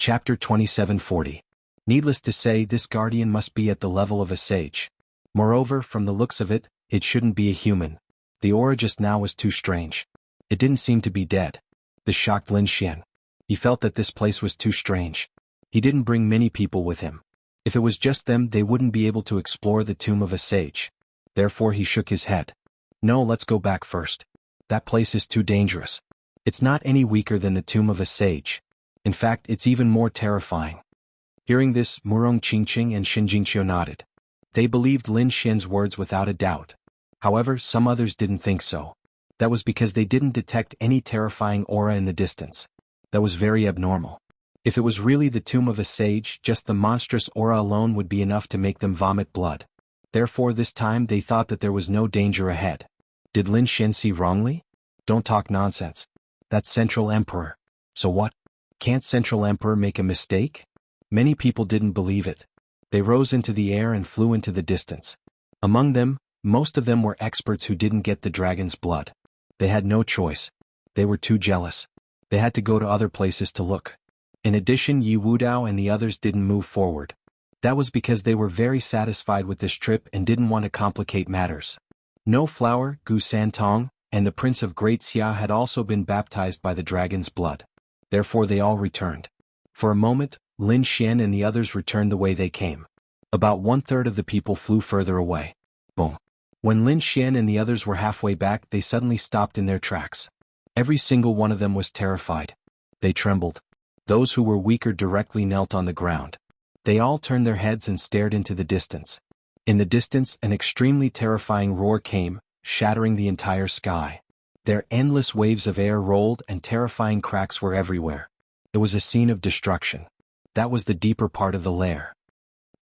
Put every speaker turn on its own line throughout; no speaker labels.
Chapter 2740. Needless to say, this guardian must be at the level of a sage. Moreover, from the looks of it, it shouldn't be a human. The aura just now was too strange. It didn't seem to be dead. This shocked Lin Xian. He felt that this place was too strange. He didn't bring many people with him. If it was just them, they wouldn't be able to explore the tomb of a sage. Therefore he shook his head. No, let's go back first. That place is too dangerous. It's not any weaker than the tomb of a sage. In fact, it's even more terrifying. Hearing this, Murong Qingqing and Xin Jingqiu nodded. They believed Lin Xian's words without a doubt. However, some others didn't think so. That was because they didn't detect any terrifying aura in the distance. That was very abnormal. If it was really the tomb of a sage, just the monstrous aura alone would be enough to make them vomit blood. Therefore this time they thought that there was no danger ahead. Did Lin Xian see wrongly? Don't talk nonsense. That's Central Emperor. So what? Can't Central Emperor make a mistake? Many people didn't believe it. They rose into the air and flew into the distance. Among them, most of them were experts who didn't get the dragon's blood. They had no choice. They were too jealous. They had to go to other places to look. In addition, Yi Wudao and the others didn't move forward. That was because they were very satisfied with this trip and didn't want to complicate matters. No Flower, Gu Santong, and the Prince of Great Xia had also been baptized by the dragon's blood. Therefore they all returned. For a moment, Lin Xian and the others returned the way they came. About 1/3 of the people flew further away. Boom. When Lin Xian and the others were halfway back, they suddenly stopped in their tracks. Every single one of them was terrified. They trembled. Those who were weaker directly knelt on the ground. They all turned their heads and stared into the distance. In the distance, an extremely terrifying roar came, shattering the entire sky. Their endless waves of air rolled and terrifying cracks were everywhere. It was a scene of destruction. That was the deeper part of the lair.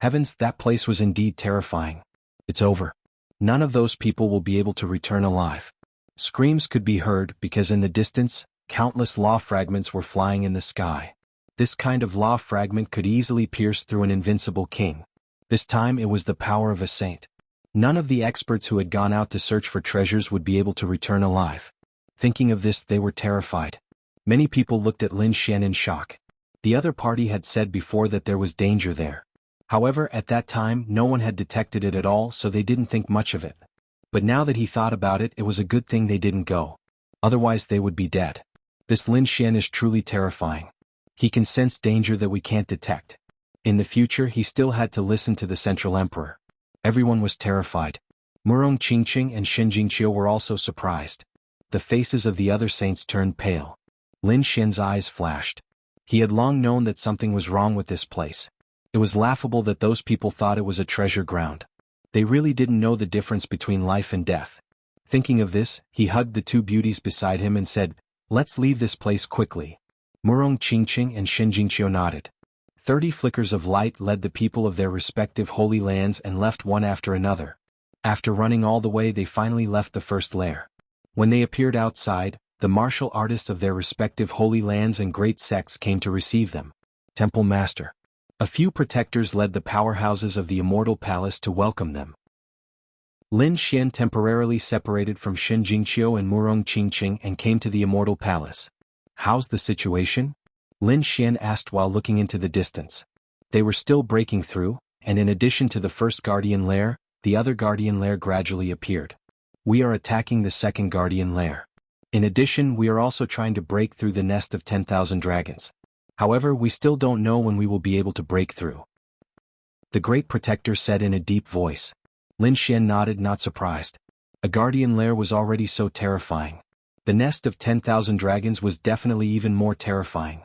Heavens, that place was indeed terrifying. It's over. None of those people will be able to return alive. Screams could be heard because in the distance, countless law fragments were flying in the sky. This kind of law fragment could easily pierce through an invincible king. This time it was the power of a saint. None of the experts who had gone out to search for treasures would be able to return alive. Thinking of this, they were terrified. Many people looked at Lin Xian in shock. The other party had said before that there was danger there. However, at that time, no one had detected it at all, so they didn't think much of it. But now that he thought about it, it was a good thing they didn't go. Otherwise they would be dead. This Lin Xian is truly terrifying. He can sense danger that we can't detect. In the future, he still had to listen to the Central Emperor. Everyone was terrified. Murong Qingqing and Xin Jingqiu were also surprised. The faces of the other saints turned pale. Lin Xian's eyes flashed. He had long known that something was wrong with this place. It was laughable that those people thought it was a treasure ground. They really didn't know the difference between life and death. Thinking of this, he hugged the two beauties beside him and said, "Let's leave this place quickly." Murong Qingqing and Xin Jingqiu nodded. 30 flickers of light led the people of their respective holy lands and left one after another. After running all the way, they finally left the first lair. When they appeared outside, the martial artists of their respective holy lands and great sects came to receive them. Temple Master. A few protectors led the powerhouses of the Immortal Palace to welcome them. Lin Xian temporarily separated from Xin Jingqiu and Murong Qingqing and came to the Immortal Palace. "How's the situation?" Lin Xian asked while looking into the distance. They were still breaking through, and in addition to the first guardian lair, the other guardian lair gradually appeared. "We are attacking the second guardian lair. In addition, we are also trying to break through the nest of 10,000 dragons. However, we still don't know when we will be able to break through," the Great Protector said in a deep voice. Lin Xian nodded, not surprised. A guardian lair was already so terrifying. The nest of 10,000 dragons was definitely even more terrifying.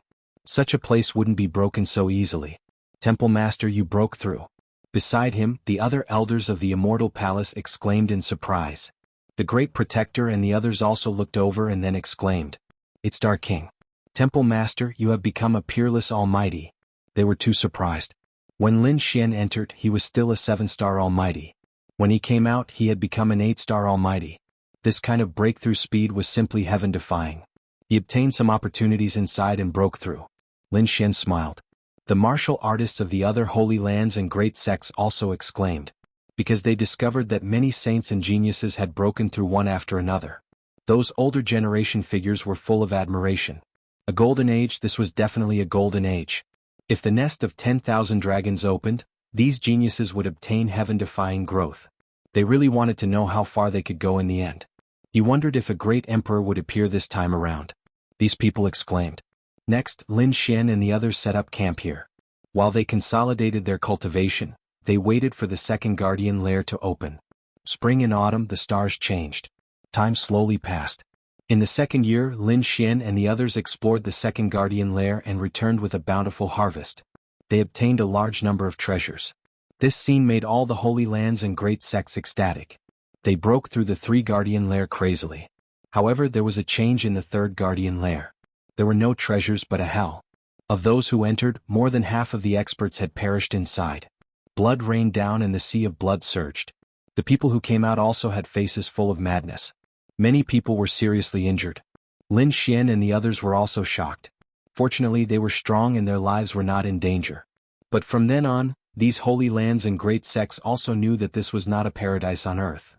Such a place wouldn't be broken so easily. "Temple Master, you broke through." Beside him, the other elders of the Immortal Palace exclaimed in surprise. The Great Protector and the others also looked over and then exclaimed, "It's Dark King. Temple Master, you have become a peerless almighty." They were too surprised. When Lin Xian entered, he was still a 7-star almighty. When he came out, he had become an 8-star almighty. This kind of breakthrough speed was simply heaven-defying. He obtained some opportunities inside and broke through. Lin Xian smiled. The martial artists of the other holy lands and great sects also exclaimed, because they discovered that many saints and geniuses had broken through one after another. Those older generation figures were full of admiration. A golden age, this was definitely a golden age. If the nest of 10,000 dragons opened, these geniuses would obtain heaven-defying growth. They really wanted to know how far they could go in the end. He wondered if a great emperor would appear this time around. These people exclaimed. Next, Lin Xian and the others set up camp here. While they consolidated their cultivation, they waited for the second guardian lair to open. Spring and autumn, the stars changed. Time slowly passed. In the second year, Lin Xian and the others explored the second guardian lair and returned with a bountiful harvest. They obtained a large number of treasures. This scene made all the holy lands and great sects ecstatic. They broke through the three guardian lair crazily. However, there was a change in the third guardian lair. There were no treasures but a hell. Of those who entered, more than half of the experts had perished inside. Blood rained down and the sea of blood surged. The people who came out also had faces full of madness. Many people were seriously injured. Lin Xian and the others were also shocked. Fortunately, they were strong and their lives were not in danger. But from then on, these holy lands and great sects also knew that this was not a paradise on earth.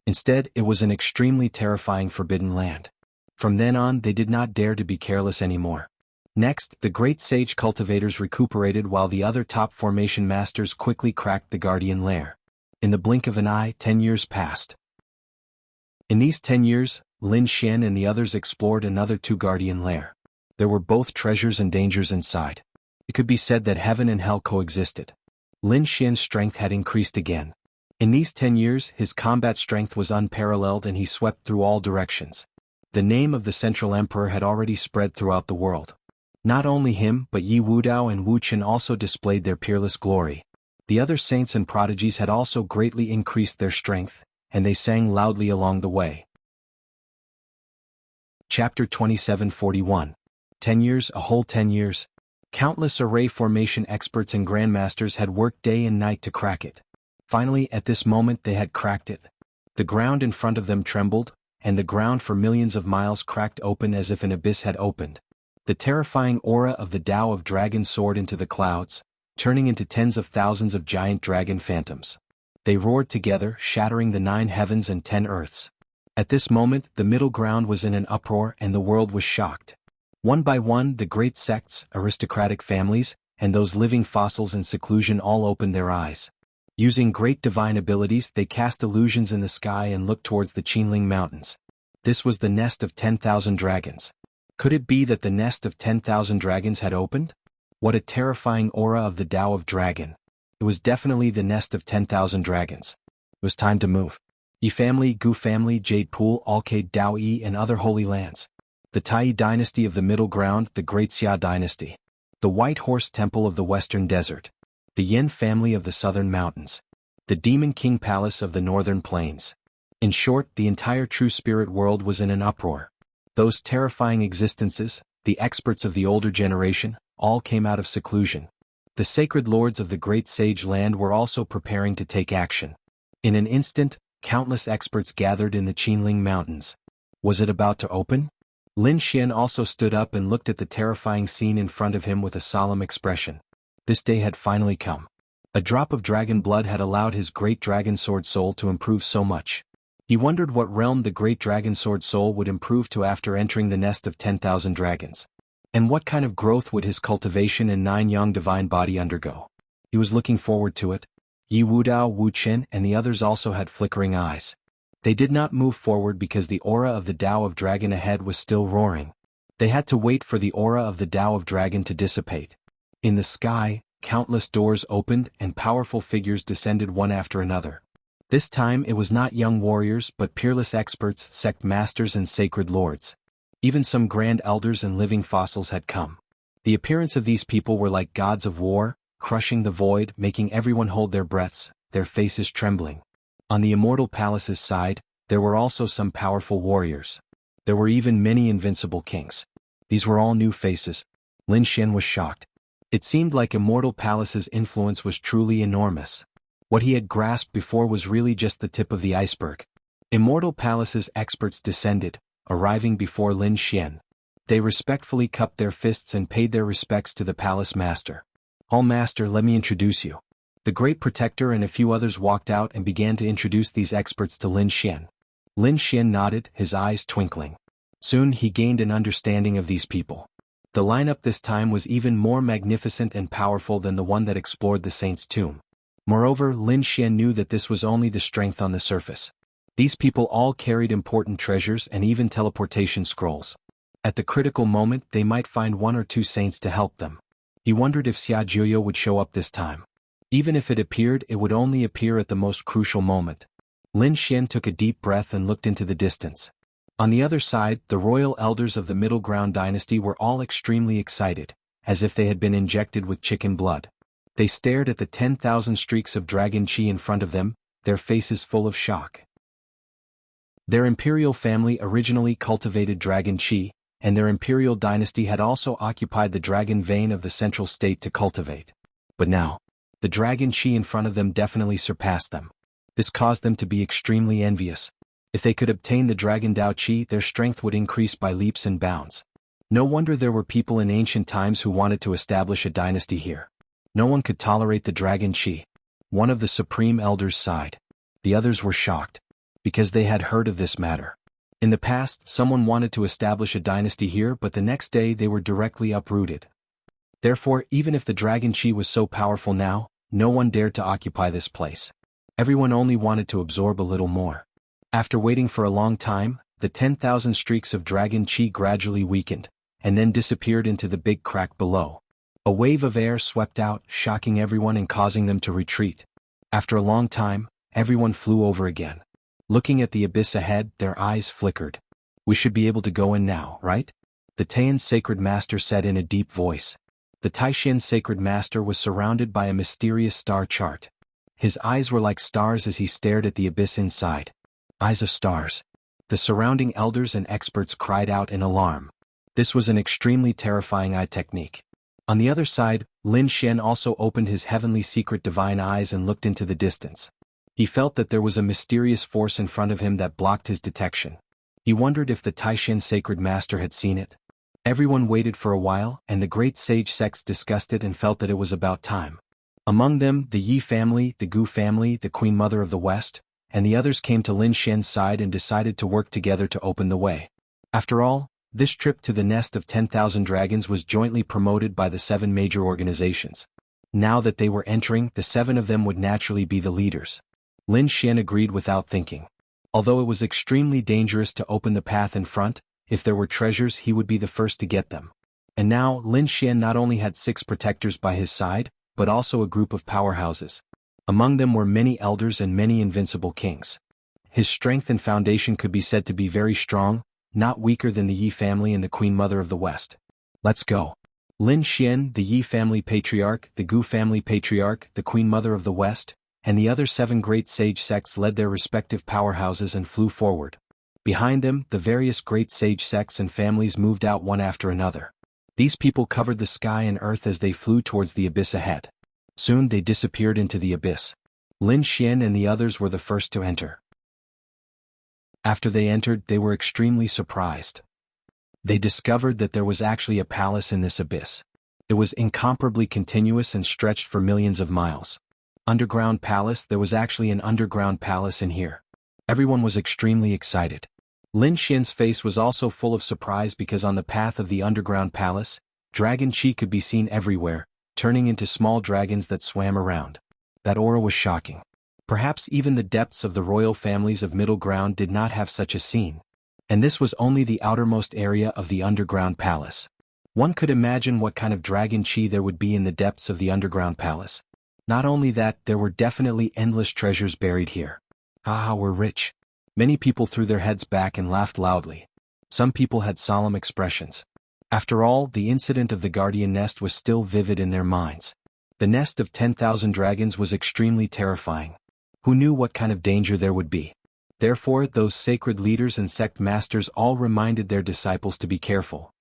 Instead, it was an extremely terrifying forbidden land. From then on, they did not dare to be careless anymore. Next, the great sage cultivators recuperated while the other top formation masters quickly cracked the guardian lair. In the blink of an eye, 10 years passed. In these 10 years, Lin Xian and the others explored another two guardian lair. There were both treasures and dangers inside. It could be said that heaven and hell coexisted. Lin Xian's strength had increased again. In these 10 years, his combat strength was unparalleled and he swept through all directions. The name of the Central Emperor had already spread throughout the world. Not only him but Yi Wudao and Wu Qin also displayed their peerless glory. The other saints and prodigies had also greatly increased their strength, and they sang loudly along the way. Chapter 2741. 10 years, a whole 10 years. Countless array formation experts and grandmasters had worked day and night to crack it. Finally, at this moment they had cracked it. The ground in front of them trembled, and the ground for millions of miles cracked open as if an abyss had opened. The terrifying aura of the Tao of Dragon soared into the clouds, turning into tens of thousands of giant dragon phantoms. They roared together, shattering the 9 heavens and 10 earths. At this moment, the middle ground was in an uproar and the world was shocked. One by one, the great sects, aristocratic families, and those living fossils in seclusion all opened their eyes. Using great divine abilities, they cast illusions in the sky and looked towards the Qinling Mountains. This was the nest of 10,000 dragons. Could it be that the nest of 10,000 dragons had opened? What a terrifying aura of the Tao of Dragon. It was definitely the nest of 10,000 dragons. It was time to move. Yi family, Gu family, Jade Pool, Alcade Dao Yi and other holy lands. The Tai dynasty of the Middle Ground, the Great Xia dynasty. The White Horse Temple of the Western Desert. The Yin family of the Southern Mountains. The Demon King Palace of the Northern Plains. In short, the entire true spirit world was in an uproar. Those terrifying existences, the experts of the older generation, all came out of seclusion. The sacred lords of the great sage land were also preparing to take action. In an instant, countless experts gathered in the Qinling Mountains. Was it about to open? Lin Xian also stood up and looked at the terrifying scene in front of him with a solemn expression. This day had finally come. A drop of dragon blood had allowed his great dragon sword soul to improve so much. He wondered what realm the great dragon sword soul would improve to after entering the nest of 10,000 dragons. And what kind of growth would his cultivation and 9 young divine body undergo? He was looking forward to it. Yi Wudao, Wu Qin, and the others also had flickering eyes. They did not move forward because the aura of the Tao of Dragon ahead was still roaring. They had to wait for the aura of the Tao of Dragon to dissipate. In the sky, countless doors opened and powerful figures descended one after another. This time it was not young warriors but peerless experts, sect masters and sacred lords. Even some grand elders and living fossils had come. The appearance of these people were like gods of war, crushing the void, making everyone hold their breaths, their faces trembling. On the Immortal Palace's side, there were also some powerful warriors. There were even many invincible kings. These were all new faces. Lin Xian was shocked. It seemed like Immortal Palace's influence was truly enormous. What he had grasped before was really just the tip of the iceberg. Immortal Palace's experts descended, arriving before Lin Xian. They respectfully cupped their fists and paid their respects to the palace master. "All master, let me introduce you." The great protector and a few others walked out and began to introduce these experts to Lin Xian. Lin Xian nodded, his eyes twinkling. Soon he gained an understanding of these people. The lineup this time was even more magnificent and powerful than the one that explored the saint's tomb. Moreover, Lin Xian knew that this was only the strength on the surface. These people all carried important treasures and even teleportation scrolls. At the critical moment they might find one or two saints to help them. He wondered if Xia Jiuyo would show up this time. Even if it appeared, it would only appear at the most crucial moment. Lin Xian took a deep breath and looked into the distance. On the other side, the royal elders of the Middle Ground dynasty were all extremely excited, as if they had been injected with chicken blood. They stared at the 10,000 streaks of dragon qi in front of them, their faces full of shock. Their imperial family originally cultivated dragon qi, and their imperial dynasty had also occupied the dragon vein of the central state to cultivate. But now, the dragon qi in front of them definitely surpassed them. This caused them to be extremely envious. If they could obtain the Dragon Dao Qi, their strength would increase by leaps and bounds. No wonder there were people in ancient times who wanted to establish a dynasty here. No one could tolerate the Dragon Qi. One of the supreme elders sighed. The others were shocked, because they had heard of this matter. In the past, someone wanted to establish a dynasty here, but the next day they were directly uprooted. Therefore, even if the Dragon Qi was so powerful now, no one dared to occupy this place. Everyone only wanted to absorb a little more. After waiting for a long time, the 10,000 streaks of dragon qi gradually weakened, and then disappeared into the big crack below. A wave of air swept out, shocking everyone and causing them to retreat. After a long time, everyone flew over again. Looking at the abyss ahead, their eyes flickered. We should be able to go in now, right? The Taiyan sacred master said in a deep voice. The Taishan sacred master was surrounded by a mysterious star chart. His eyes were like stars as he stared at the abyss inside. Eyes of stars. The surrounding elders and experts cried out in alarm. This was an extremely terrifying eye technique. On the other side, Lin Xian also opened his heavenly secret divine eyes and looked into the distance. He felt that there was a mysterious force in front of him that blocked his detection. He wondered if the Taishan sacred master had seen it. Everyone waited for a while, and the great sage sects discussed it and felt that it was about time. Among them, the Yi family, the Gu family, the Queen Mother of the West, and the others came to Lin Xian's side and decided to work together to open the way. After all, this trip to the nest of 10,000 dragons was jointly promoted by the 7 major organizations. Now that they were entering, the 7 of them would naturally be the leaders. Lin Xian agreed without thinking. Although it was extremely dangerous to open the path in front, if there were treasures he would be the first to get them. And now, Lin Xian not only had 6 protectors by his side, but also a group of powerhouses. Among them were many elders and many invincible kings. His strength and foundation could be said to be very strong, not weaker than the Yi family and the Queen Mother of the West. Let's go. Lin Xian, the Yi family patriarch, the Gu family patriarch, the Queen Mother of the West, and the other 7 great sage sects led their respective powerhouses and flew forward. Behind them, the various great sage sects and families moved out one after another. These people covered the sky and earth as they flew towards the abyss ahead. Soon they disappeared into the abyss. Lin Xian and the others were the first to enter. After they entered, they were extremely surprised. They discovered that there was actually a palace in this abyss. It was incomparably continuous and stretched for millions of miles. Underground palace, there was actually an underground palace in here. Everyone was extremely excited. Lin Xian's face was also full of surprise because on the path of the underground palace, dragon qi could be seen everywhere, turning into small dragons that swam around. That aura was shocking. Perhaps even the depths of the royal families of Middle Ground did not have such a scene. And this was only the outermost area of the underground palace. One could imagine what kind of dragon qi there would be in the depths of the underground palace. Not only that, there were definitely endless treasures buried here. Ah, we're rich. Many people threw their heads back and laughed loudly. Some people had solemn expressions. After all, the incident of the guardian nest was still vivid in their minds. The nest of 10,000 dragons was extremely terrifying. Who knew what kind of danger there would be? Therefore, those sacred leaders and sect masters all reminded their disciples to be careful.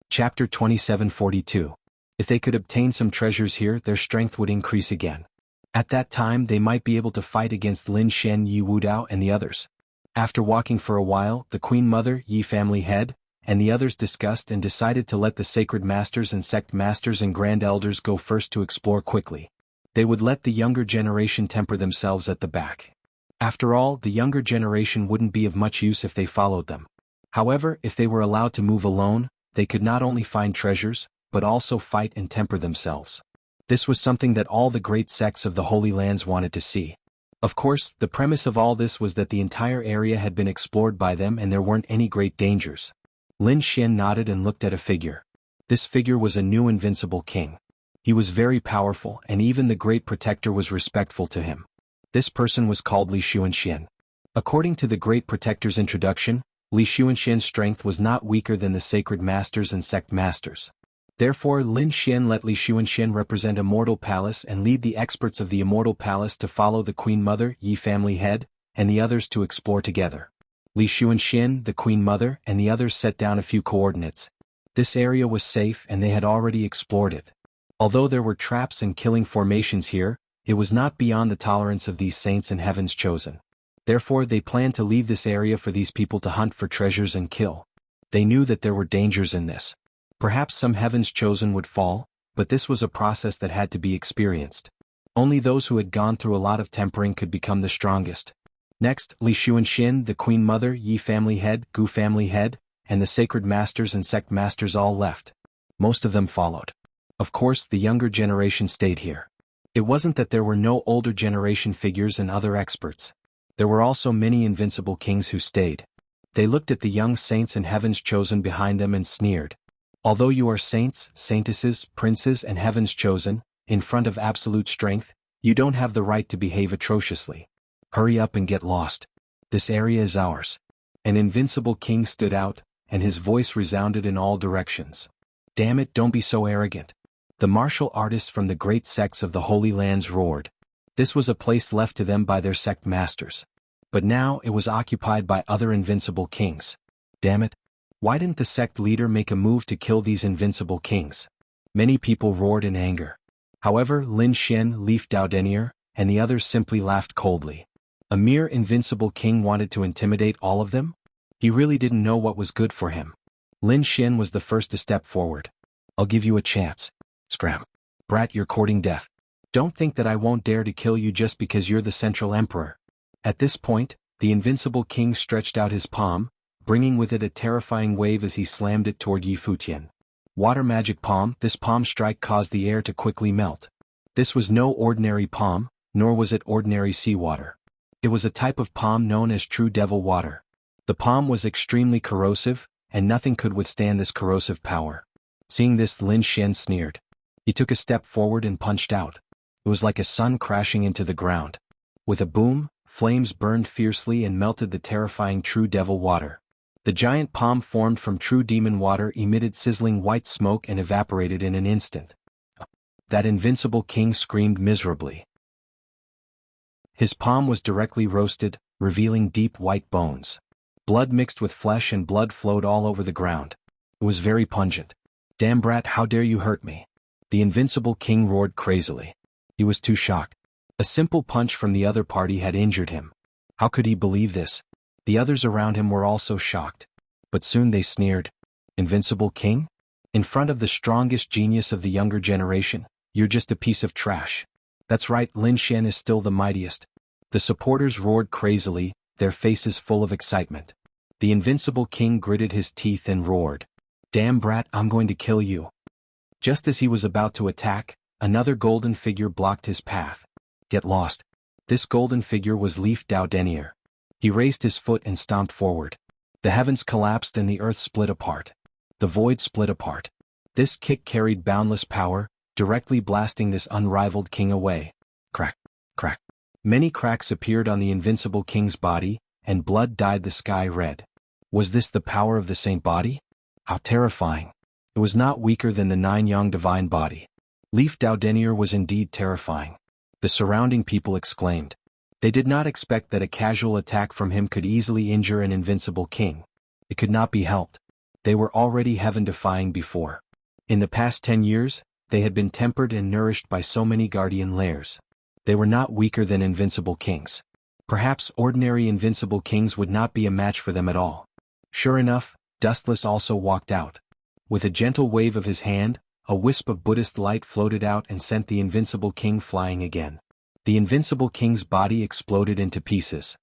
Chapter 2742. If they could obtain some treasures here, their strength would increase again. At that time they might be able to fight against Lin Xian, Yi Wudao and the others. After walking for a while, the Queen Mother, Yi family head, and the others discussed and decided to let the sacred masters and sect masters and grand elders go first to explore quickly. They would let the younger generation temper themselves at the back. After all, the younger generation wouldn't be of much use if they followed them. However, if they were allowed to move alone, they could not only find treasures, but also fight and temper themselves. This was something that all the great sects of the Holy Lands wanted to see. Of course, the premise of all this was that the entire area had been explored by them and there weren't any great dangers. Lin Xian nodded and looked at a figure. This figure was a new invincible king. He was very powerful and even the great protector was respectful to him. This person was called Li Xuanxian. According to the great protector's introduction, Li Xuanxian's strength was not weaker than the sacred masters and sect masters. Therefore Lin Xian let Li Xuanxian represent Immortal Palace and lead the experts of the Immortal Palace to follow the Queen Mother, Yi family head, and the others to explore together. Li Xuanxian, the Queen Mother, and the others set down a few coordinates. This area was safe and they had already explored it. Although there were traps and killing formations here, it was not beyond the tolerance of these saints and heaven's chosen. Therefore they planned to leave this area for these people to hunt for treasures and kill. They knew that there were dangers in this. Perhaps some heaven's chosen would fall, but this was a process that had to be experienced. Only those who had gone through a lot of tempering could become the strongest. Next, Li Xuanxian, the Queen Mother, Yi family head, Gu family head, and the sacred masters and sect masters all left. Most of them followed. Of course, the younger generation stayed here. It wasn't that there were no older generation figures and other experts. There were also many invincible kings who stayed. They looked at the young saints and heaven's chosen behind them and sneered. Although you are saints, saintesses, princes and heaven's chosen, in front of absolute strength, you don't have the right to behave atrociously. Hurry up and get lost. This area is ours. An invincible king stood out, and his voice resounded in all directions. Damn it, don't be so arrogant. The martial artists from the great sects of the Holy Lands roared. This was a place left to them by their sect masters. But now it was occupied by other invincible kings. Damn it. Why didn't the sect leader make a move to kill these invincible kings? Many people roared in anger. However, Lin Xian, Leaf Daodenier, and the others simply laughed coldly. A mere invincible king wanted to intimidate all of them? He really didn't know what was good for him. Lin Xian was the first to step forward. I'll give you a chance. Scram. Brat, you're courting death. Don't think that I won't dare to kill you just because you're the central emperor. At this point, the invincible king stretched out his palm, bringing with it a terrifying wave as he slammed it toward Yi Futian. Water magic palm. This palm strike caused the air to quickly melt. This was no ordinary palm, nor was it ordinary seawater. It was a type of palm known as true devil water. The palm was extremely corrosive, and nothing could withstand this corrosive power. Seeing this, Lin Xian sneered. He took a step forward and punched out. It was like a sun crashing into the ground. With a boom, flames burned fiercely and melted the terrifying true devil water. The giant palm formed from true demon water emitted sizzling white smoke and evaporated in an instant. That invincible king screamed miserably. His palm was directly roasted, revealing deep white bones. Blood mixed with flesh and blood flowed all over the ground. It was very pungent. Damn brat, how dare you hurt me? The invincible king roared crazily. He was too shocked. A simple punch from the other party had injured him. How could he believe this? The others around him were also shocked. But soon they sneered. Invincible king? In front of the strongest genius of the younger generation, you're just a piece of trash. That's right, Lin Xian is still the mightiest. The supporters roared crazily, their faces full of excitement. The invincible king gritted his teeth and roared. Damn brat, I'm going to kill you. Just as he was about to attack, another golden figure blocked his path. Get lost. This golden figure was Leaf Daodenier. He raised his foot and stomped forward. The heavens collapsed and the earth split apart. The void split apart. This kick carried boundless power, directly blasting this unrivaled king away. Crack, crack. Many cracks appeared on the invincible king's body, and blood dyed the sky red. Was this the power of the saint body? How terrifying. It was not weaker than the 9-yang divine body. Leaf Daodenier was indeed terrifying. The surrounding people exclaimed. They did not expect that a casual attack from him could easily injure an invincible king. It could not be helped. They were already heaven-defying before. In the past 10 years, they had been tempered and nourished by so many guardian layers. They were not weaker than invincible kings. Perhaps ordinary invincible kings would not be a match for them at all. Sure enough, Dustless also walked out. With a gentle wave of his hand, a wisp of Buddhist light floated out and sent the invincible king flying again. The invincible king's body exploded into pieces.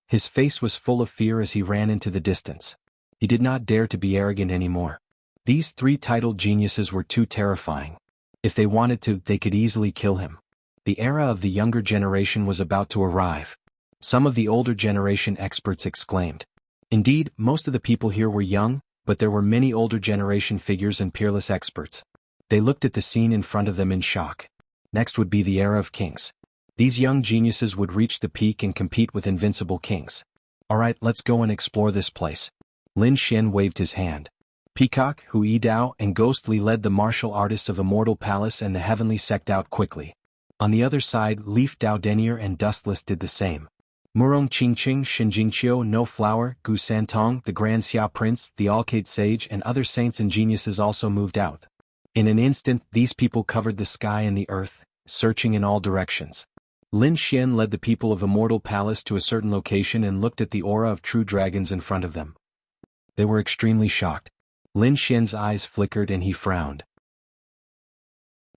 His face was full of fear as he ran into the distance. He did not dare to be arrogant anymore. These three titled geniuses were too terrifying. If they wanted to, they could easily kill him. The era of the younger generation was about to arrive. Some of the older generation experts exclaimed. Indeed, most of the people here were young, but there were many older generation figures and peerless experts. They looked at the scene in front of them in shock. Next would be the era of kings. These young geniuses would reach the peak and compete with invincible kings. Alright, let's go and explore this place. Lin Xian waved his hand. Peacock, Hu Yidao, and Ghostly led the martial artists of Immortal Palace and the Heavenly Sect out quickly. On the other side, Leaf Dao Denier and Dustless did the same. Murong Qingqing, Shinjingqiu, No Flower, Gu Santong, the Grand Xia Prince, the Alcade Sage and other saints and geniuses also moved out. In an instant, these people covered the sky and the earth, searching in all directions. Lin Xian led the people of Immortal Palace to a certain location and looked at the aura of true dragons in front of them. They were extremely shocked. Lin Xian's eyes flickered and he frowned.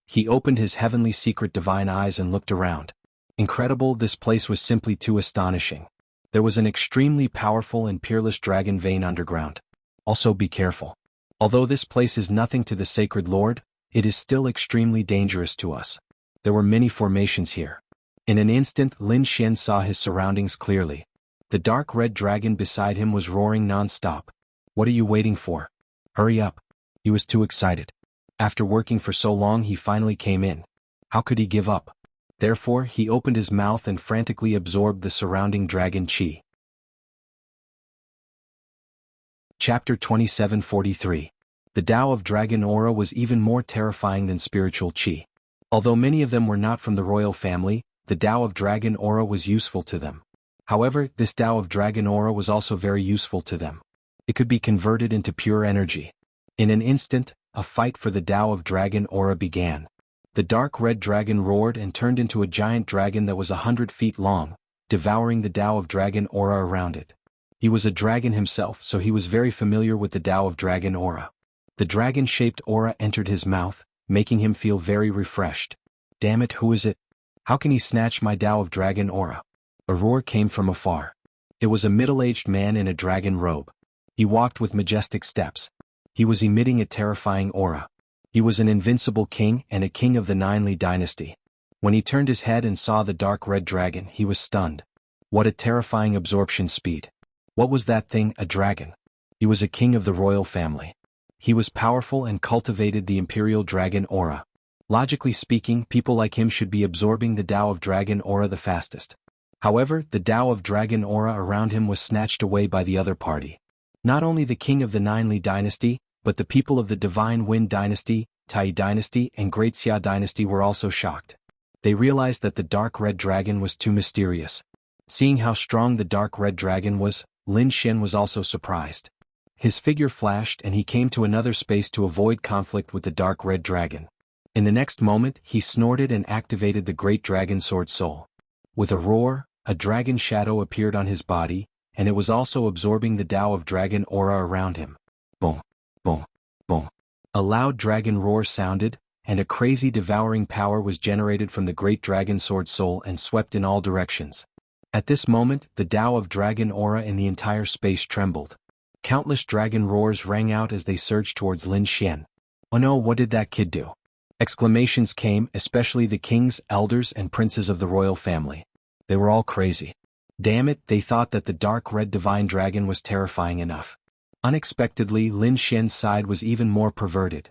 He opened his heavenly secret divine eyes and looked around. Incredible, this place was simply too astonishing. There was an extremely powerful and peerless dragon vein underground. Also be careful. Although this place is nothing to the sacred lord, it is still extremely dangerous to us. There were many formations here. In an instant, Lin Xian saw his surroundings clearly. The dark red dragon beside him was roaring non-stop. What are you waiting for? Hurry up. He was too excited. After working for so long, he finally came in. How could he give up? Therefore, he opened his mouth and frantically absorbed the surrounding dragon qi. Chapter 2743. The Tao of Dragon Aura was even more terrifying than spiritual qi. Although many of them were not from the royal family, the Tao of Dragon Aura was useful to them. However, this Tao of Dragon Aura was also very useful to them. It could be converted into pure energy. In an instant, a fight for the Tao of Dragon Aura began. The dark red dragon roared and turned into a giant dragon that was 100 feet long, devouring the Tao of Dragon Aura around it. He was a dragon himself, so he was very familiar with the Tao of Dragon Aura. The dragon-shaped aura entered his mouth, making him feel very refreshed. Damn it, who is it? How can he snatch my Tao of Dragon Aura? A roar came from afar. It was a middle-aged man in a dragon robe. He walked with majestic steps. He was emitting a terrifying aura. He was an invincible king and a king of the Ninely dynasty. When he turned his head and saw the dark red dragon, he was stunned. What a terrifying absorption speed. What was that thing, a dragon? He was a king of the royal family. He was powerful and cultivated the imperial dragon aura. Logically speaking, people like him should be absorbing the Tao of Dragon Aura the fastest. However, the Tao of Dragon Aura around him was snatched away by the other party. Not only the king of the Ninely dynasty, but the people of the Divine Wind dynasty, Tai dynasty and Great Xia dynasty were also shocked. They realized that the dark red dragon was too mysterious. Seeing how strong the dark red dragon was, Lin Xian was also surprised. His figure flashed and he came to another space to avoid conflict with the dark red dragon. In the next moment, he snorted and activated the great dragon sword soul. With a roar, a dragon shadow appeared on his body, and it was also absorbing the Tao of Dragon Aura around him. Boom, boom, boom. A loud dragon roar sounded, and a crazy devouring power was generated from the great dragon sword soul and swept in all directions. At this moment, the Tao of Dragon Aura in the entire space trembled. Countless dragon roars rang out as they surged towards Lin Xian. Oh no, what did that kid do? Exclamations came, especially the kings, elders, and princes of the royal family. They were all crazy. Damn it, they thought that the dark red divine dragon was terrifying enough. Unexpectedly, Lin Xian's side was even more perverted.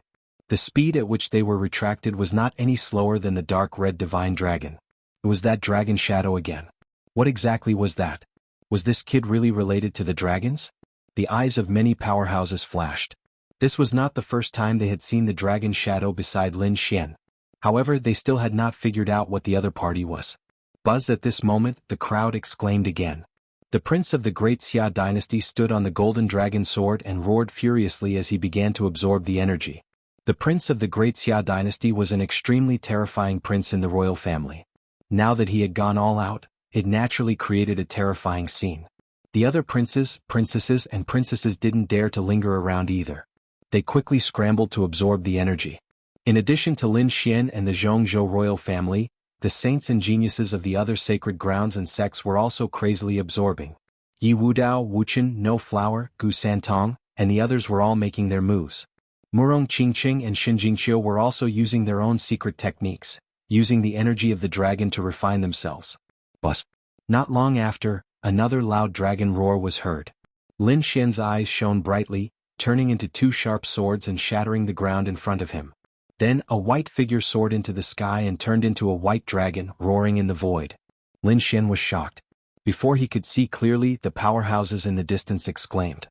The speed at which they were retracted was not any slower than the dark red divine dragon. It was that dragon shadow again. What exactly was that? Was this kid really related to the dragons? The eyes of many powerhouses flashed. This was not the first time they had seen the dragon shadow beside Lin Xian. However, they still had not figured out what the other party was. Buzz at this moment, the crowd exclaimed again. The prince of the Great Xia dynasty stood on the golden dragon sword and roared furiously as he began to absorb the energy. The prince of the Great Xia dynasty was an extremely terrifying prince in the royal family. Now that he had gone all out, it naturally created a terrifying scene. The other princes, princesses, and princesses didn't dare to linger around either. They quickly scrambled to absorb the energy. In addition to Lin Xian and the Jianghu royal family, the saints and geniuses of the other sacred grounds and sects were also crazily absorbing. Yi Wudao, Wuchen, No Flower, Gu Santong, and the others were all making their moves. Murong Qingqing and Xinjingqiu were also using their own secret techniques, using the energy of the dragon to refine themselves. But not long after, another loud dragon roar was heard. Lin Xian's eyes shone brightly, turning into two sharp swords and shattering the ground in front of him. Then a white figure soared into the sky and turned into a white dragon, roaring in the void. Lin Xian was shocked. Before he could see clearly, the powerhouses in the distance exclaimed.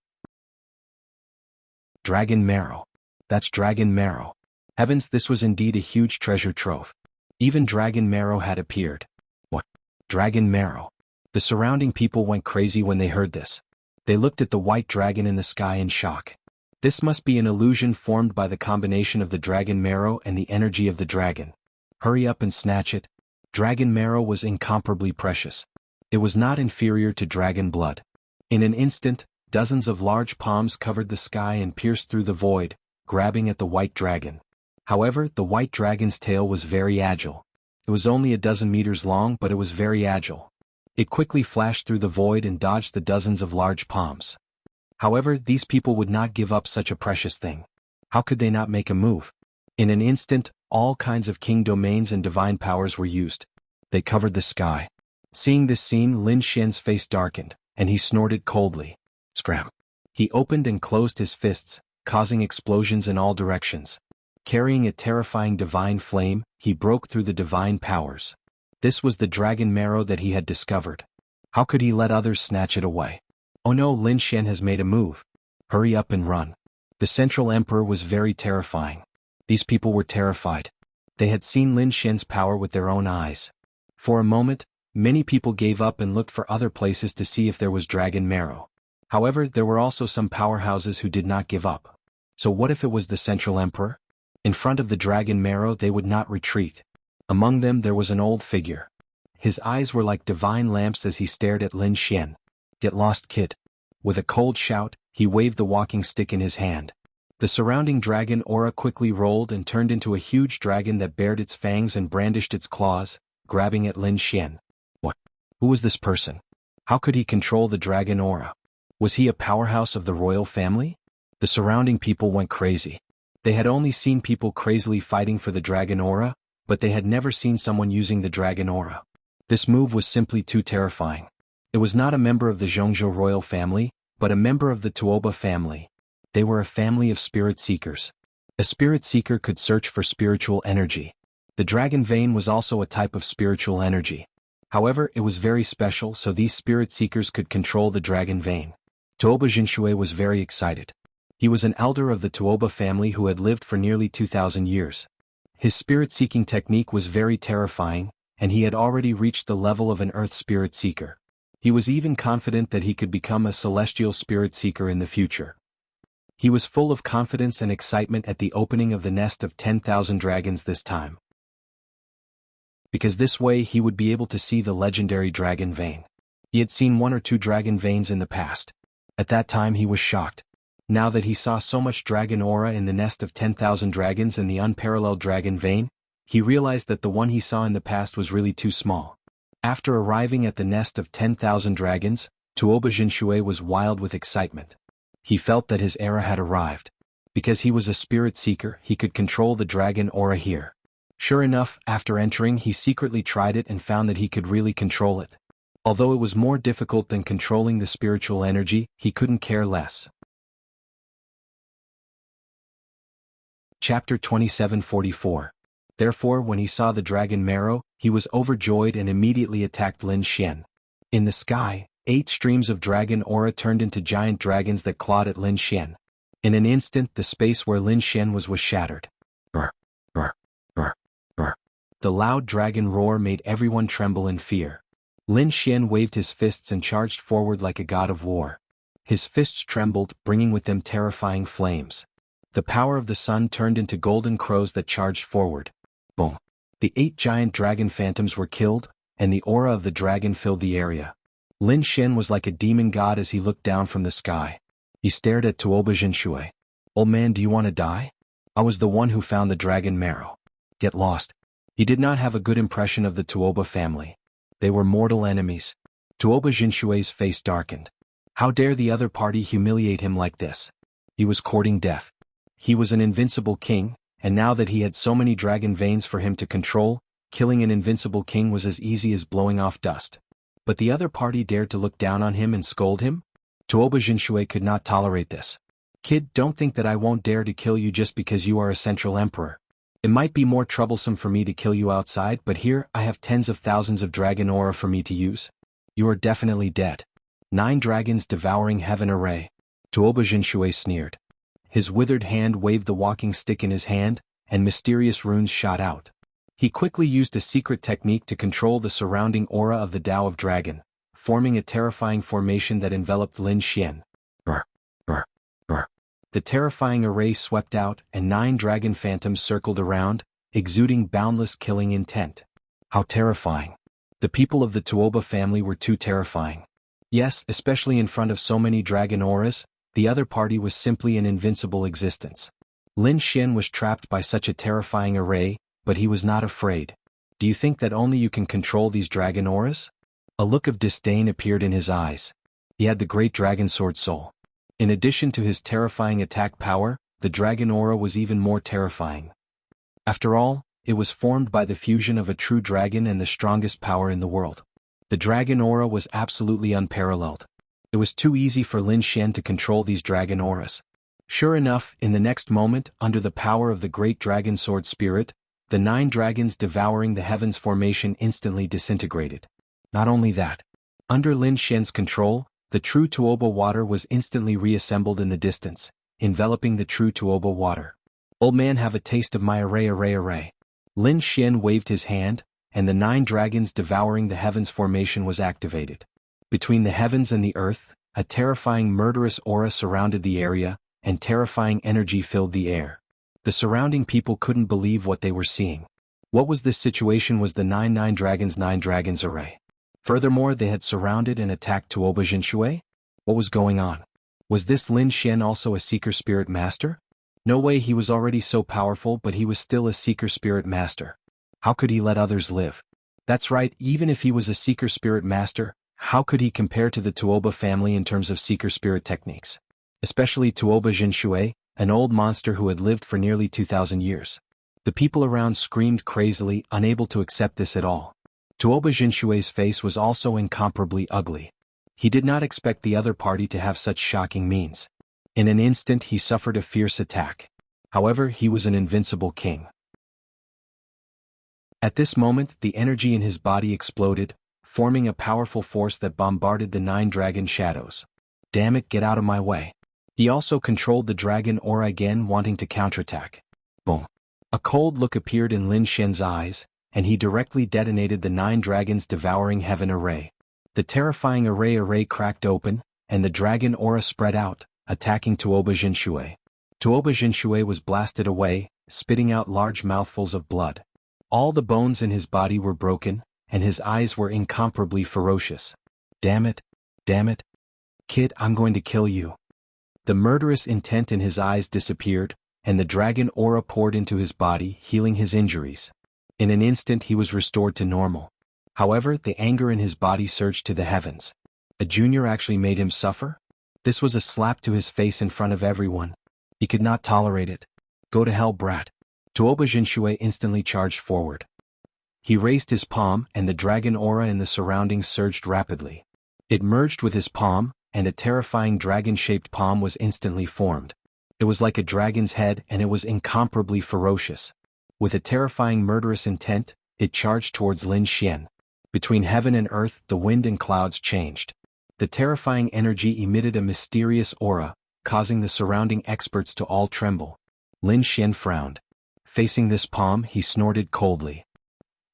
Dragon marrow. That's dragon marrow. Heavens, this was indeed a huge treasure trove. Even dragon marrow had appeared. What? Dragon marrow. The surrounding people went crazy when they heard this. They looked at the white dragon in the sky in shock. This must be an illusion formed by the combination of the dragon marrow and the energy of the dragon. Hurry up and snatch it. Dragon marrow was incomparably precious. It was not inferior to dragon blood. In an instant, dozens of large palms covered the sky and pierced through the void, grabbing at the white dragon. However, the white dragon's tail was very agile. It was only a dozen meters long, but it was very agile. It quickly flashed through the void and dodged the dozens of large palms. However, these people would not give up such a precious thing. How could they not make a move? In an instant, all kinds of king domains and divine powers were used. They covered the sky. Seeing this scene, Lin Xian's face darkened, and he snorted coldly. Scram. He opened and closed his fists, causing explosions in all directions. Carrying a terrifying divine flame, he broke through the divine powers. This was the dragon marrow that he had discovered. How could he let others snatch it away? Oh no, Lin Xian has made a move. Hurry up and run. The Central Emperor was very terrifying. These people were terrified. They had seen Lin Xian's power with their own eyes. For a moment, many people gave up and looked for other places to see if there was dragon marrow. However, there were also some powerhouses who did not give up. So what if it was the Central Emperor? In front of the dragon marrow they would not retreat. Among them there was an old figure. His eyes were like divine lamps as he stared at Lin Xian. Get lost, kid. With a cold shout, he waved the walking stick in his hand. The surrounding dragon aura quickly rolled and turned into a huge dragon that bared its fangs and brandished its claws, grabbing at Lin Xian. What? Who was this person? How could he control the dragon aura? Was he a powerhouse of the royal family? The surrounding people went crazy. They had only seen people crazily fighting for the dragon aura, but they had never seen someone using the dragon aura. This move was simply too terrifying. It was not a member of the Jianghu royal family, but a member of the Tuoba family. They were a family of spirit seekers. A spirit seeker could search for spiritual energy. The dragon vein was also a type of spiritual energy. However, it was very special, so these spirit seekers could control the dragon vein. Tuoba Jinshui was very excited. He was an elder of the Tuoba family who had lived for nearly 2,000 years. His spirit-seeking technique was very terrifying, and he had already reached the level of an earth spirit seeker. He was even confident that he could become a celestial spirit seeker in the future. He was full of confidence and excitement at the opening of the nest of 10,000 dragons this time. Because this way he would be able to see the legendary dragon vein. He had seen 1 or 2 dragon veins in the past. At that time he was shocked. Now that he saw so much dragon aura in the nest of 10,000 dragons and the unparalleled dragon vein, he realized that the one he saw in the past was really too small. After arriving at the nest of 10,000 dragons, Tuoba Jinshui was wild with excitement. He felt that his era had arrived. Because he was a spirit seeker, he could control the dragon aura here. Sure enough, after entering he secretly tried it and found that he could really control it. Although it was more difficult than controlling the spiritual energy, he couldn't care less. Chapter 2744. Therefore, when he saw the dragon marrow, he was overjoyed and immediately attacked Lin Xian. In the sky, 8 streams of dragon aura turned into giant dragons that clawed at Lin Xian. In an instant, the space where Lin Xian was shattered. Brr, brr, brr, brr. The loud dragon roar made everyone tremble in fear. Lin Xian waved his fists and charged forward like a god of war. His fists trembled, bringing with them terrifying flames. The power of the sun turned into golden crows that charged forward. Boom. The 8 giant dragon phantoms were killed, and the aura of the dragon filled the area. Lin Xian was like a demon god as he looked down from the sky. He stared at Tuoba Jinshui. Old man, do you want to die? I was the one who found the dragon marrow. Get lost. He did not have a good impression of the Tuoba family. They were mortal enemies. Tuoba Jinshui's face darkened. How dare the other party humiliate him like this? He was courting death. He was an invincible king, and now that he had so many dragon veins for him to control, killing an invincible king was as easy as blowing off dust. But the other party dared to look down on him and scold him? Tuoba Jinshui could not tolerate this. Kid, don't think that I won't dare to kill you just because you are a central emperor. It might be more troublesome for me to kill you outside, but here I have tens of thousands of dragon aura for me to use. You are definitely dead. 9 dragons devouring heaven array. Tuoba Jinshui sneered. His withered hand waved the walking stick in his hand, and mysterious runes shot out. He quickly used a secret technique to control the surrounding aura of the Tao of Dragon, forming a terrifying formation that enveloped Lin Xian. The terrifying array swept out, and 9 dragon phantoms circled around, exuding boundless killing intent. How terrifying. The people of the Tuoba family were too terrifying. Yes, especially in front of so many dragon auras, the other party was simply an invincible existence. Lin Xian was trapped by such a terrifying array, but he was not afraid. Do you think that only you can control these dragon auras? A look of disdain appeared in his eyes. He had the great dragon sword soul. In addition to his terrifying attack power, the dragon aura was even more terrifying. After all, it was formed by the fusion of a true dragon and the strongest power in the world. The dragon aura was absolutely unparalleled. It was too easy for Lin Xian to control these dragon auras. Sure enough, in the next moment, under the power of the great dragon sword spirit, the 9 dragons devouring the heavens formation instantly disintegrated. Not only that, under Lin Xian's control, the true Tuoba water was instantly reassembled in the distance, enveloping the true Tuoba water. Old man, have a taste of my array. Lin Xian waved his hand, and the 9 dragons devouring the heavens formation was activated. Between the heavens and the earth, a terrifying murderous aura surrounded the area, and terrifying energy filled the air. The surrounding people couldn't believe what they were seeing. What was this situation? Was the 9 dragons array? Furthermore, they had surrounded and attacked Tuoba Jinshui? What was going on? Was this Lin Xian also a Seeker Spirit Master? No way, he was already so powerful, but he was still a Seeker Spirit Master. How could he let others live? That's right, even if he was a Seeker Spirit Master, how could he compare to the Tuoba family in terms of Seeker Spirit techniques? Especially Tuoba Jinshui, an old monster who had lived for nearly 2,000 years. The people around screamed crazily, unable to accept this at all. Tuoba Jinshui's face was also incomparably ugly. He did not expect the other party to have such shocking means. In an instant he suffered a fierce attack. However, he was an invincible king. At this moment, the energy in his body exploded, forming a powerful force that bombarded the 9 dragon shadows. Damn it, get out of my way. He also controlled the dragon aura again, wanting to counterattack. Boom. A cold look appeared in Lin Xian's eyes, and he directly detonated the 9 dragons devouring heaven array. The terrifying array cracked open, and the dragon aura spread out, attacking Tuoba Jinshui. Tuoba Jinshui was blasted away, spitting out large mouthfuls of blood. All the bones in his body were broken, and his eyes were incomparably ferocious. Damn it. Kid, I'm going to kill you. The murderous intent in his eyes disappeared, and the dragon aura poured into his body, healing his injuries. In an instant he was restored to normal. However, the anger in his body surged to the heavens. A junior actually made him suffer? This was a slap to his face in front of everyone. He could not tolerate it. Go to hell, brat. Tuoba Jinshui instantly charged forward. He raised his palm, and the dragon aura in the surroundings surged rapidly. It merged with his palm, and a terrifying dragon-shaped palm was instantly formed. It was like a dragon's head, and it was incomparably ferocious. With a terrifying murderous intent, it charged towards Lin Xian. Between heaven and earth, the wind and clouds changed. The terrifying energy emitted a mysterious aura, causing the surrounding experts to all tremble. Lin Xian frowned. Facing this palm, he snorted coldly.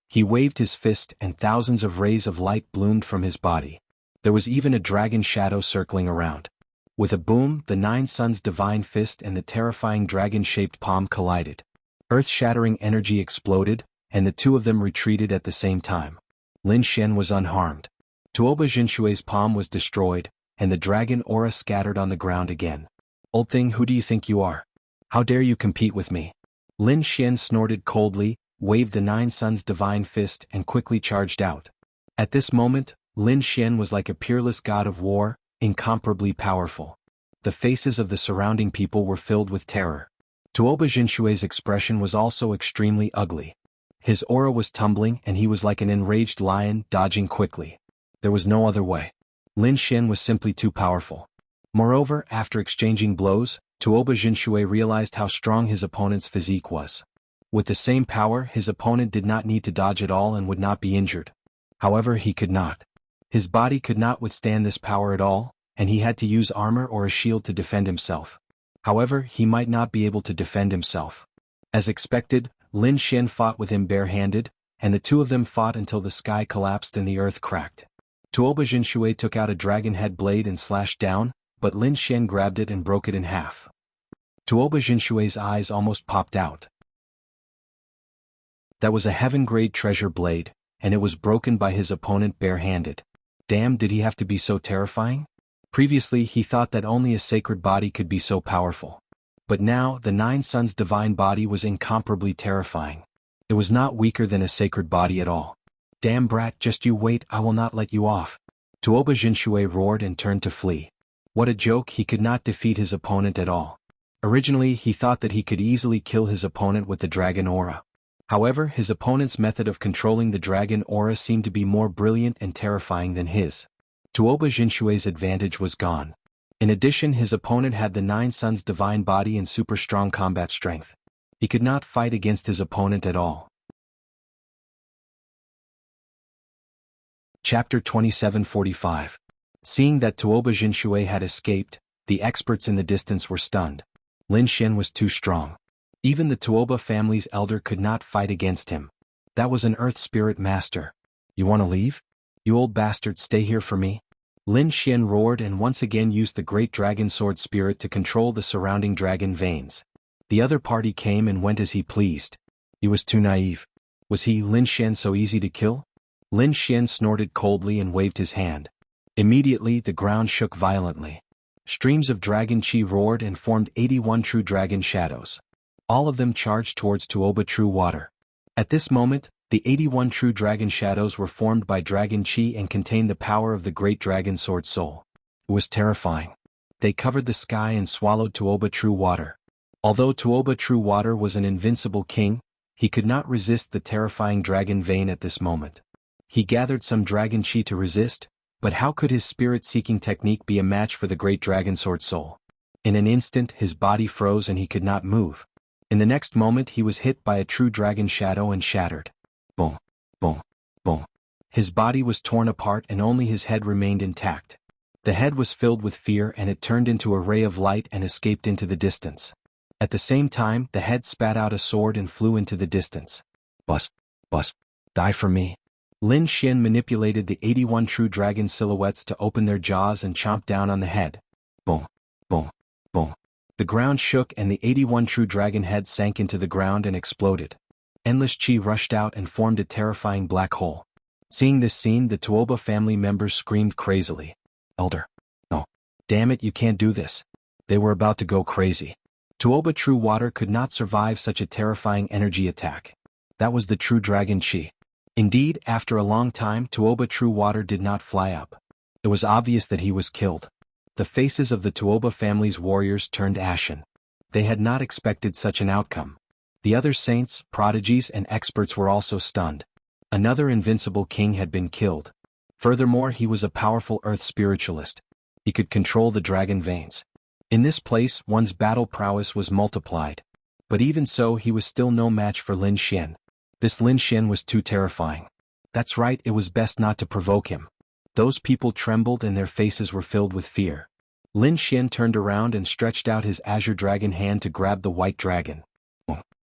He waved his fist, and thousands of rays of light bloomed from his body. There was even a dragon shadow circling around. With a boom, the 9 suns' divine fist and the terrifying dragon-shaped palm collided. Earth-shattering energy exploded, and the 2 of them retreated at the same time. Lin Xian was unharmed. Tuoba Jinshui's palm was destroyed, and the dragon aura scattered on the ground again. Old thing, who do you think you are? How dare you compete with me? Lin Xian snorted coldly, waved the 9 suns' divine fist, and quickly charged out. At this moment, Lin Xian was like a peerless god of war, incomparably powerful. The faces of the surrounding people were filled with terror. Tuoba Jinshui's expression was also extremely ugly. His aura was tumbling and he was like an enraged lion dodging quickly. There was no other way. Lin Xian was simply too powerful. Moreover, after exchanging blows, Tuoba Jinshui realized how strong his opponent's physique was. With the same power, his opponent did not need to dodge at all and would not be injured. However, he could not. His body could not withstand this power at all, and he had to use armor or a shield to defend himself. However, he might not be able to defend himself. As expected, Lin Xian fought with him barehanded, and the two of them fought until the sky collapsed and the earth cracked. Tuoba Jinshui took out a dragon head blade and slashed down, but Lin Xian grabbed it and broke it in half. Tuoba Jinshui's eyes almost popped out. That was a heaven-grade treasure blade, and it was broken by his opponent barehanded. Damn, did he have to be so terrifying? Previously he thought that only a sacred body could be so powerful. But now, the Nine Suns' divine body was incomparably terrifying. It was not weaker than a sacred body at all. Damn brat, just you wait, I will not let you off. Tuoba Jinshui roared and turned to flee. What a joke, he could not defeat his opponent at all. Originally he thought that he could easily kill his opponent with the dragon aura. However, his opponent's method of controlling the dragon aura seemed to be more brilliant and terrifying than his. Tuoba Jinshui's advantage was gone. In addition, his opponent had the Nine Suns' divine body and super strong combat strength. He could not fight against his opponent at all. Chapter 2745. Seeing that Tuoba Jinshui had escaped, the experts in the distance were stunned. Lin Xian was too strong. Even the Tuoba family's elder could not fight against him. That was an earth spirit master. You want to leave? You old bastard, stay here for me. Lin Xian roared and once again used the great dragon sword spirit to control the surrounding dragon veins. The other party came and went as he pleased. He was too naive. Was he, Lin Xian, so easy to kill? Lin Xian snorted coldly and waved his hand. Immediately the ground shook violently. Streams of dragon chi roared and formed 81 true dragon shadows. All of them charged towards Tuoba True Water. At this moment, the 81 true dragon shadows were formed by dragon chi and contained the power of the great dragon sword soul. It was terrifying. They covered the sky and swallowed Tuoba True Water. Although Tuoba True Water was an invincible king, he could not resist the terrifying dragon vein at this moment. He gathered some dragon chi to resist, but how could his spirit-seeking technique be a match for the great dragon sword soul? In an instant his body froze and he could not move. In the next moment he was hit by a true dragon shadow and shattered. Boom, boom, boom. His body was torn apart and only his head remained intact. The head was filled with fear and it turned into a ray of light and escaped into the distance. At the same time, the head spat out a sword and flew into the distance. Bus, die for me. Lin Xian manipulated the 81 true dragon silhouettes to open their jaws and chomp down on the head. Boom, boom, boom. The ground shook and the 81 true dragon head sank into the ground and exploded. Endless chi rushed out and formed a terrifying black hole. Seeing this scene, the Tuoba family members screamed crazily. Elder. No. Damn it, you can't do this. They were about to go crazy. Tuoba True Water could not survive such a terrifying energy attack. That was the true dragon chi. Indeed, after a long time, Tuoba True Water did not fly up. It was obvious that he was killed. The faces of the Tuoba family's warriors turned ashen. They had not expected such an outcome. The other saints, prodigies, and experts were also stunned. Another invincible king had been killed. Furthermore, he was a powerful earth spiritualist. He could control the dragon veins. In this place, one's battle prowess was multiplied. But even so, he was still no match for Lin Xian. This Lin Xian was too terrifying. That's right, it was best not to provoke him. Those people trembled and their faces were filled with fear. Lin Xian turned around and stretched out his azure dragon hand to grab the white dragon.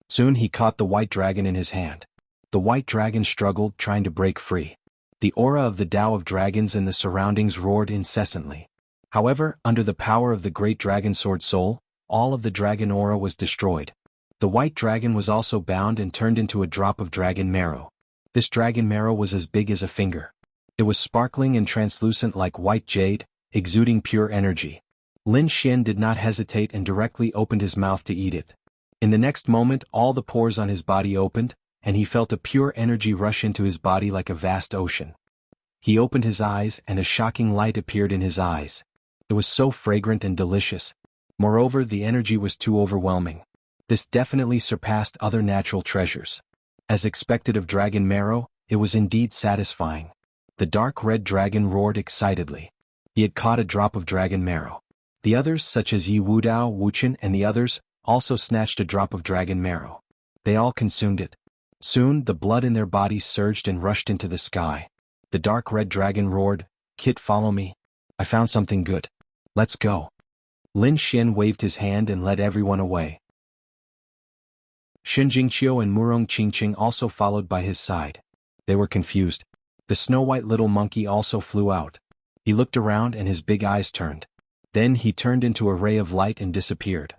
Soon he caught the white dragon in his hand. The white dragon struggled, trying to break free. The aura of the Tao of dragons in the surroundings roared incessantly. However, under the power of the great dragon sword soul, all of the dragon aura was destroyed. The white dragon was also bound and turned into a drop of dragon marrow. This dragon marrow was as big as a finger. It was sparkling and translucent like white jade, exuding pure energy. Lin Xian did not hesitate and directly opened his mouth to eat it. In the next moment, all the pores on his body opened, and he felt a pure energy rush into his body like a vast ocean. He opened his eyes and a shocking light appeared in his eyes. It was so fragrant and delicious. Moreover, the energy was too overwhelming. This definitely surpassed other natural treasures. As expected of dragon marrow, it was indeed satisfying. The dark red dragon roared excitedly. He had caught a drop of dragon marrow. The others, such as Yi Wudao, Wuchen, and the others, also snatched a drop of dragon marrow. They all consumed it. Soon, the blood in their bodies surged and rushed into the sky. The dark red dragon roared, "Kit, follow me. I found something good. Let's go." Lin Xian waved his hand and led everyone away. Shen Jingqiu and Murong Qingqing also followed by his side. They were confused. The snow-white little monkey also flew out. He looked around and his big eyes turned. Then he turned into a ray of light and disappeared.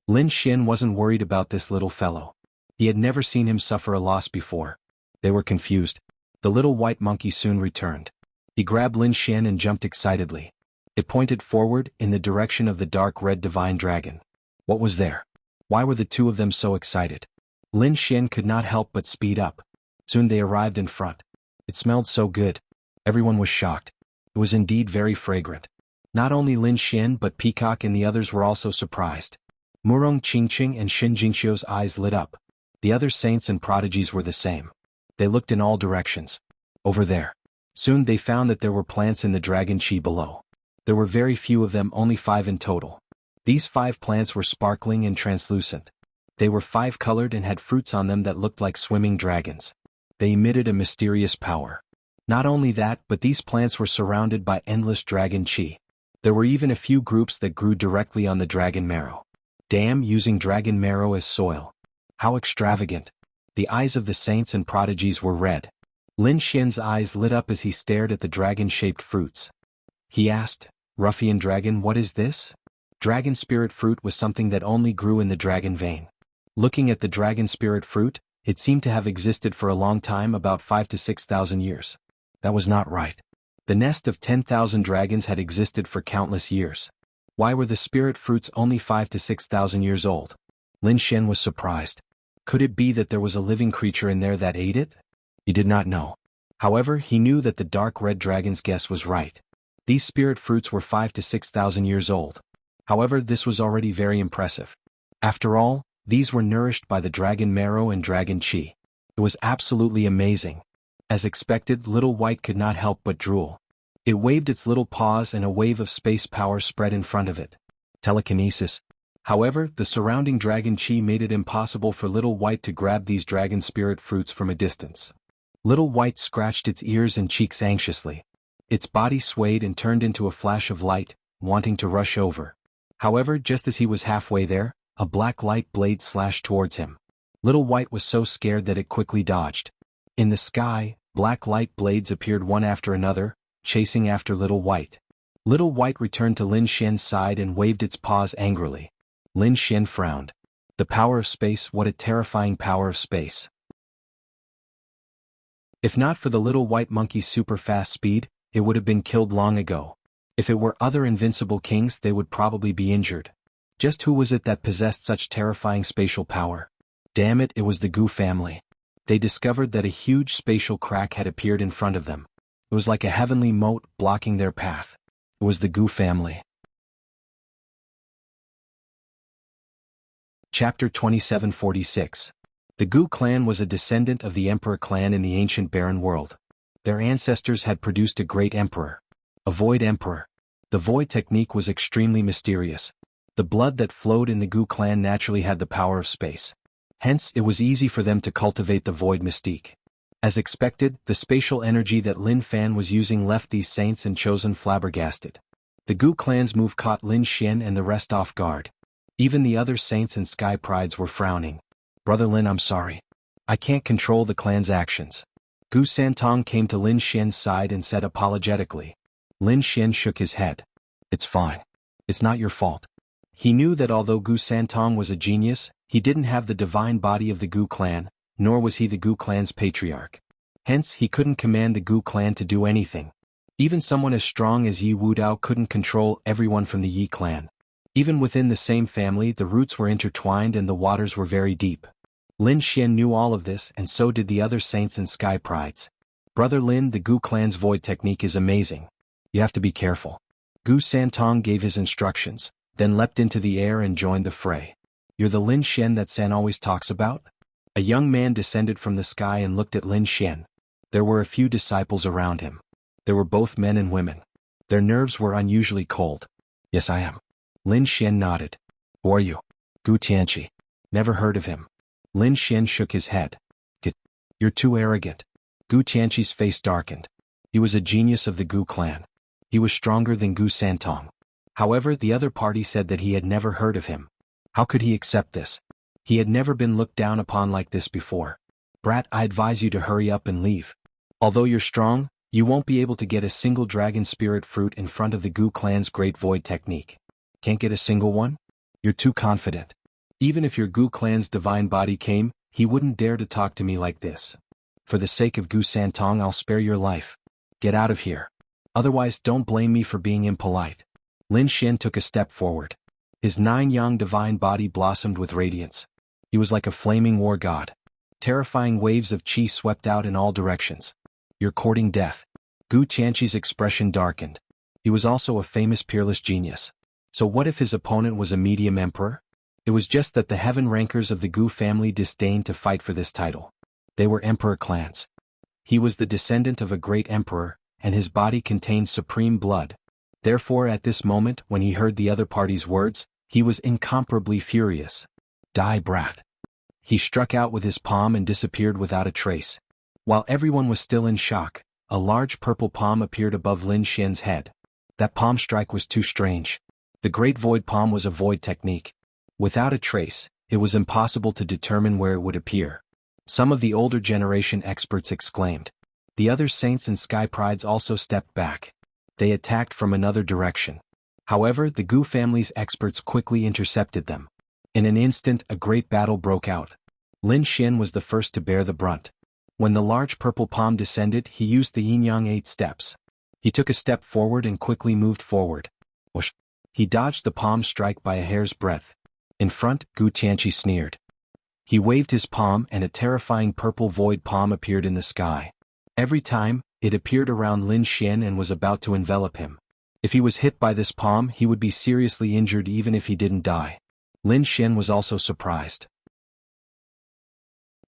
Lin Xian wasn't worried about this little fellow. He had never seen him suffer a loss before. They were confused. The little white monkey soon returned. He grabbed Lin Xian and jumped excitedly. It pointed forward in the direction of the dark red divine dragon. What was there? Why were the two of them so excited? Lin Xian could not help but speed up. Soon they arrived in front. It smelled so good. Everyone was shocked. It was indeed very fragrant. Not only Lin Xian but Peacock and the others were also surprised. Murong Qingqing and Shen Jingqiu's eyes lit up. The other saints and prodigies were the same. They looked in all directions. Over there. Soon they found that there were plants in the dragon chi below. There were very few of them, only 5 in total. These 5 plants were sparkling and translucent. They were 5-colored and had fruits on them that looked like swimming dragons. They emitted a mysterious power. Not only that, but these plants were surrounded by endless dragon chi. There were even a few groups that grew directly on the dragon marrow. Damn, using dragon marrow as soil. How extravagant. The eyes of the saints and prodigies were red. Lin Xian's eyes lit up as he stared at the dragon-shaped fruits. He asked, "Ruffian dragon, what is this?" Dragon spirit fruit was something that only grew in the dragon vein. Looking at the dragon spirit fruit, it seemed to have existed for a long time, about 5,000 to 6,000 years. That was not right. The nest of 10,000 dragons had existed for countless years. Why were the spirit fruits only 5,000 to 6,000 years old? Lin Xian was surprised. Could it be that there was a living creature in there that ate it? He did not know. However, he knew that the dark red dragon's guess was right. These spirit fruits were 5,000 to 6,000 years old. However, this was already very impressive. After all, these were nourished by the dragon marrow and dragon chi. It was absolutely amazing. As expected, Little White could not help but drool. It waved its little paws and a wave of space power spread in front of it. Telekinesis. However, the surrounding dragon chi made it impossible for Little White to grab these dragon spirit fruits from a distance. Little White scratched its ears and cheeks anxiously. Its body swayed and turned into a flash of light, wanting to rush over. However, just as he was halfway there, a black light blade slashed towards him. Little White was so scared that it quickly dodged. In the sky, black light blades appeared one after another, chasing after Little White. Little White returned to Lin Xian's side and waved its paws angrily. Lin Xian frowned. The power of space, what a terrifying power of space. If not for the little white monkey's super fast speed, it would have been killed long ago. If it were other invincible kings, they would probably be injured. Just who was it that possessed such terrifying spatial power? Damn it, it was the Gu family. They discovered that a huge spatial crack had appeared in front of them. It was like a heavenly moat blocking their path. It was the Gu family. Chapter 2746. The Gu clan was a descendant of the Emperor clan in the ancient barren world. Their ancestors had produced a great emperor. A void emperor. The void technique was extremely mysterious. The blood that flowed in the Gu clan naturally had the power of space. Hence, it was easy for them to cultivate the void mystique. As expected, the spatial energy that Lin Fan was using left these saints and chosen flabbergasted. The Gu clan's move caught Lin Xian and the rest off guard. Even the other saints and sky prides were frowning. "Brother Lin, I'm sorry. I can't control the clan's actions." Gu Santong came to Lin Xian's side and said apologetically. Lin Xian shook his head. "It's fine. It's not your fault." He knew that although Gu Santong was a genius, he didn't have the divine body of the Gu clan, nor was he the Gu clan's patriarch. Hence, he couldn't command the Gu clan to do anything. Even someone as strong as Yi Wudao couldn't control everyone from the Yi clan. Even within the same family, the roots were intertwined and the waters were very deep. Lin Xian knew all of this, and so did the other saints and sky prides. "Brother Lin, the Gu clan's void technique is amazing. You have to be careful. Gu Santong gave his instructions, then leapt into the air and joined the fray. "You're the Lin Xian that San always talks about?" A young man descended from the sky and looked at Lin Xian. There were a few disciples around him. There were both men and women. Their nerves were unusually cold. "Yes, I am." Lin Xian nodded. "Who are you?" "Gu Tianqi." "Never heard of him." Lin Xian shook his head. "You're too arrogant." Gu Tianqi's face darkened. He was a genius of the Gu clan. He was stronger than Gu Santong. However, the other party said that he had never heard of him. How could he accept this? He had never been looked down upon like this before. "Brat, I advise you to hurry up and leave. Although you're strong, you won't be able to get a single dragon spirit fruit in front of the Gu clan's Great Void technique. Can't get a single one? You're too confident. Even if your Gu clan's divine body came, he wouldn't dare to talk to me like this. For the sake of Gu Santong, I'll spare your life. Get out of here. Otherwise, don't blame me for being impolite." Lin Xian took a step forward. His 9-yang divine body blossomed with radiance. He was like a flaming war god. Terrifying waves of qi swept out in all directions. "You're courting death." Gu Tianqi's expression darkened. He was also a famous peerless genius. So what if his opponent was a medium emperor? It was just that the heaven rankers of the Gu family disdained to fight for this title. They were emperor clans. He was the descendant of a great emperor, and his body contained supreme blood. Therefore, at this moment, when he heard the other party's words, he was incomparably furious. "Die, brat." He struck out with his palm and disappeared without a trace. While everyone was still in shock, a large purple palm appeared above Lin Xian's head. That palm strike was too strange. The Great Void Palm was a void technique. Without a trace, it was impossible to determine where it would appear. Some of the older generation experts exclaimed. The other saints and sky prides also stepped back. They attacked from another direction. However, the Gu family's experts quickly intercepted them. In an instant, a great battle broke out. Lin Xian was the first to bear the brunt. When the large purple palm descended, he used the yin-yang 8 steps. He took a step forward and quickly moved forward. Whoosh! He dodged the palm strike by a hair's breadth. In front, Gu Tianqi sneered. He waved his palm and a terrifying purple void palm appeared in the sky. Every time, it appeared around Lin Xian and was about to envelop him. If he was hit by this palm, he would be seriously injured even if he didn't die. Lin Xian was also surprised.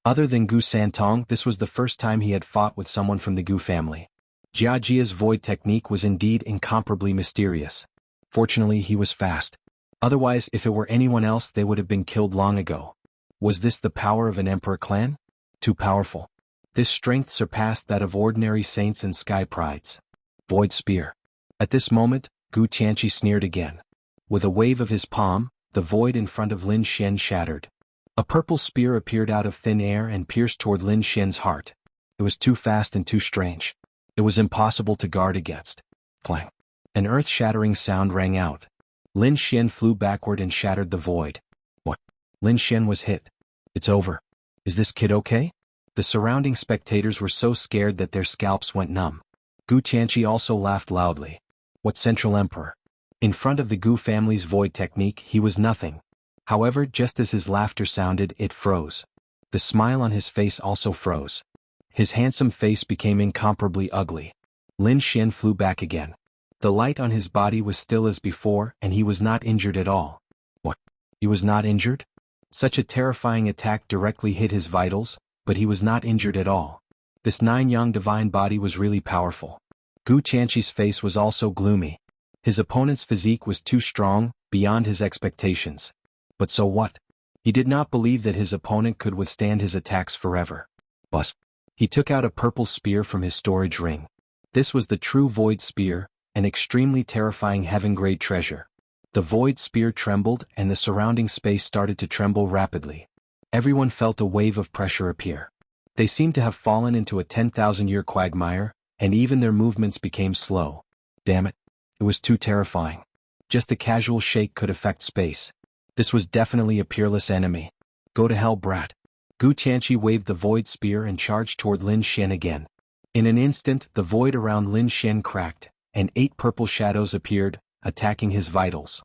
Other than Gu Santong, this was the first time he had fought with someone from the Gu family. Jiajia's void technique was indeed incomparably mysterious. Fortunately, he was fast. Otherwise, if it were anyone else, they would have been killed long ago. Was this the power of an emperor clan? Too powerful. This strength surpassed that of ordinary saints and sky prides. Void spear. At this moment, Gu Tianqi sneered again. With a wave of his palm, the void in front of Lin Xian shattered. A purple spear appeared out of thin air and pierced toward Lin Xian's heart. It was too fast and too strange. It was impossible to guard against. Clang. An earth-shattering sound rang out. Lin Xian flew backward and shattered the void. What? Lin Xian was hit. It's over. Is this kid okay? The surrounding spectators were so scared that their scalps went numb. Gu Tianqi also laughed loudly. What central emperor? In front of the Gu family's void technique, he was nothing. However, just as his laughter sounded, it froze. The smile on his face also froze. His handsome face became incomparably ugly. Lin Xian flew back again. The light on his body was still as before, and he was not injured at all. What? He was not injured? Such a terrifying attack directly hit his vitals, but he was not injured at all. This 9-yang divine body was really powerful. Gu Tianqi's face was also gloomy. His opponent's physique was too strong, beyond his expectations. But so what? He did not believe that his opponent could withstand his attacks forever. But he took out a purple spear from his storage ring. This was the true void spear, an extremely terrifying heaven-grade treasure. The void spear trembled and the surrounding space started to tremble rapidly. Everyone felt a wave of pressure appear. They seemed to have fallen into a 10,000-year quagmire, and even their movements became slow. Damn it. It was too terrifying. Just a casual shake could affect space. This was definitely a peerless enemy. Go to hell, brat. Gu Tianqi waved the void spear and charged toward Lin Xian again. In an instant, the void around Lin Xian cracked, and 8 purple shadows appeared, attacking his vitals.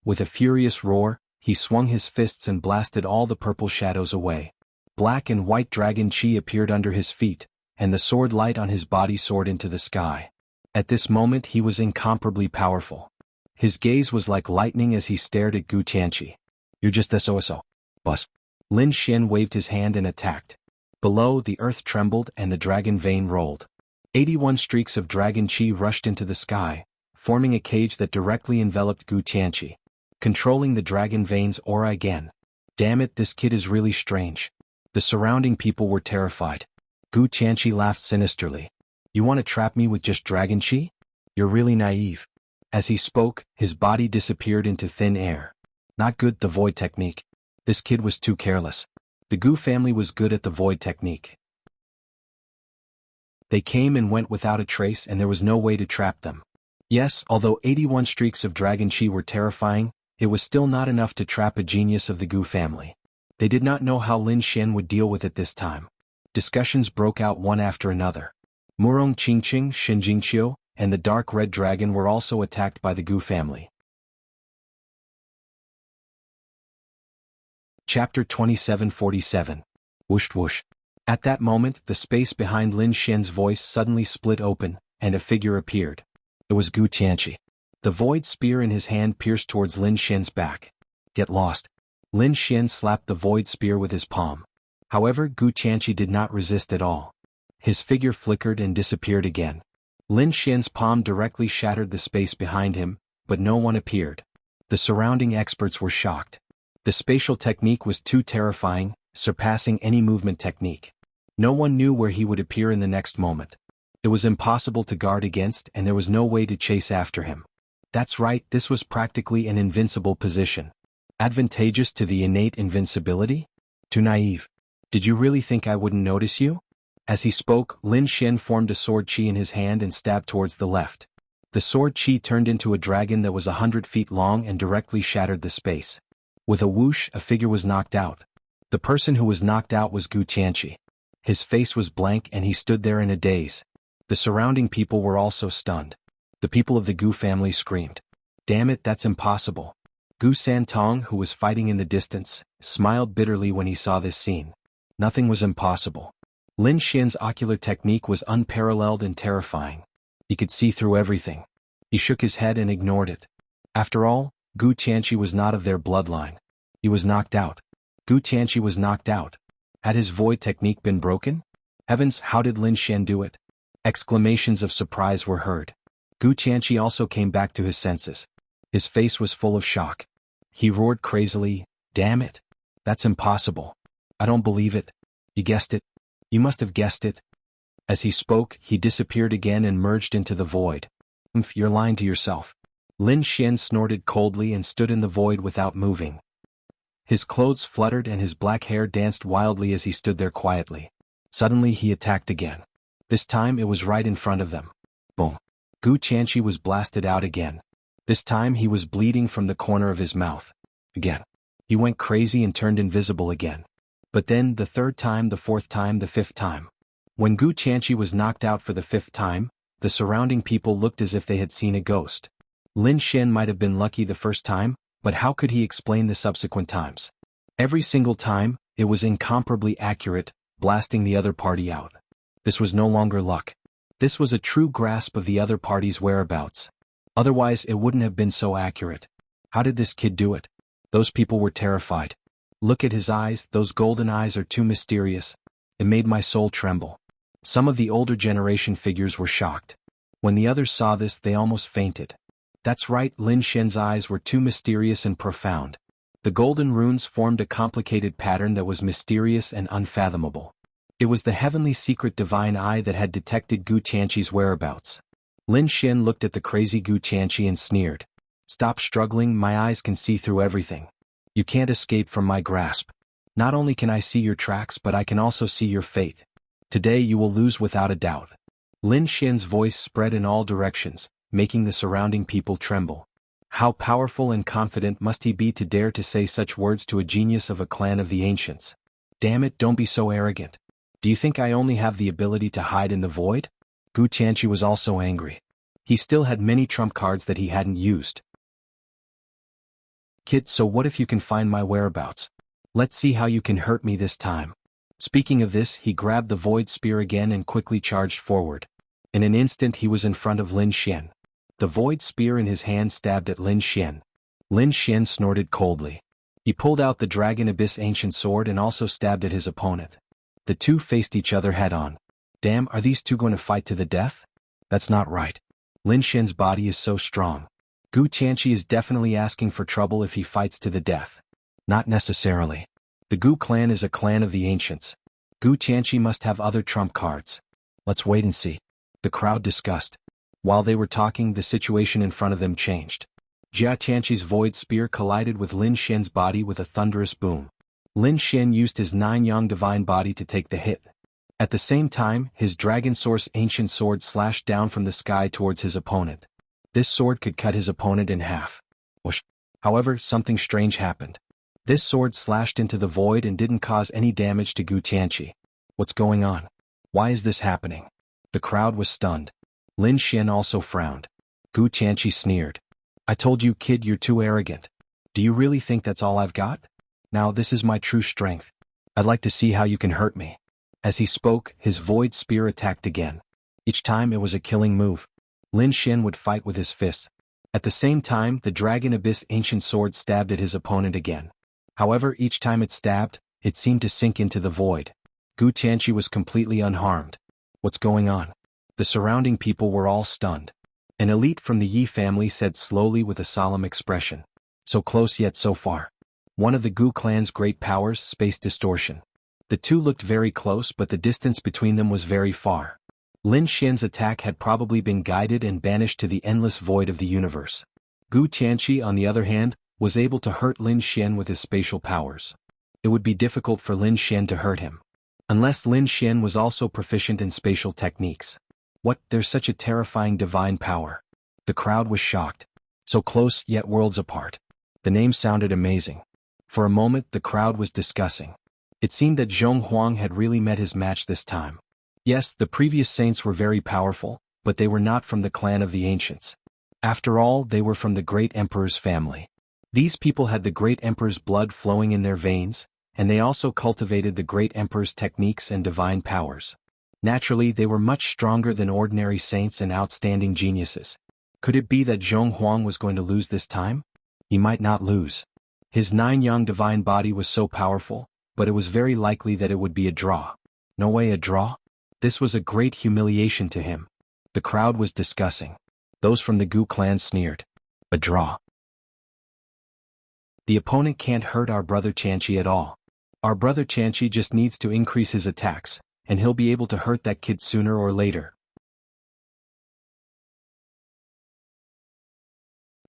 With a furious roar, he swung his fists and blasted all the purple shadows away. Black and white dragon chi appeared under his feet, and the sword light on his body soared into the sky. At this moment he was incomparably powerful. His gaze was like lightning as he stared at Gu Tianqi. You're just SOSO. Bus. Lin Xian waved his hand and attacked. Below, the earth trembled and the dragon vein rolled. 81 streaks of dragon qi rushed into the sky, forming a cage that directly enveloped Gu Tianqi, controlling the dragon vein's aura again. Damn it, this kid is really strange. The surrounding people were terrified. Gu Tianqi laughed sinisterly. You want to trap me with just dragon qi? You're really naive. As he spoke, his body disappeared into thin air. Not good, the void technique. This kid was too careless. The Gu family was good at the void technique. They came and went without a trace and there was no way to trap them. Yes, although 81 streaks of dragon qi were terrifying, it was still not enough to trap a genius of the Gu family. They did not know how Lin Xian would deal with it this time. Discussions broke out one after another. Murong Qingqing, Shinjingqiu, and the dark red dragon were also attacked by the Gu family. Chapter 2747. Whoosh whoosh. At that moment, the space behind Lin Xian's voice suddenly split open, and a figure appeared. It was Gu Tianqi. The void spear in his hand pierced towards Lin Xian's back. Get lost. Lin Xian slapped the void spear with his palm. However, Gu Tianqi did not resist at all. His figure flickered and disappeared again. Lin Xian's palm directly shattered the space behind him, but no one appeared. The surrounding experts were shocked. The spatial technique was too terrifying, surpassing any movement technique. No one knew where he would appear in the next moment. It was impossible to guard against and there was no way to chase after him. That's right, this was practically an invincible position. Advantageous to the innate invincibility? Too naive. Did you really think I wouldn't notice you? As he spoke, Lin Xian formed a sword qi in his hand and stabbed towards the left. The sword qi turned into a dragon that was 100 feet long and directly shattered the space. With a whoosh, a figure was knocked out. The person who was knocked out was Gu Tianqi. His face was blank and he stood there in a daze. The surrounding people were also stunned. The people of the Gu family screamed. Damn it, that's impossible. Gu Santong, who was fighting in the distance, smiled bitterly when he saw this scene. Nothing was impossible. Lin Xian's ocular technique was unparalleled and terrifying. He could see through everything. He shook his head and ignored it. After all, Gu Tianqi was not of their bloodline. He was knocked out. Gu Tianqi was knocked out. Had his void technique been broken? Heavens, how did Lin Xian do it? Exclamations of surprise were heard. Gu Tianqi also came back to his senses. His face was full of shock. He roared crazily, damn it. That's impossible. I don't believe it. You guessed it. You must have guessed it. As he spoke, he disappeared again and merged into the void. You're lying to yourself. Lin Xian snorted coldly and stood in the void without moving. His clothes fluttered and his black hair danced wildly as he stood there quietly. Suddenly he attacked again. This time it was right in front of them. Boom. Gu Tianqi was blasted out again. This time he was bleeding from the corner of his mouth. Again. He went crazy and turned invisible again. But then, the third time, the fourth time, the fifth time. When Gu Tianqi was knocked out for the fifth time, the surrounding people looked as if they had seen a ghost. Lin Xian might have been lucky the first time, but how could he explain the subsequent times? Every single time, it was incomparably accurate, blasting the other party out. This was no longer luck. This was a true grasp of the other party's whereabouts. Otherwise, it wouldn't have been so accurate. How did this kid do it? Those people were terrified. Look at his eyes, those golden eyes are too mysterious. It made my soul tremble. Some of the older generation figures were shocked. When the others saw this, they almost fainted. That's right, Lin Xian's eyes were too mysterious and profound. The golden runes formed a complicated pattern that was mysterious and unfathomable. It was the heavenly secret divine eye that had detected Gu Tianqi's whereabouts. Lin Xian looked at the crazy Gu Tianqi and sneered. Stop struggling, my eyes can see through everything. You can't escape from my grasp. Not only can I see your tracks but I can also see your fate. Today you will lose without a doubt. Lin Xian's voice spread in all directions, making the surrounding people tremble. How powerful and confident must he be to dare to say such words to a genius of a clan of the ancients? Damn it, don't be so arrogant. Do you think I only have the ability to hide in the void? Gu Tianqi was also angry. He still had many trump cards that he hadn't used. Kid, so what if you can find my whereabouts? Let's see how you can hurt me this time. Speaking of this, he grabbed the void spear again and quickly charged forward. In an instant he was in front of Lin Xian. The void spear in his hand stabbed at Lin Xian. Lin Xian snorted coldly. He pulled out the Dragon Abyss ancient sword and also stabbed at his opponent. The two faced each other head-on. Damn, are these two going to fight to the death? That's not right. Lin Xian's body is so strong. Gu Tianqi is definitely asking for trouble if he fights to the death. Not necessarily. The Gu clan is a clan of the ancients. Gu Tianqi must have other trump cards. Let's wait and see. The crowd discussed. While they were talking, the situation in front of them changed. Jia Tianqi's void spear collided with Lin Xian's body with a thunderous boom. Lin Xian used his 9-yang divine body to take the hit. At the same time, his Dragon Source ancient sword slashed down from the sky towards his opponent. This sword could cut his opponent in half. Whoosh. However, something strange happened. This sword slashed into the void and didn't cause any damage to Gu Tianqi. What's going on? Why is this happening? The crowd was stunned. Lin Xian also frowned. Gu Tianqi sneered. I told you, kid, you're too arrogant. Do you really think that's all I've got? Now this is my true strength. I'd like to see how you can hurt me. As he spoke, his void spear attacked again. Each time it was a killing move. Lin Xian would fight with his fists. At the same time, the Dragon Abyss ancient sword stabbed at his opponent again. However, each time it stabbed, it seemed to sink into the void. Gu Tianqi was completely unharmed. What's going on? The surrounding people were all stunned. An elite from the Yi family said slowly with a solemn expression. So close yet so far. One of the Gu clan's great powers, space distortion. The two looked very close, but the distance between them was very far. Lin Xian's attack had probably been guided and banished to the endless void of the universe. Gu Tianqi, on the other hand, was able to hurt Lin Xian with his spatial powers. It would be difficult for Lin Xian to hurt him. Unless Lin Xian was also proficient in spatial techniques. What, there's such a terrifying divine power. The crowd was shocked. So close, yet worlds apart. The name sounded amazing. For a moment, the crowd was discussing. It seemed that Zhong Huang had really met his match this time. Yes, the previous saints were very powerful, but they were not from the clan of the ancients. After all, they were from the great emperor's family. These people had the great emperor's blood flowing in their veins, and they also cultivated the great emperor's techniques and divine powers. Naturally, they were much stronger than ordinary saints and outstanding geniuses. Could it be that Zhong Huang was going to lose this time? He might not lose. His 9-yang divine body was so powerful, but it was very likely that it would be a draw. No way, a draw? This was a great humiliation to him. The crowd was discussing. Those from the Gu clan sneered. A draw. The opponent can't hurt our brother Tianqi at all. Our brother Tianqi just needs to increase his attacks, and he'll be able to hurt that kid sooner or later.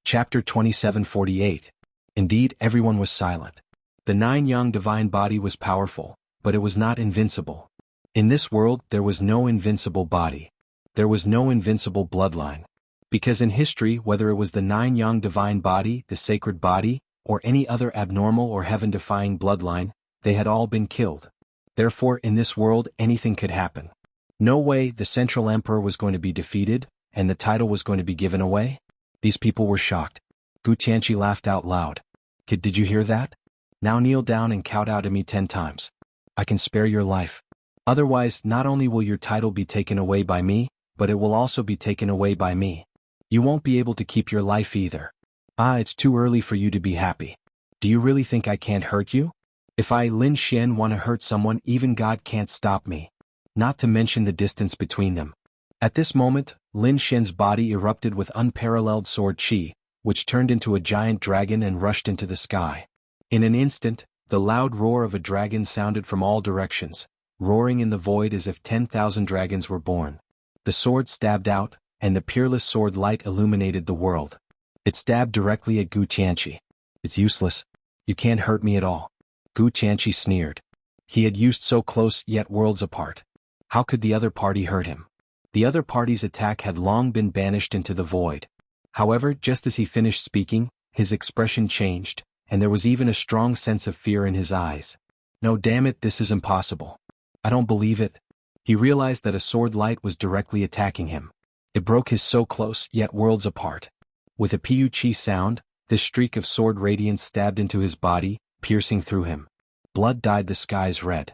Chapter 2748. Indeed, everyone was silent. The 9-yang divine body was powerful, but it was not invincible. In this world, there was no invincible body. There was no invincible bloodline. Because in history, whether it was the 9-yang divine body, the sacred body, or any other abnormal or heaven-defying bloodline, they had all been killed. Therefore, in this world, anything could happen. No way the Central Emperor was going to be defeated, and the title was going to be given away. These people were shocked. Gu Tianqi laughed out loud. Kid, did you hear that? Now kneel down and kowtow to me 10 times. I can spare your life. Otherwise, not only will your title be taken away by me, but it will also be taken away by me. You won't be able to keep your life either. It's too early for you to be happy. Do you really think I can't hurt you? If I, Lin Xian, want to hurt someone, even God can't stop me. Not to mention the distance between them. At this moment, Lin Xian's body erupted with unparalleled sword qi, which turned into a giant dragon and rushed into the sky. In an instant, the loud roar of a dragon sounded from all directions, roaring in the void as if 10,000 dragons were born. The sword stabbed out, and the peerless sword light illuminated the world. It stabbed directly at Gu Tianqi. It's useless. You can't hurt me at all. Gu Tianqi sneered. He had used so close yet worlds apart. How could the other party hurt him? The other party's attack had long been banished into the void. However, just as he finished speaking, his expression changed, and there was even a strong sense of fear in his eyes. No, damn it, this is impossible. I don't believe it. He realized that a sword light was directly attacking him. It broke his so close yet worlds apart. With a Piu Qi sound, this streak of sword radiance stabbed into his body, piercing through him. Blood dyed the skies red.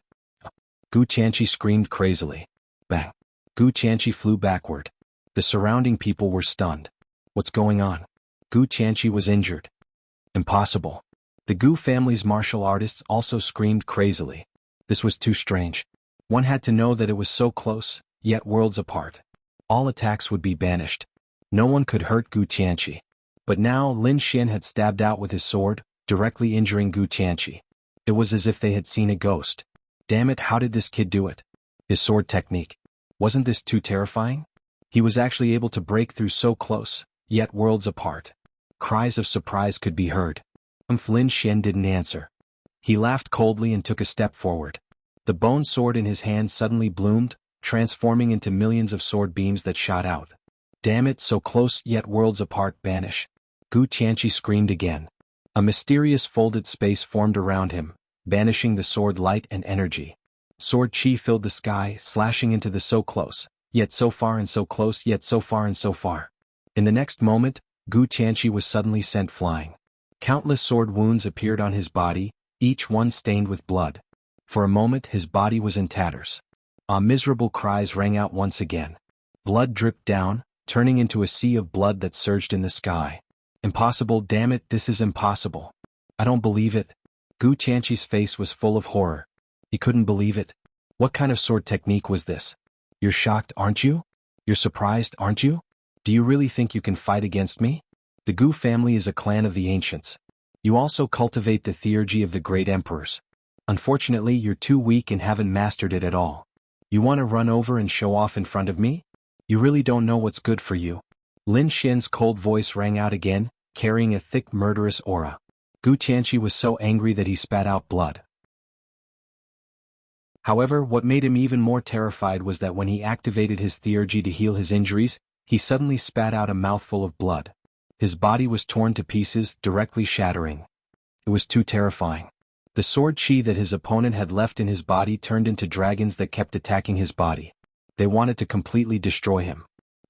Gu Tianqi screamed crazily. Bang! Gu Tianqi flew backward. The surrounding people were stunned. What's going on? Gu Qianqi was injured. Impossible. The Gu family's martial artists also screamed crazily. This was too strange. One had to know that it was so close, yet worlds apart. All attacks would be banished. No one could hurt Gu Qianqi. But now Lin Xian had stabbed out with his sword, directly injuring Gu Qianqi. It was as if they had seen a ghost. Damn it, how did this kid do it? His sword technique. Wasn't this too terrifying? He was actually able to break through so close, yet worlds apart. Cries of surprise could be heard. Lin Xian didn't answer. He laughed coldly and took a step forward. The bone sword in his hand suddenly bloomed, transforming into millions of sword beams that shot out. Damn it, so close yet worlds apart, banish. Gu Qianqi screamed again. A mysterious folded space formed around him, banishing the sword light and energy. Sword chi filled the sky, slashing into the so close, yet so far and so close, yet so far and so far. In the next moment, Gu Qianqi was suddenly sent flying. Countless sword wounds appeared on his body, each one stained with blood. For a moment his body was in tatters. Miserable cries rang out once again. Blood dripped down, turning into a sea of blood that surged in the sky. Impossible, damn it, this is impossible. I don't believe it. Gu Qianqi's face was full of horror. He couldn't believe it. What kind of sword technique was this? You're shocked, aren't you? You're surprised, aren't you? Do you really think you can fight against me? The Gu family is a clan of the ancients. You also cultivate the theurgy of the great emperors. Unfortunately, you're too weak and haven't mastered it at all. You want to run over and show off in front of me? You really don't know what's good for you. Lin Xian's cold voice rang out again, carrying a thick murderous aura. Gu Qianqi was so angry that he spat out blood. However, what made him even more terrified was that when he activated his theurgy to heal his injuries, he suddenly spat out a mouthful of blood. His body was torn to pieces, directly shattering. It was too terrifying. The sword chi that his opponent had left in his body turned into dragons that kept attacking his body. They wanted to completely destroy him.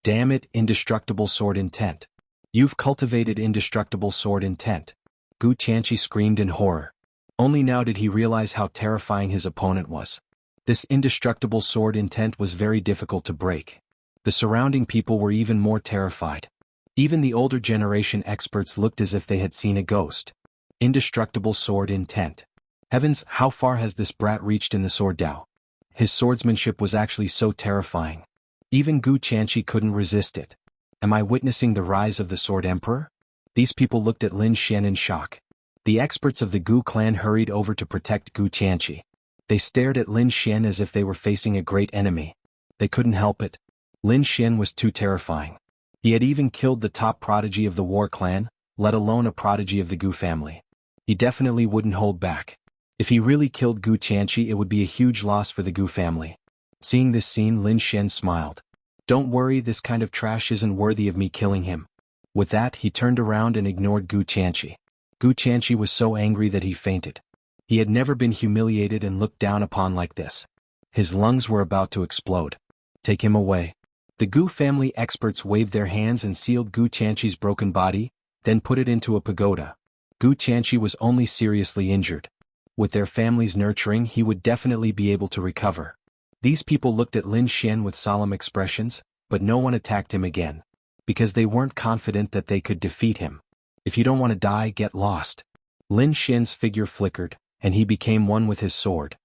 Damn it, indestructible sword intent. You've cultivated indestructible sword intent. Gu Qianqi screamed in horror. Only now did he realize how terrifying his opponent was. This indestructible sword intent was very difficult to break. The surrounding people were even more terrified. Even the older generation experts looked as if they had seen a ghost. Indestructible sword intent. Heavens, how far has this brat reached in the sword Dao? His swordsmanship was actually so terrifying. Even Gu Qianqi couldn't resist it. Am I witnessing the rise of the Sword Emperor? These people looked at Lin Xian in shock. The experts of the Gu clan hurried over to protect Gu Qianqi. They stared at Lin Xian as if they were facing a great enemy. They couldn't help it. Lin Xian was too terrifying. He had even killed the top prodigy of the War clan, let alone a prodigy of the Gu family. He definitely wouldn't hold back. If he really killed Gu Qianqi, it would be a huge loss for the Gu family. Seeing this scene, Lin Xian smiled. Don't worry, this kind of trash isn't worthy of me killing him. With that, he turned around and ignored Gu Qianqi. Gu Qianqi was so angry that he fainted. He had never been humiliated and looked down upon like this. His lungs were about to explode. Take him away. The Gu family experts waved their hands and sealed Gu Qianqi's broken body, then put it into a pagoda. Gu Qianqi was only seriously injured. With their family's nurturing, he would definitely be able to recover. These people looked at Lin Xian with solemn expressions, but no one attacked him again. Because they weren't confident that they could defeat him. If you don't want to die, get lost. Lin Xian's figure flickered, and he became one with his sword.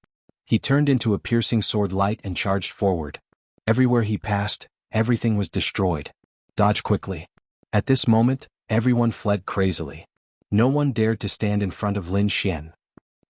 He turned into a piercing sword light and charged forward. Everywhere he passed, everything was destroyed. Dodge quickly. At this moment, everyone fled crazily. No one dared to stand in front of Lin Xian.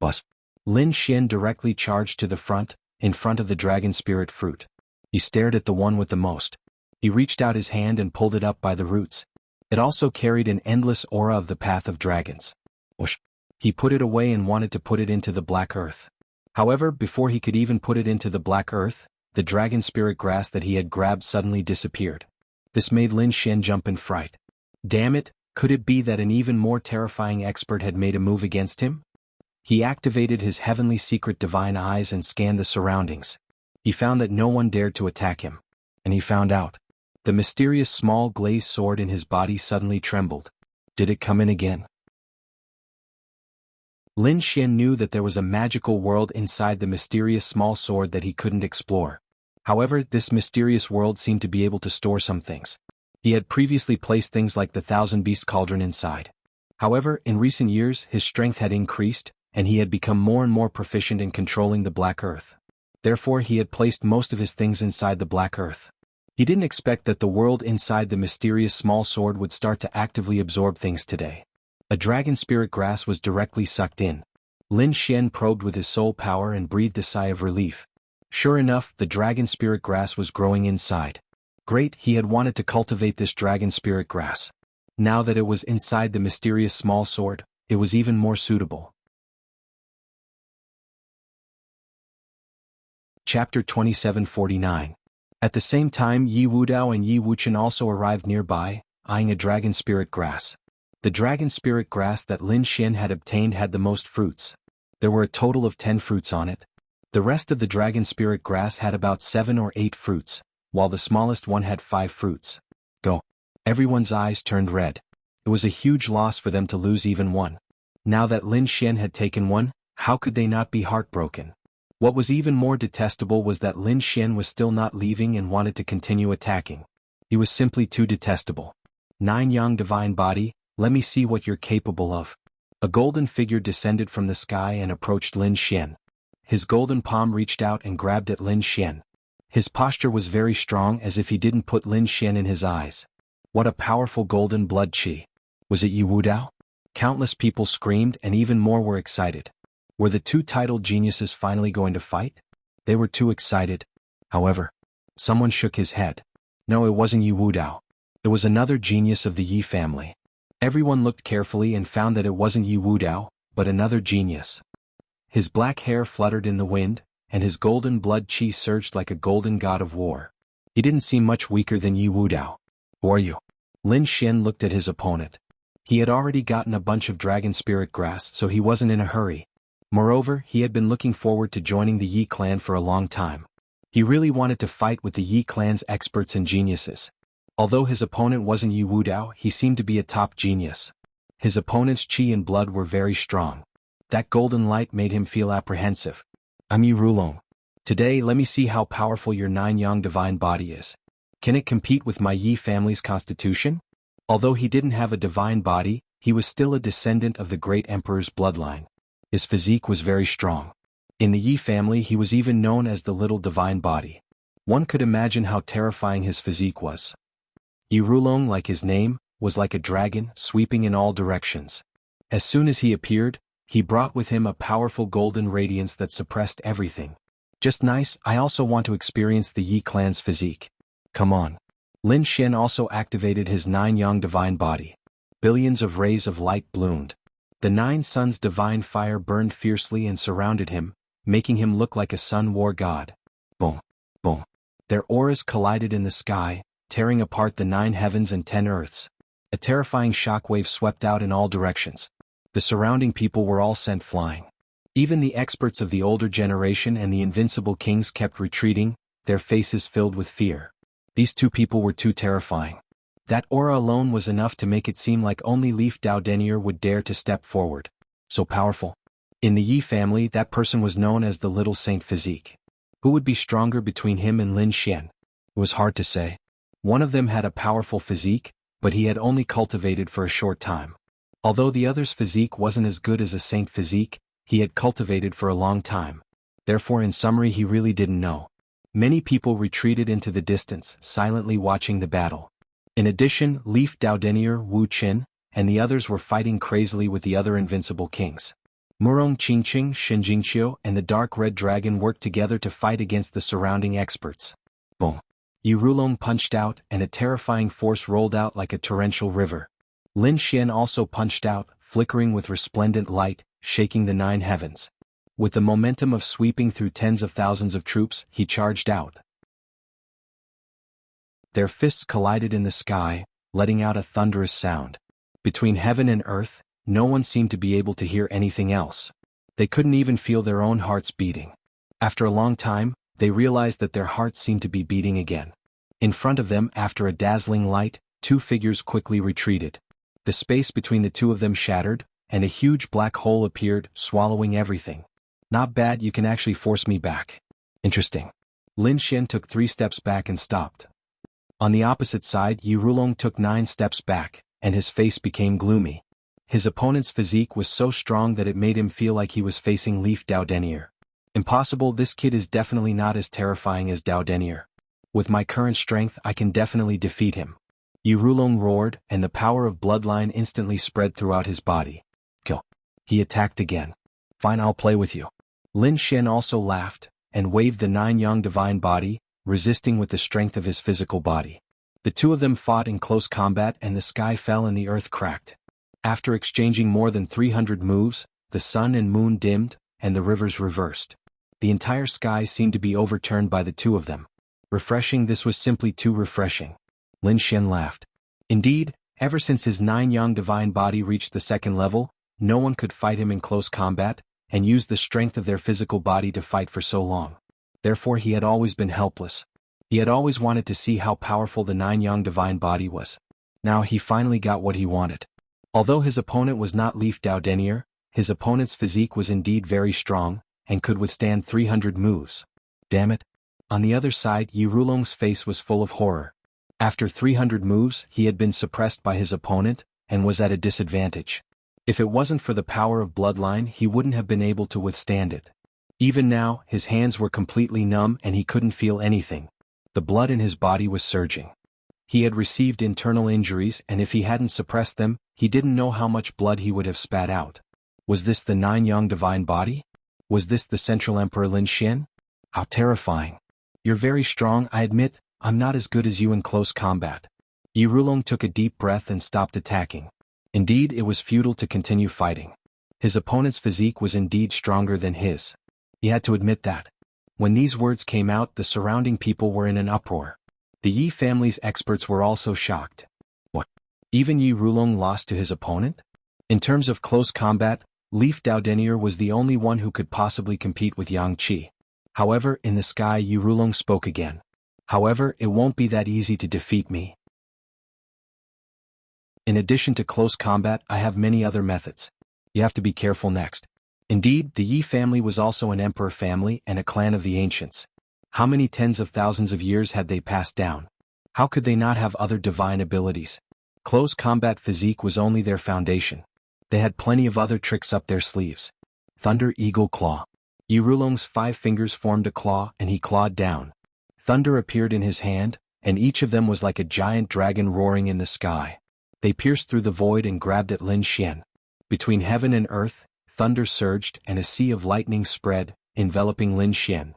Bus. Lin Xian directly charged to the front, in front of the dragon spirit fruit. He stared at the one with the most. He reached out his hand and pulled it up by the roots. It also carried an endless aura of the path of dragons. Whoosh. He put it away and wanted to put it into the black earth. However, before he could even put it into the black earth, the dragon spirit grass that he had grabbed suddenly disappeared. This made Lin Xian jump in fright. Damn it, could it be that an even more terrifying expert had made a move against him? He activated his heavenly secret divine eyes and scanned the surroundings. He found that no one dared to attack him. And he found out. The mysterious small glazed sword in his body suddenly trembled. Did it come in again? Lin Xian knew that there was a magical world inside the mysterious small sword that he couldn't explore. However, this mysterious world seemed to be able to store some things. He had previously placed things like the Thousand Beast Cauldron inside. However, in recent years his strength had increased, and he had become more and more proficient in controlling the Black Earth. Therefore he had placed most of his things inside the Black Earth. He didn't expect that the world inside the mysterious small sword would start to actively absorb things today. A dragon spirit grass was directly sucked in. Lin Xian probed with his soul power and breathed a sigh of relief. Sure enough, the dragon spirit grass was growing inside. Great, he had wanted to cultivate this dragon spirit grass. Now that it was inside the mysterious small sword, it was even more suitable. Chapter 2749. At the same time, Yi Wudao and Yi Wuchen also arrived nearby, eyeing a dragon spirit grass. The dragon spirit grass that Lin Xian had obtained had the most fruits. There were a total of 10 fruits on it. The rest of the dragon spirit grass had about 7 or 8 fruits, while the smallest one had 5 fruits. Go. Everyone's eyes turned red. It was a huge loss for them to lose even one. Now that Lin Xian had taken one, how could they not be heartbroken? What was even more detestable was that Lin Xian was still not leaving and wanted to continue attacking. He was simply too detestable. 9 Yang Divine Body, let me see what you're capable of. A golden figure descended from the sky and approached Lin Xian. His golden palm reached out and grabbed at Lin Xian. His posture was very strong, as if he didn't put Lin Xian in his eyes. What a powerful golden blood qi. Was it Yi Wudao? Countless people screamed and even more were excited. Were the 2 titled geniuses finally going to fight? They were too excited. However, someone shook his head. No, it wasn't Yi Wudao. It was another genius of the Yi family. Everyone looked carefully and found that it wasn't Yi Wudao, but another genius. His black hair fluttered in the wind, and his golden blood qi surged like a golden god of war. He didn't seem much weaker than Yi Wudao. Who are you? Lin Xian looked at his opponent. He had already gotten a bunch of dragon spirit grass, so he wasn't in a hurry. Moreover, he had been looking forward to joining the Yi clan for a long time. He really wanted to fight with the Yi clan's experts and geniuses. Although his opponent wasn't Yi Wudao, he seemed to be a top genius. His opponent's qi and blood were very strong. That golden light made him feel apprehensive. I'm Yi Rulong. Today, let me see how powerful your 9 Yang Divine Body is. Can it compete with my Yi family's constitution? Although he didn't have a divine body, he was still a descendant of the great emperor's bloodline. His physique was very strong. In the Yi family he was even known as the Little Divine Body. One could imagine how terrifying his physique was. Yi Rulong, like his name, was like a dragon, sweeping in all directions. As soon as he appeared, he brought with him a powerful golden radiance that suppressed everything. Just nice, I also want to experience the Yi clan's physique. Come on. Lin Xian also activated his 9 Yang Divine Body. Billions of rays of light bloomed. The 9 suns' divine fire burned fiercely and surrounded him, making him look like a sun war god. Boom. Boom. Their auras collided in the sky, tearing apart the 9 heavens and 10 earths. A terrifying shockwave swept out in all directions. The surrounding people were all sent flying. Even the experts of the older generation and the invincible kings kept retreating, their faces filled with fear. These 2 people were too terrifying. That aura alone was enough to make it seem like only Leaf Dao Denier would dare to step forward. So powerful. In the Yi family, that person was known as the Little Saint Physique. Who would be stronger between him and Lin Xian? It was hard to say. One of them had a powerful physique, but he had only cultivated for a short time. Although the other's physique wasn't as good as a saint physique, he had cultivated for a long time. Therefore, in summary, he really didn't know. Many people retreated into the distance, silently watching the battle. In addition, Leaf Dao Denier, Wu Qin, and the others were fighting crazily with the other invincible kings. Murong Qingqing, Shen Jingqiu, and the Dark Red Dragon worked together to fight against the surrounding experts. Boom. Yi Rulong punched out, and a terrifying force rolled out like a torrential river. Lin Xian also punched out, flickering with resplendent light, shaking the 9 heavens. With the momentum of sweeping through tens of thousands of troops, he charged out. Their fists collided in the sky, letting out a thunderous sound. Between heaven and earth, no one seemed to be able to hear anything else. They couldn't even feel their own hearts beating. After a long time, they realized that their hearts seemed to be beating again. In front of them, after a dazzling light, 2 figures quickly retreated. The space between the 2 of them shattered, and a huge black hole appeared, swallowing everything. Not bad, you can actually force me back. Interesting. Lin Xian took 3 steps back and stopped. On the opposite side, Yu Rulong took 9 steps back, and his face became gloomy. His opponent's physique was so strong that it made him feel like he was facing Leaf Dao Denier. Impossible, this kid is definitely not as terrifying as Dao Denier. With my current strength I can definitely defeat him. Yu Rulong roared, and the power of bloodline instantly spread throughout his body. Kill. He attacked again. Fine, I'll play with you. Lin Xian also laughed, and waved the 9 Yang divine body, resisting with the strength of his physical body. The two of them fought in close combat and the sky fell and the earth cracked. After exchanging more than 300 moves, the sun and moon dimmed, and the rivers reversed. The entire sky seemed to be overturned by the two of them. Refreshing, this was simply too refreshing. Lin Xian laughed. Indeed, ever since his 9 Yang divine body reached the 2nd level, no one could fight him in close combat, and use the strength of their physical body to fight for so long. Therefore he had always been helpless. He had always wanted to see how powerful the 9 Yang divine body was. Now he finally got what he wanted. Although his opponent was not Leaf Dao Denier, his opponent's physique was indeed very strong, and could withstand 300 moves. Damn it. On the other side, Yu Rulong's face was full of horror. After 300 moves, he had been suppressed by his opponent, and was at a disadvantage. If it wasn't for the power of bloodline, he wouldn't have been able to withstand it. Even now, his hands were completely numb and he couldn't feel anything. The blood in his body was surging. He had received internal injuries, and if he hadn't suppressed them, he didn't know how much blood he would have spat out. Was this the 9 Yang divine body? Was this the Central Emperor Lin Xian? How terrifying. You're very strong, I admit. I'm not as good as you in close combat. Yu Rulong took a deep breath and stopped attacking. Indeed, it was futile to continue fighting. His opponent's physique was indeed stronger than his. He had to admit that. When these words came out, the surrounding people were in an uproar. The Yi family's experts were also shocked. What? Even Yu Rulong lost to his opponent? In terms of close combat, Leaf Dao Denier was the only one who could possibly compete with Yang Qi. However, in the sky, Yu Rulong spoke again. However, it won't be that easy to defeat me. In addition to close combat, I have many other methods. You have to be careful next. Indeed, the Yi family was also an emperor family and a clan of the ancients. How many tens of thousands of years had they passed down? How could they not have other divine abilities? Close combat physique was only their foundation. They had plenty of other tricks up their sleeves. Thunder Eagle Claw. Yu Rulong's 5 fingers formed a claw and he clawed down. Thunder appeared in his hand, and each of them was like a giant dragon roaring in the sky. They pierced through the void and grabbed at Lin Xian. Between heaven and earth, thunder surged and a sea of lightning spread, enveloping Lin Xian.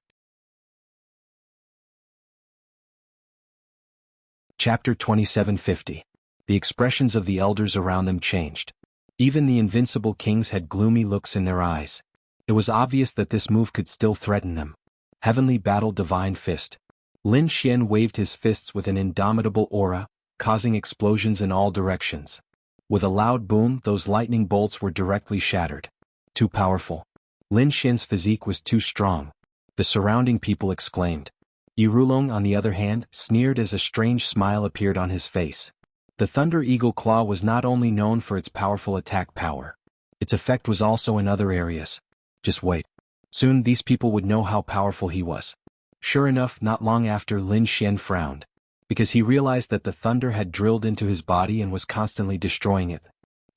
Chapter 2750. The expressions of the elders around them changed. Even the invincible kings had gloomy looks in their eyes. It was obvious that this move could still threaten them. Heavenly Battle Divine Fist. Lin Xian waved his fists with an indomitable aura, causing explosions in all directions. With a loud boom, those lightning bolts were directly shattered. Too powerful. Lin Xian's physique was too strong. The surrounding people exclaimed. Yu Rulong, on the other hand, sneered as a strange smile appeared on his face. The Thunder Eagle Claw was not only known for its powerful attack power. Its effect was also in other areas. Just wait. Soon these people would know how powerful he was. Sure enough, not long after, Lin Xian frowned. Because he realized that the thunder had drilled into his body and was constantly destroying it.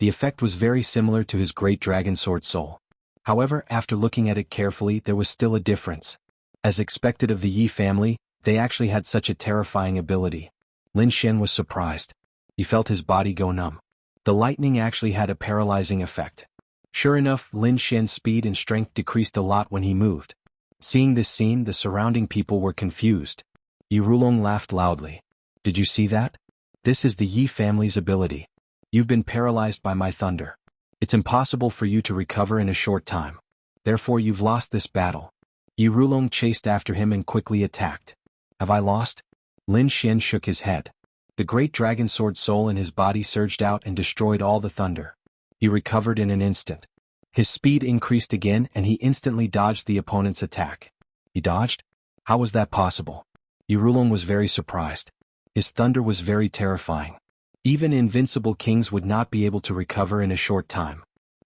The effect was very similar to his great dragon sword soul. However, after looking at it carefully, there was still a difference. As expected of the Yi family, they actually had such a terrifying ability. Lin Xian was surprised. He felt his body go numb. The lightning actually had a paralyzing effect. Sure enough, Lin Xian's speed and strength decreased a lot when he moved. Seeing this scene, the surrounding people were confused. Yu Rulong laughed loudly. Did you see that? This is the Yi family's ability. You've been paralyzed by my thunder. It's impossible for you to recover in a short time. Therefore you've lost this battle. Yu Rulong chased after him and quickly attacked. Have I lost? Lin Xian shook his head. The great dragon sword soul in his body surged out and destroyed all the thunder. He recovered in an instant. His speed increased again and he instantly dodged the opponent's attack. He dodged? How was that possible? Yu Rulong was very surprised. His thunder was very terrifying. Even invincible kings would not be able to recover in a short time.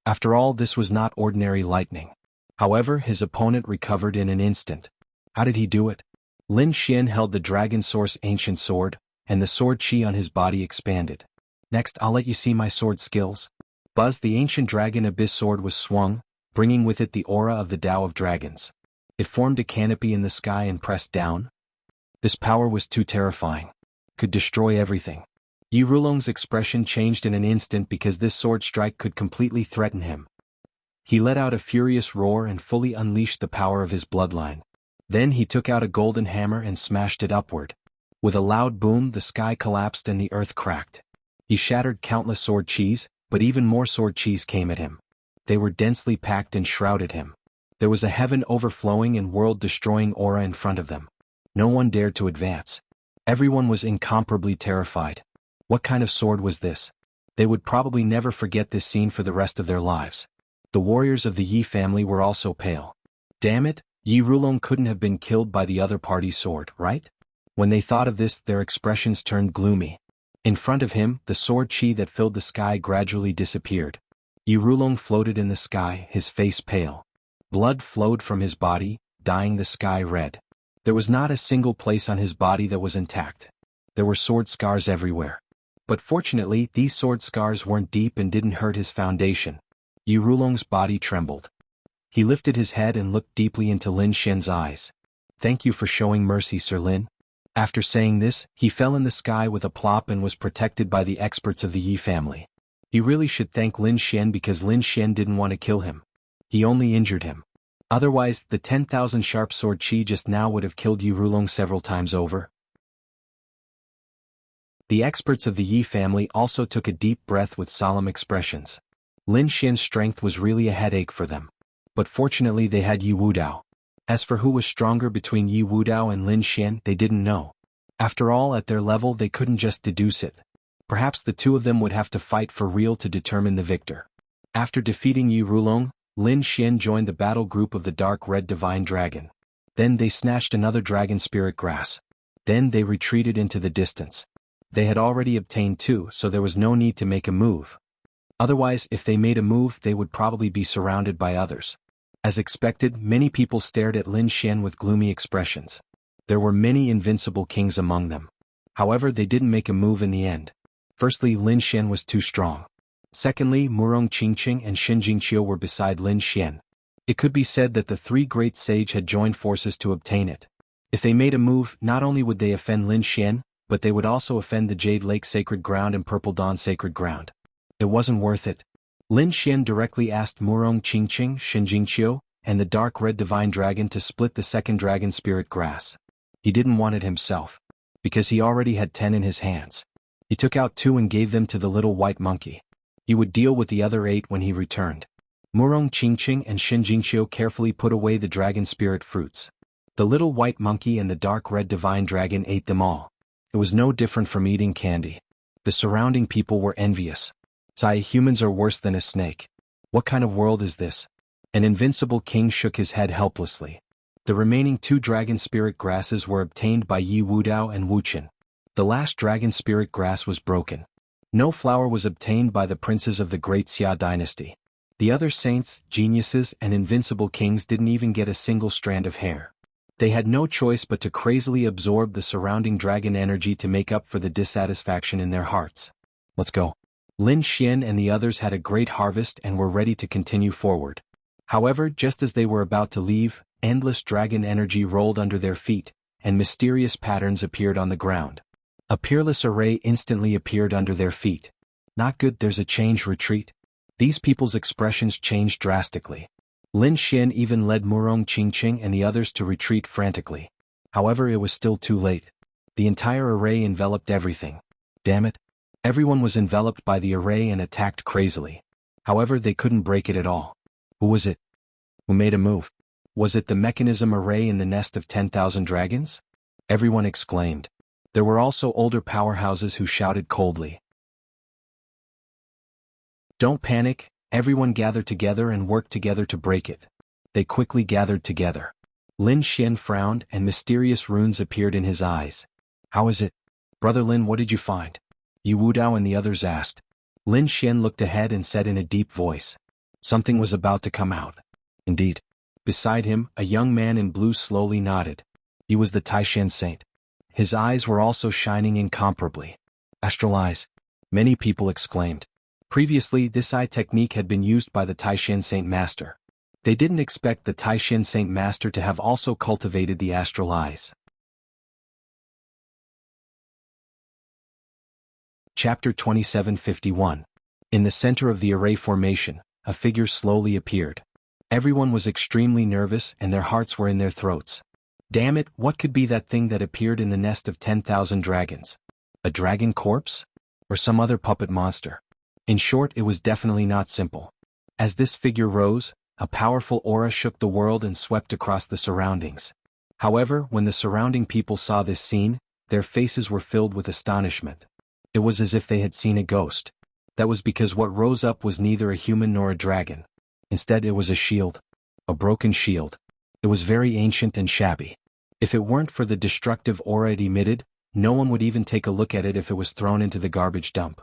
After all, this was not ordinary lightning. However, his opponent recovered in an instant. How did he do it? Lin Xian held the Dragon Source ancient sword, and the sword chi on his body expanded. Next, I'll let you see my sword skills. Buzz, the ancient dragon abyss sword was swung, bringing with it the aura of the Tao of Dragons. It formed a canopy in the sky and pressed down. This power was too terrifying. Could destroy everything. Yi Rulong's expression changed in an instant because this sword strike could completely threaten him. He let out a furious roar and fully unleashed the power of his bloodline. Then he took out a golden hammer and smashed it upward. With a loud boom, the sky collapsed and the earth cracked. He shattered countless sword chis, but even more sword chis came at him. They were densely packed and shrouded him. There was a heaven-overflowing and world-destroying aura in front of them. No one dared to advance. Everyone was incomparably terrified. What kind of sword was this? They would probably never forget this scene for the rest of their lives. The warriors of the Yi family were also pale. Damn it, Yi Rulong couldn't have been killed by the other party's sword, right? When they thought of this, their expressions turned gloomy. In front of him, the sword chi that filled the sky gradually disappeared. Yi Rulong floated in the sky, his face pale. Blood flowed from his body, dyeing the sky red. There was not a single place on his body that was intact. There were sword scars everywhere. But fortunately, these sword scars weren't deep and didn't hurt his foundation. Yi Rulong's body trembled. He lifted his head and looked deeply into Lin Xian's eyes. "Thank you for showing mercy, Sir Lin." After saying this, he fell in the sky with a plop and was protected by the experts of the Yi family. He really should thank Lin Xian because Lin Xian didn't want to kill him. He only injured him. Otherwise, the 10,000 sharp sword chi just now would have killed Yi Rulong several times over. The experts of the Yi family also took a deep breath with solemn expressions. Lin Xian's strength was really a headache for them. But fortunately they had Yi Wudao. As for who was stronger between Yi Wudao and Lin Xian, they didn't know. After all, at their level they couldn't just deduce it. Perhaps the two of them would have to fight for real to determine the victor. After defeating Yi Rulong, Lin Xian joined the battle group of the dark red divine dragon. Then they snatched another dragon spirit grass. Then they retreated into the distance. They had already obtained two, so there was no need to make a move. Otherwise, if they made a move, they would probably be surrounded by others. As expected, many people stared at Lin Xian with gloomy expressions. There were many invincible kings among them. However, they didn't make a move in the end. Firstly, Lin Xian was too strong. Secondly, Murong Qingqing and Xin Jingqiu were beside Lin Xian. It could be said that the three great sage had joined forces to obtain it. If they made a move, not only would they offend Lin Xian, but they would also offend the Jade Lake Sacred Ground and Purple Dawn Sacred Ground. It wasn't worth it. Lin Xian directly asked Murong Qingqing, Xin Jingqiu, and the dark red divine dragon to split the second dragon spirit grass. He didn't want it himself, because he already had 10 in his hands. He took out 2 and gave them to the little white monkey. He would deal with the other 8 when he returned. Murong Qingqing and Xin Jingqiu carefully put away the dragon spirit fruits. The little white monkey and the dark red divine dragon ate them all. It was no different from eating candy. The surrounding people were envious. Sigh, humans are worse than a snake. What kind of world is this? An invincible king shook his head helplessly. The remaining 2 dragon spirit grasses were obtained by Yi Wudao and Wuqian. The last dragon spirit grass was broken. No flower was obtained by the princes of the Great Xia dynasty. The other saints, geniuses, and invincible kings didn't even get a single strand of hair. They had no choice but to crazily absorb the surrounding dragon energy to make up for the dissatisfaction in their hearts. Let's go. Lin Xian and the others had a great harvest and were ready to continue forward. However, just as they were about to leave, endless dragon energy rolled under their feet, and mysterious patterns appeared on the ground. A peerless array instantly appeared under their feet. Not good, there's a change, retreat. These people's expressions changed drastically. Lin Xian even led Murong Qingqing and the others to retreat frantically. However, it was still too late. The entire array enveloped everything. Damn it. Everyone was enveloped by the array and attacked crazily. However, they couldn't break it at all. Who was it? Who made a move? Was it the mechanism array in the nest of 10,000 dragons? Everyone exclaimed. There were also older powerhouses who shouted coldly. Don't panic, everyone gather together and work together to break it. They quickly gathered together. Lin Xian frowned and mysterious runes appeared in his eyes. How is it? Brother Lin, what did you find? Yi Wudao and the others asked. Lin Xian looked ahead and said in a deep voice. Something was about to come out. Indeed. Beside him, a young man in blue slowly nodded. He was the Taishan saint. His eyes were also shining incomparably. Astral eyes, many people exclaimed. Previously, this eye technique had been used by the Taishan Saint Master. They didn't expect the Taishan Saint Master to have also cultivated the astral eyes. Chapter 2751. In the center of the array formation, a figure slowly appeared. Everyone was extremely nervous and their hearts were in their throats. Damn it, what could be that thing that appeared in the nest of 10,000 dragons? A dragon corpse? Or some other puppet monster? In short, it was definitely not simple. As this figure rose, a powerful aura shook the world and swept across the surroundings. However, when the surrounding people saw this scene, their faces were filled with astonishment. It was as if they had seen a ghost. That was because what rose up was neither a human nor a dragon. Instead, it was a shield. A broken shield. It was very ancient and shabby. If it weren't for the destructive aura it emitted, no one would even take a look at it if it was thrown into the garbage dump.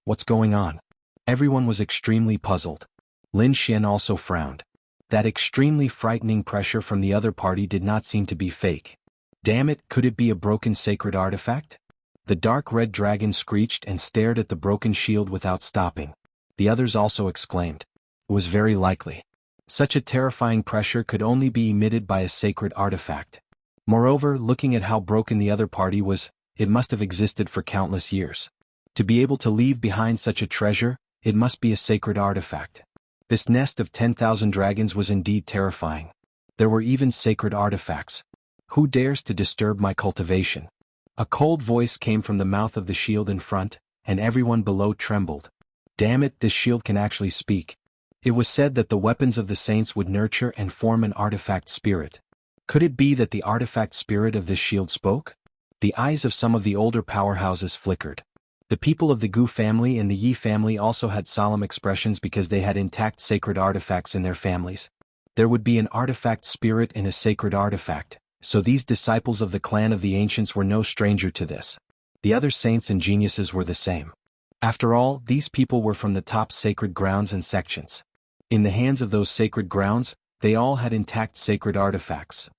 What's going on? Everyone was extremely puzzled. Lin Xian also frowned. That extremely frightening pressure from the other party did not seem to be fake. Damn it, could it be a broken sacred artifact? The dark red dragon screeched and stared at the broken shield without stopping. The others also exclaimed. It was very likely. Such a terrifying pressure could only be emitted by a sacred artifact. Moreover, looking at how broken the other party was, it must have existed for countless years. To be able to leave behind such a treasure, it must be a sacred artifact. This nest of 10,000 dragons was indeed terrifying. There were even sacred artifacts. Who dares to disturb my cultivation? A cold voice came from the mouth of the shield in front, and everyone below trembled. Damn it, this shield can actually speak. It was said that the weapons of the saints would nurture and form an artifact spirit. Could it be that the artifact spirit of this shield spoke? The eyes of some of the older powerhouses flickered. The people of the Gu family and the Yi family also had solemn expressions because they had intact sacred artifacts in their families. There would be an artifact spirit in a sacred artifact, so these disciples of the clan of the ancients were no stranger to this. The other saints and geniuses were the same. After all, these people were from the top sacred grounds and sections. In the hands of those sacred grounds, they all had intact sacred artifacts.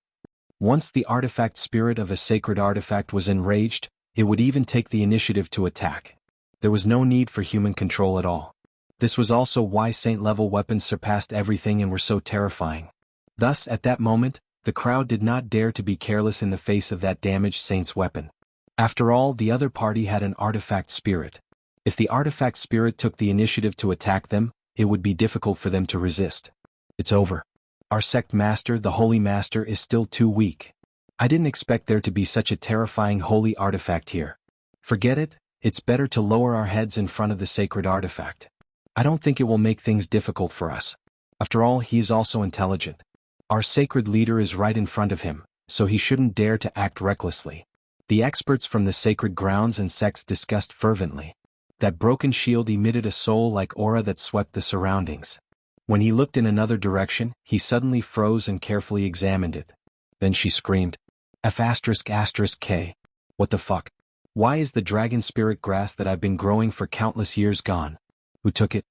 Once the artifact spirit of a sacred artifact was enraged, it would even take the initiative to attack. There was no need for human control at all. This was also why saint-level weapons surpassed everything and were so terrifying. Thus, at that moment, the crowd did not dare to be careless in the face of that damaged saint's weapon. After all, the other party had an artifact spirit. If the artifact spirit took the initiative to attack them, it would be difficult for them to resist. It's over. Our sect master, the Holy Master, is still too weak. I didn't expect there to be such a terrifying holy artifact here. Forget it, it's better to lower our heads in front of the sacred artifact. I don't think it will make things difficult for us. After all, he is also intelligent. Our sacred leader is right in front of him, so he shouldn't dare to act recklessly. The experts from the sacred grounds and sects discussed fervently. That broken shield emitted a soul-like aura that swept the surroundings. When he looked in another direction, he suddenly froze and carefully examined it. Then she screamed, F***K. What the fuck? Why is the dragon spirit grass that I've been growing for countless years gone? Who took it?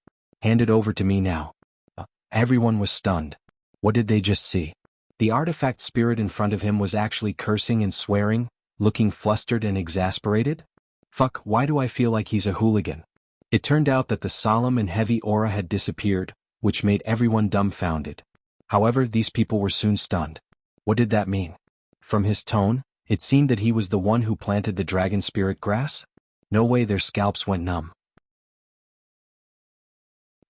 Hand it over to me now. Everyone was stunned. What did they just see? The artifact spirit in front of him was actually cursing and swearing, looking flustered and exasperated? Fuck, why do I feel like he's a hooligan? It turned out that the solemn and heavy aura had disappeared, which made everyone dumbfounded. However, these people were soon stunned. What did that mean? From his tone, it seemed that he was the one who planted the dragon spirit grass? No way, their scalps went numb.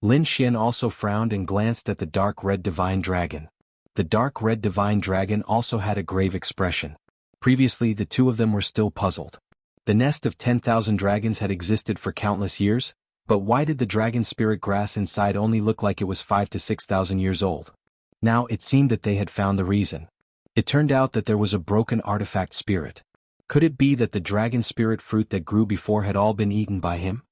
Lin Xian also frowned and glanced at the dark red divine dragon. The dark red divine dragon also had a grave expression. Previously, the two of them were still puzzled. The nest of 10,000 dragons had existed for countless years, but why did the dragon spirit grass inside only look like it was 5,000 to 6,000 years old? Now it seemed that they had found the reason. It turned out that there was a broken artifact spirit. Could it be that the dragon spirit fruit that grew before had all been eaten by him?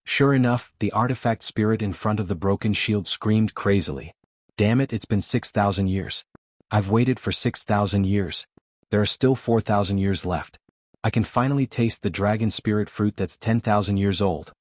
Sure enough, the artifact spirit in front of the broken shield screamed crazily. Damn it, it's been 6,000 years. I've waited for 6,000 years. There are still 4,000 years left. I can finally taste the dragon spirit fruit that's 10,000 years old.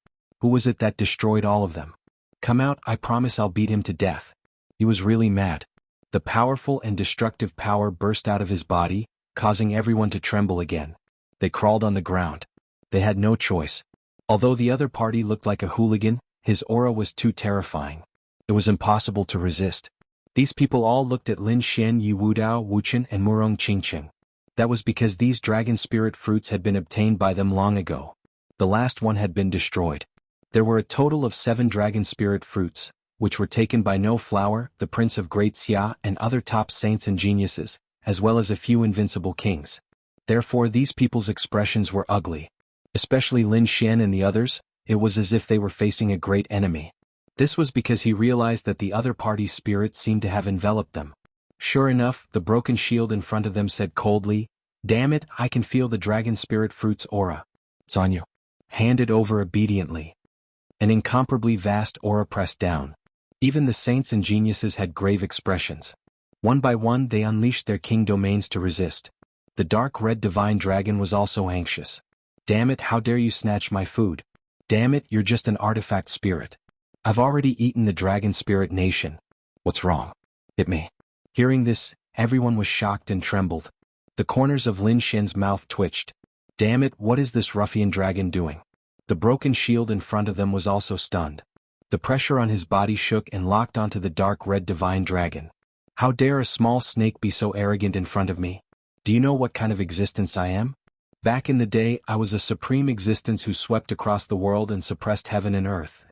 Who was it that destroyed all of them? Come out, I promise I'll beat him to death. He was really mad. The powerful and destructive power burst out of his body, causing everyone to tremble again. They crawled on the ground. They had no choice. Although the other party looked like a hooligan, his aura was too terrifying. It was impossible to resist. These people all looked at Lin Xian, Yi Wudao, Wuchen, and Murong Qingqing. That was because these dragon spirit fruits had been obtained by them long ago. The last one had been destroyed. There were a total of 7 dragon spirit fruits, which were taken by No Flower, the Prince of Great Xia, and other top saints and geniuses, as well as a few invincible kings. Therefore these people's expressions were ugly. Especially Lin Xian and the others, it was as if they were facing a great enemy. This was because he realized that the other party's spirit seemed to have enveloped them. Sure enough, the broken shield in front of them said coldly, "Damn it, I can feel the dragon spirit fruit's aura." Zanyu. Hand it over obediently. An incomparably vast aura pressed down. Even the saints and geniuses had grave expressions. One by one they unleashed their king domains to resist. The dark red divine dragon was also anxious. "Damn it, how dare you snatch my food? Damn it, you're just an artifact spirit. I've already eaten the dragon spirit nation. What's wrong? Hit me." Hearing this, everyone was shocked and trembled. The corners of Lin Xian's mouth twitched. Damn it, what is this ruffian dragon doing? The broken shield in front of them was also stunned. The pressure on his body shook and locked onto the dark red divine dragon. "How dare a small snake be so arrogant in front of me? Do you know what kind of existence I am? Back in the day, I was a supreme existence who swept across the world and suppressed heaven and earth.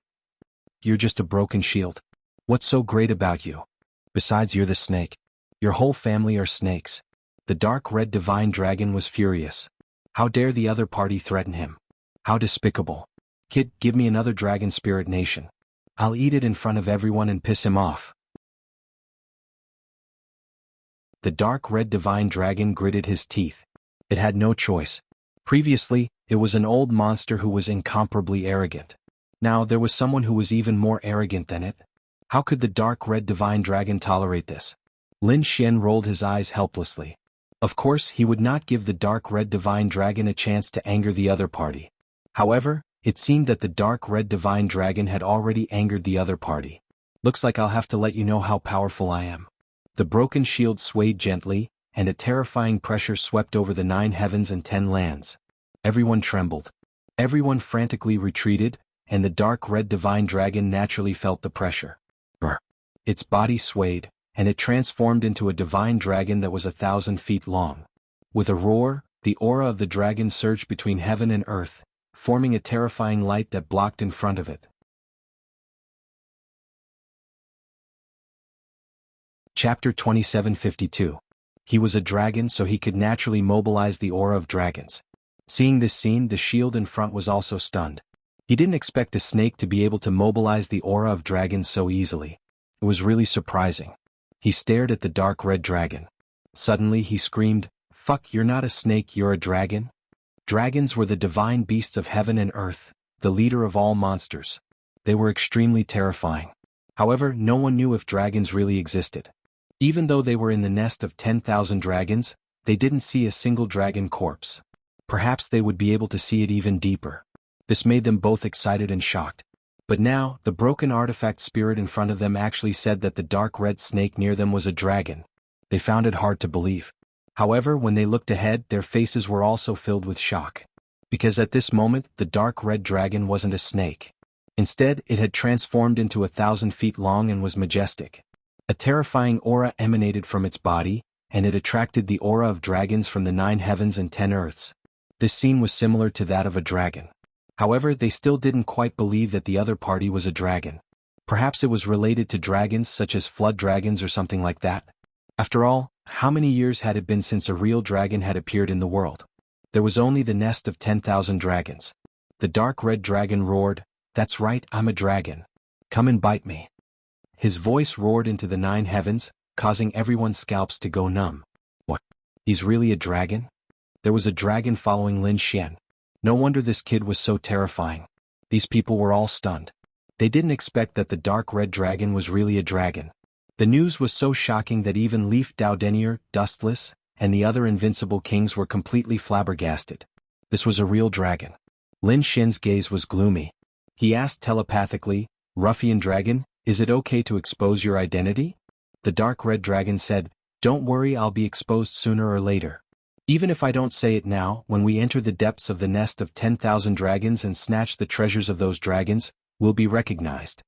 You're just a broken shield. What's so great about you? Besides, you're the snake. Your whole family are snakes." The dark red divine dragon was furious. How dare the other party threaten him? How despicable. "Kid, give me another dragon spirit nation. I'll eat it in front of everyone and piss him off." The dark red divine dragon gritted his teeth. It had no choice. Previously, it was an old monster who was incomparably arrogant. Now there was someone who was even more arrogant than it. How could the dark red divine dragon tolerate this? Lin Xian rolled his eyes helplessly. Of course, he would not give the dark red divine dragon a chance to anger the other party. However, it seemed that the dark red divine dragon had already angered the other party. "Looks like I'll have to let you know how powerful I am." The broken shield swayed gently, and a terrifying pressure swept over the 9 heavens and 10 lands. Everyone trembled. Everyone frantically retreated, and the dark red divine dragon naturally felt the pressure. Its body swayed, and it transformed into a divine dragon that was 1,000 feet long. With a roar, the aura of the dragon surged between heaven and earth, forming a terrifying light that blocked in front of it. Chapter 2752. He was a dragon, so he could naturally mobilize the aura of dragons. Seeing this scene, the shield in front was also stunned. He didn't expect a snake to be able to mobilize the aura of dragons so easily. It was really surprising. He stared at the dark red dragon. Suddenly he screamed, "Fuck, you're not a snake, you're a dragon?" Dragons were the divine beasts of heaven and earth, the leader of all monsters. They were extremely terrifying. However, no one knew if dragons really existed. Even though they were in the nest of 10,000 dragons, they didn't see a single dragon corpse. Perhaps they would be able to see it even deeper. This made them both excited and shocked. But now, the broken artifact spirit in front of them actually said that the dark red snake near them was a dragon. They found it hard to believe. However, when they looked ahead, their faces were also filled with shock. Because at this moment, the dark red dragon wasn't a snake. Instead, it had transformed into 1,000 feet long and was majestic. A terrifying aura emanated from its body, and it attracted the aura of dragons from the 9 heavens and 10 earths. This scene was similar to that of a dragon. However, they still didn't quite believe that the other party was a dragon. Perhaps it was related to dragons such as flood dragons or something like that. After all, how many years had it been since a real dragon had appeared in the world? There was only the nest of 10,000 dragons. The dark red dragon roared, "That's right, I'm a dragon. Come and bite me." His voice roared into the 9 heavens, causing everyone's scalps to go numb. What? He's really a dragon? There was a dragon following Lin Xian. No wonder this kid was so terrifying. These people were all stunned. They didn't expect that the dark red dragon was really a dragon. The news was so shocking that even Leaf Dowdenier, Dustless, and the other invincible kings were completely flabbergasted. This was a real dragon. Lin Xian's gaze was gloomy. He asked telepathically, "Ruffian dragon, is it okay to expose your identity?" The dark red dragon said, "Don't worry, I'll be exposed sooner or later." Even if I don't say it now, when we enter the depths of the nest of 10,000 dragons and snatch the treasures of those dragons, we'll be recognized.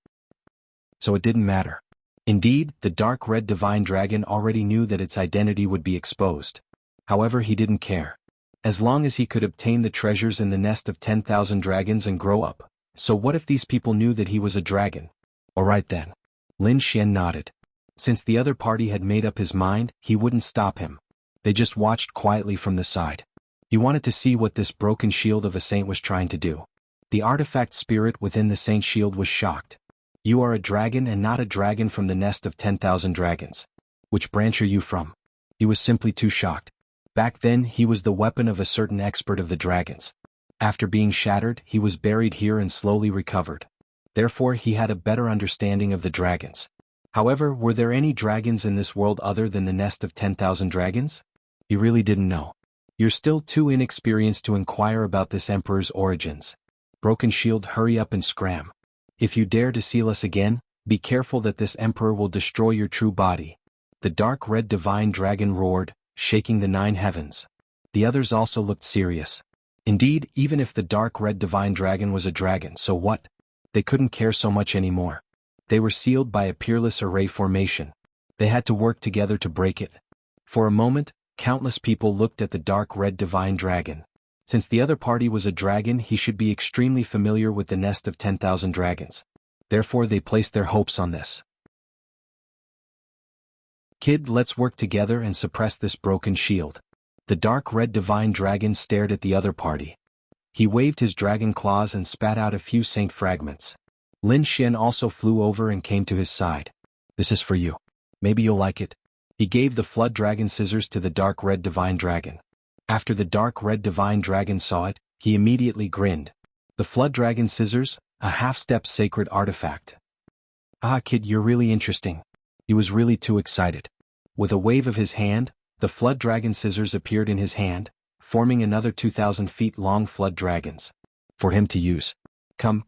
So it didn't matter. Indeed, the dark red divine dragon already knew that its identity would be exposed. However, he didn't care. As long as he could obtain the treasures in the nest of 10,000 dragons and grow up. So what if these people knew that he was a dragon? Alright then. Lin Xian nodded. Since the other party had made up his mind, he wouldn't stop him. They just watched quietly from the side. He wanted to see what this broken shield of a saint was trying to do. The artifact spirit within the saint shield was shocked. You are a dragon and not a dragon from the nest of 10,000 dragons. Which branch are you from? He was simply too shocked. Back then, he was the weapon of a certain expert of the dragons. After being shattered, he was buried here and slowly recovered. Therefore, he had a better understanding of the dragons. However, were there any dragons in this world other than the nest of 10,000 dragons? He really didn't know. You're still too inexperienced to inquire about this emperor's origins. Broken Shield, hurry up and scram. If you dare to seal us again, be careful that this emperor will destroy your true body. The dark red divine dragon roared, shaking the 9 heavens. The others also looked serious. Indeed, even if the dark red divine dragon was a dragon, so what? They couldn't care so much anymore. They were sealed by a peerless array formation. They had to work together to break it. For a moment, countless people looked at the dark red divine dragon. Since the other party was a dragon, he should be extremely familiar with the nest of 10,000 dragons. Therefore they placed their hopes on this. Kid, let's work together and suppress this broken shield. The dark red divine dragon stared at the other party. He waved his dragon claws and spat out a few saint fragments. Lin Xian also flew over and came to his side. This is for you. Maybe you'll like it. He gave the flood dragon scissors to the dark red divine dragon. After the dark red divine dragon saw it, he immediately grinned. The flood dragon scissors, a half-step sacred artifact. Ah, kid, you're really interesting. He was really too excited. With a wave of his hand, the flood dragon scissors appeared in his hand, forming another 2,000 feet long flood dragons. For him to use. Come,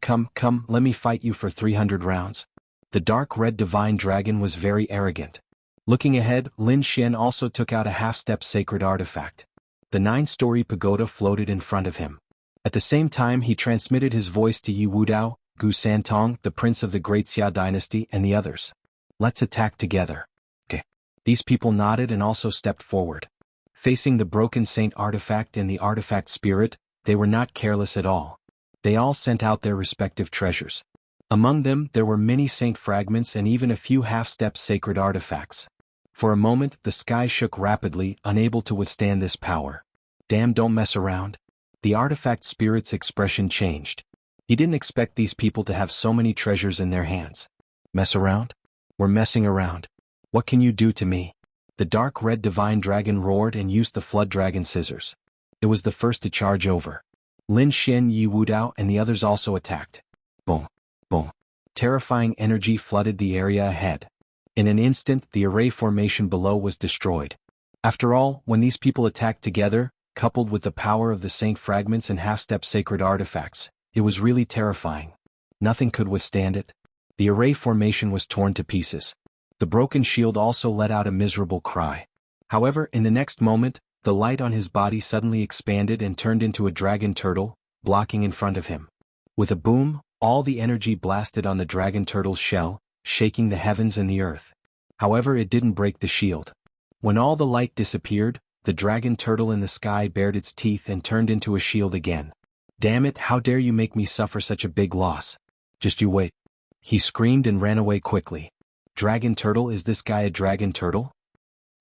let me fight you for 300 rounds. The dark red divine dragon was very arrogant. Looking ahead, Lin Xian also took out a half-step sacred artifact. The 9-story pagoda floated in front of him. At the same time, he transmitted his voice to Yi Wudao, Gu Santong, the prince of the Great Xia dynasty, and the others. Let's attack together. Okay. These people nodded and also stepped forward. Facing the broken saint artifact and the artifact spirit, they were not careless at all. They all sent out their respective treasures. Among them, there were many saint fragments and even a few half-step sacred artifacts. For a moment, the sky shook rapidly, unable to withstand this power. Damn, don't mess around. The artifact spirit's expression changed. He didn't expect these people to have so many treasures in their hands. Mess around? We're messing around. What can you do to me? The dark red divine dragon roared and used the flood dragon scissors. It was the first to charge over. Lin Xian, Yi Wudao, and the others also attacked. Boom. Boom. Terrifying energy flooded the area ahead. In an instant, the array formation below was destroyed. After all, when these people attacked together, coupled with the power of the saint fragments and half-step sacred artifacts, it was really terrifying. Nothing could withstand it. The array formation was torn to pieces. The broken shield also let out a miserable cry. However, in the next moment, the light on his body suddenly expanded and turned into a dragon turtle, blocking in front of him. With a boom, all the energy blasted on the dragon turtle's shell, shaking the heavens and the earth. However, it didn't break the shield. When all the light disappeared, the dragon turtle in the sky bared its teeth and turned into a shield again. Damn it, how dare you make me suffer such a big loss? Just you wait. He screamed and ran away quickly. Dragon turtle, is this guy a dragon turtle?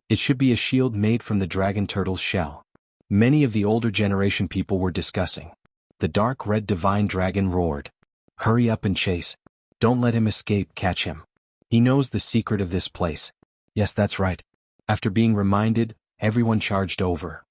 It should be a shield made from the dragon turtle's shell. Many of the older generation people were discussing. The dark red divine dragon roared. Hurry up and chase. Don't let him escape, catch him. He knows the secret of this place. Yes, that's right. After being reminded, everyone charged over.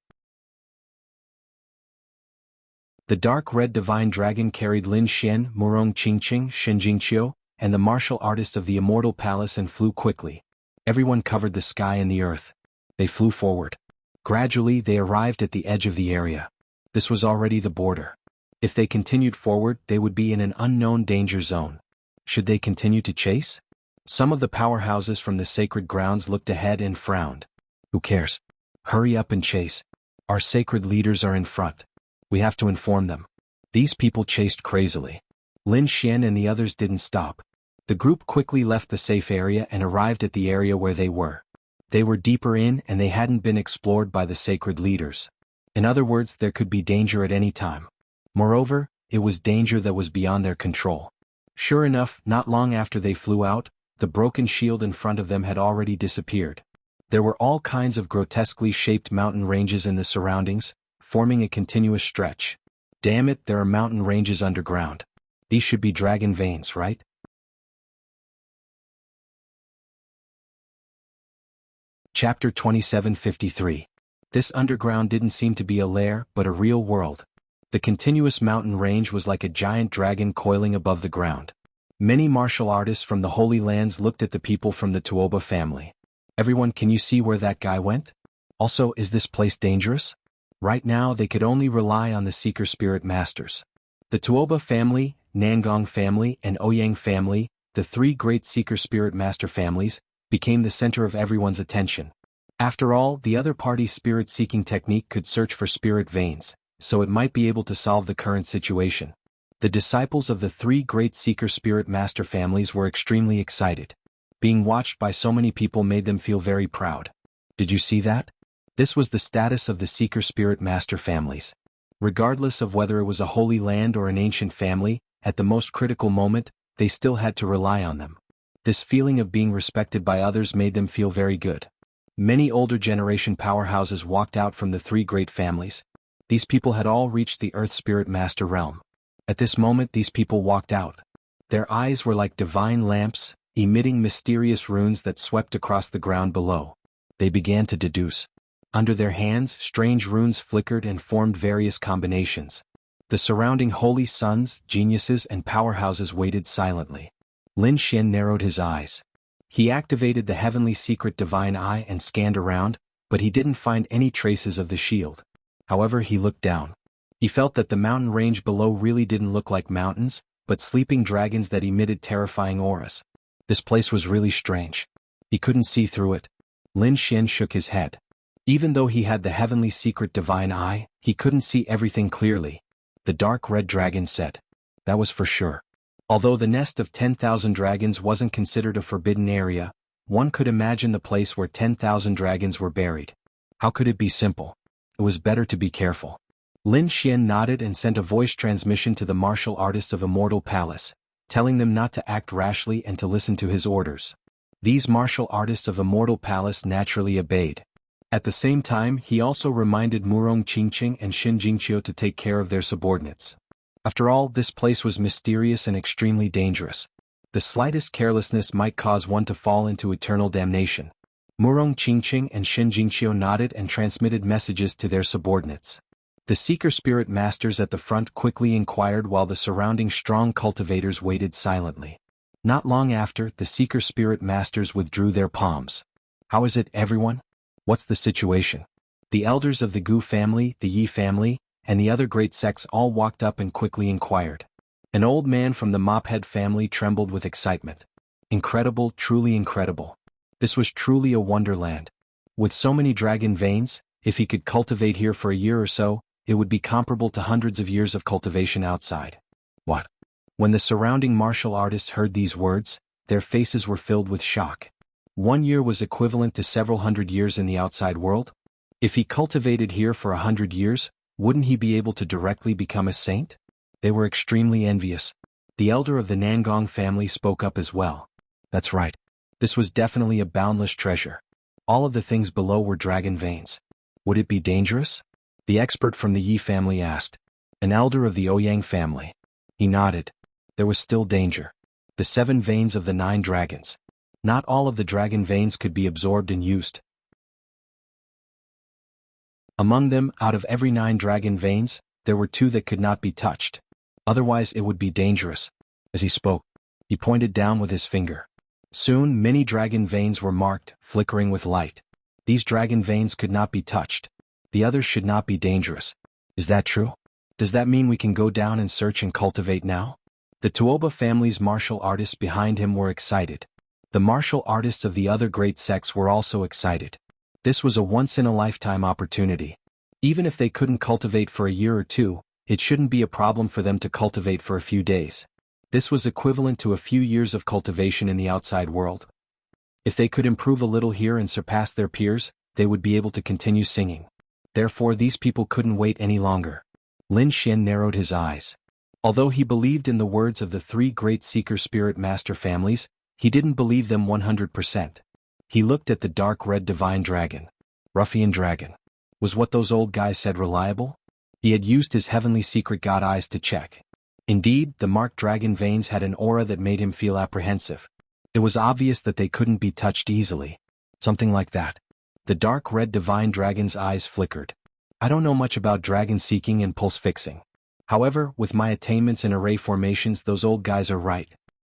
The dark red divine dragon carried Lin Xian, Murong Qingqing, Shen Jingqiu, and the martial artists of the immortal palace and flew quickly. Everyone covered the sky and the earth. They flew forward. Gradually, they arrived at the edge of the area. This was already the border. If they continued forward, they would be in an unknown danger zone. Should they continue to chase? Some of the powerhouses from the sacred grounds looked ahead and frowned. Who cares? Hurry up and chase. Our sacred leaders are in front. We have to inform them. These people chased crazily. Lin Xian and the others didn't stop. The group quickly left the safe area and arrived at the area where they were. They were deeper in and they hadn't been explored by the sacred leaders. In other words, there could be danger at any time. Moreover, it was danger that was beyond their control. Sure enough, not long after they flew out, the broken shield in front of them had already disappeared. There were all kinds of grotesquely shaped mountain ranges in the surroundings, forming a continuous stretch. Damn it, there are mountain ranges underground. These should be dragon veins, right? Chapter 2753. This underground didn't seem to be a lair, but a real world. The continuous mountain range was like a giant dragon coiling above the ground. Many martial artists from the Holy Lands looked at the people from the Tuoba family. Everyone, can you see where that guy went? Also, is this place dangerous? Right now they could only rely on the Seeker Spirit Masters. The Tuoba family, Nangong family, and Ouyang family, the three great Seeker Spirit Master families, became the center of everyone's attention. After all, the other party's spirit-seeking technique could search for spirit veins, so it might be able to solve the current situation. The disciples of the three great Seeker Spirit Master families were extremely excited. Being watched by so many people made them feel very proud. Did you see that? This was the status of the Seeker Spirit Master families. Regardless of whether it was a holy land or an ancient family, at the most critical moment, they still had to rely on them. This feeling of being respected by others made them feel very good. Many older generation powerhouses walked out from the three great families. These people had all reached the Earth Spirit Master realm. At this moment these people walked out. Their eyes were like divine lamps, emitting mysterious runes that swept across the ground below. They began to deduce. Under their hands, strange runes flickered and formed various combinations. The surrounding holy sons, geniuses, and powerhouses waited silently. Lin Xian narrowed his eyes. He activated the heavenly secret divine eye and scanned around, but he didn't find any traces of the shield. However, he looked down. He felt that the mountain range below really didn't look like mountains, but sleeping dragons that emitted terrifying auras. This place was really strange. He couldn't see through it. Lin Xian shook his head. Even though he had the heavenly secret divine eye, he couldn't see everything clearly. The dark red dragon said. That was for sure. Although the nest of 10,000 dragons wasn't considered a forbidden area, one could imagine the place where 10,000 dragons were buried. How could it be simple? It was better to be careful. Lin Xian nodded and sent a voice transmission to the martial artists of Immortal Palace, telling them not to act rashly and to listen to his orders. These martial artists of Immortal Palace naturally obeyed. At the same time, he also reminded Murong Qingqing and Xin Jingqiu to take care of their subordinates. After all, this place was mysterious and extremely dangerous. The slightest carelessness might cause one to fall into eternal damnation. Murong Qingqing and Xin Jingqiu nodded and transmitted messages to their subordinates. The Seeker Spirit Masters at the front quickly inquired while the surrounding strong cultivators waited silently. Not long after, the Seeker Spirit Masters withdrew their palms. How is it, everyone? What's the situation? The elders of the Gu family, the Yi family, and the other great sects all walked up and quickly inquired. An old man from the Mophead family trembled with excitement. Incredible, truly incredible. This was truly a wonderland. With so many dragon veins, if he could cultivate here for a year or so, it would be comparable to hundreds of years of cultivation outside. What? When the surrounding martial artists heard these words, their faces were filled with shock. 1 year was equivalent to several hundred years in the outside world? If he cultivated here for 100 years, wouldn't he be able to directly become a saint? They were extremely envious. The elder of the Nangong family spoke up as well. That's right. This was definitely a boundless treasure. All of the things below were dragon veins. Would it be dangerous? The expert from the Yi family asked. An elder of the Ouyang family. He nodded. There was still danger. The 7 veins of the 9 dragons. Not all of the dragon veins could be absorbed and used. Among them, out of every 9 dragon veins, there were 2 that could not be touched. Otherwise it would be dangerous. As he spoke, he pointed down with his finger. Soon many dragon veins were marked, flickering with light. These dragon veins could not be touched. The others should not be dangerous. Is that true? Does that mean we can go down and search and cultivate now? The Tuoba family's martial artists behind him were excited. The martial artists of the other great sects were also excited. This was a once-in-a-lifetime opportunity. Even if they couldn't cultivate for a year or two, it shouldn't be a problem for them to cultivate for a few days. This was equivalent to a few years of cultivation in the outside world. If they could improve a little here and surpass their peers, they would be able to continue singing. Therefore these people couldn't wait any longer. Lin Xian narrowed his eyes. Although he believed in the words of the three great Seeker Spirit Master families, he didn't believe them 100%. He looked at the dark red divine dragon. Ruffian dragon. Was what those old guys said reliable? He had used his heavenly secret god eyes to check. Indeed, the marked dragon veins had an aura that made him feel apprehensive. It was obvious that they couldn't be touched easily. Something like that. The dark red divine dragon's eyes flickered. I don't know much about dragon seeking and pulse fixing. However, with my attainments in array formations, those old guys are right.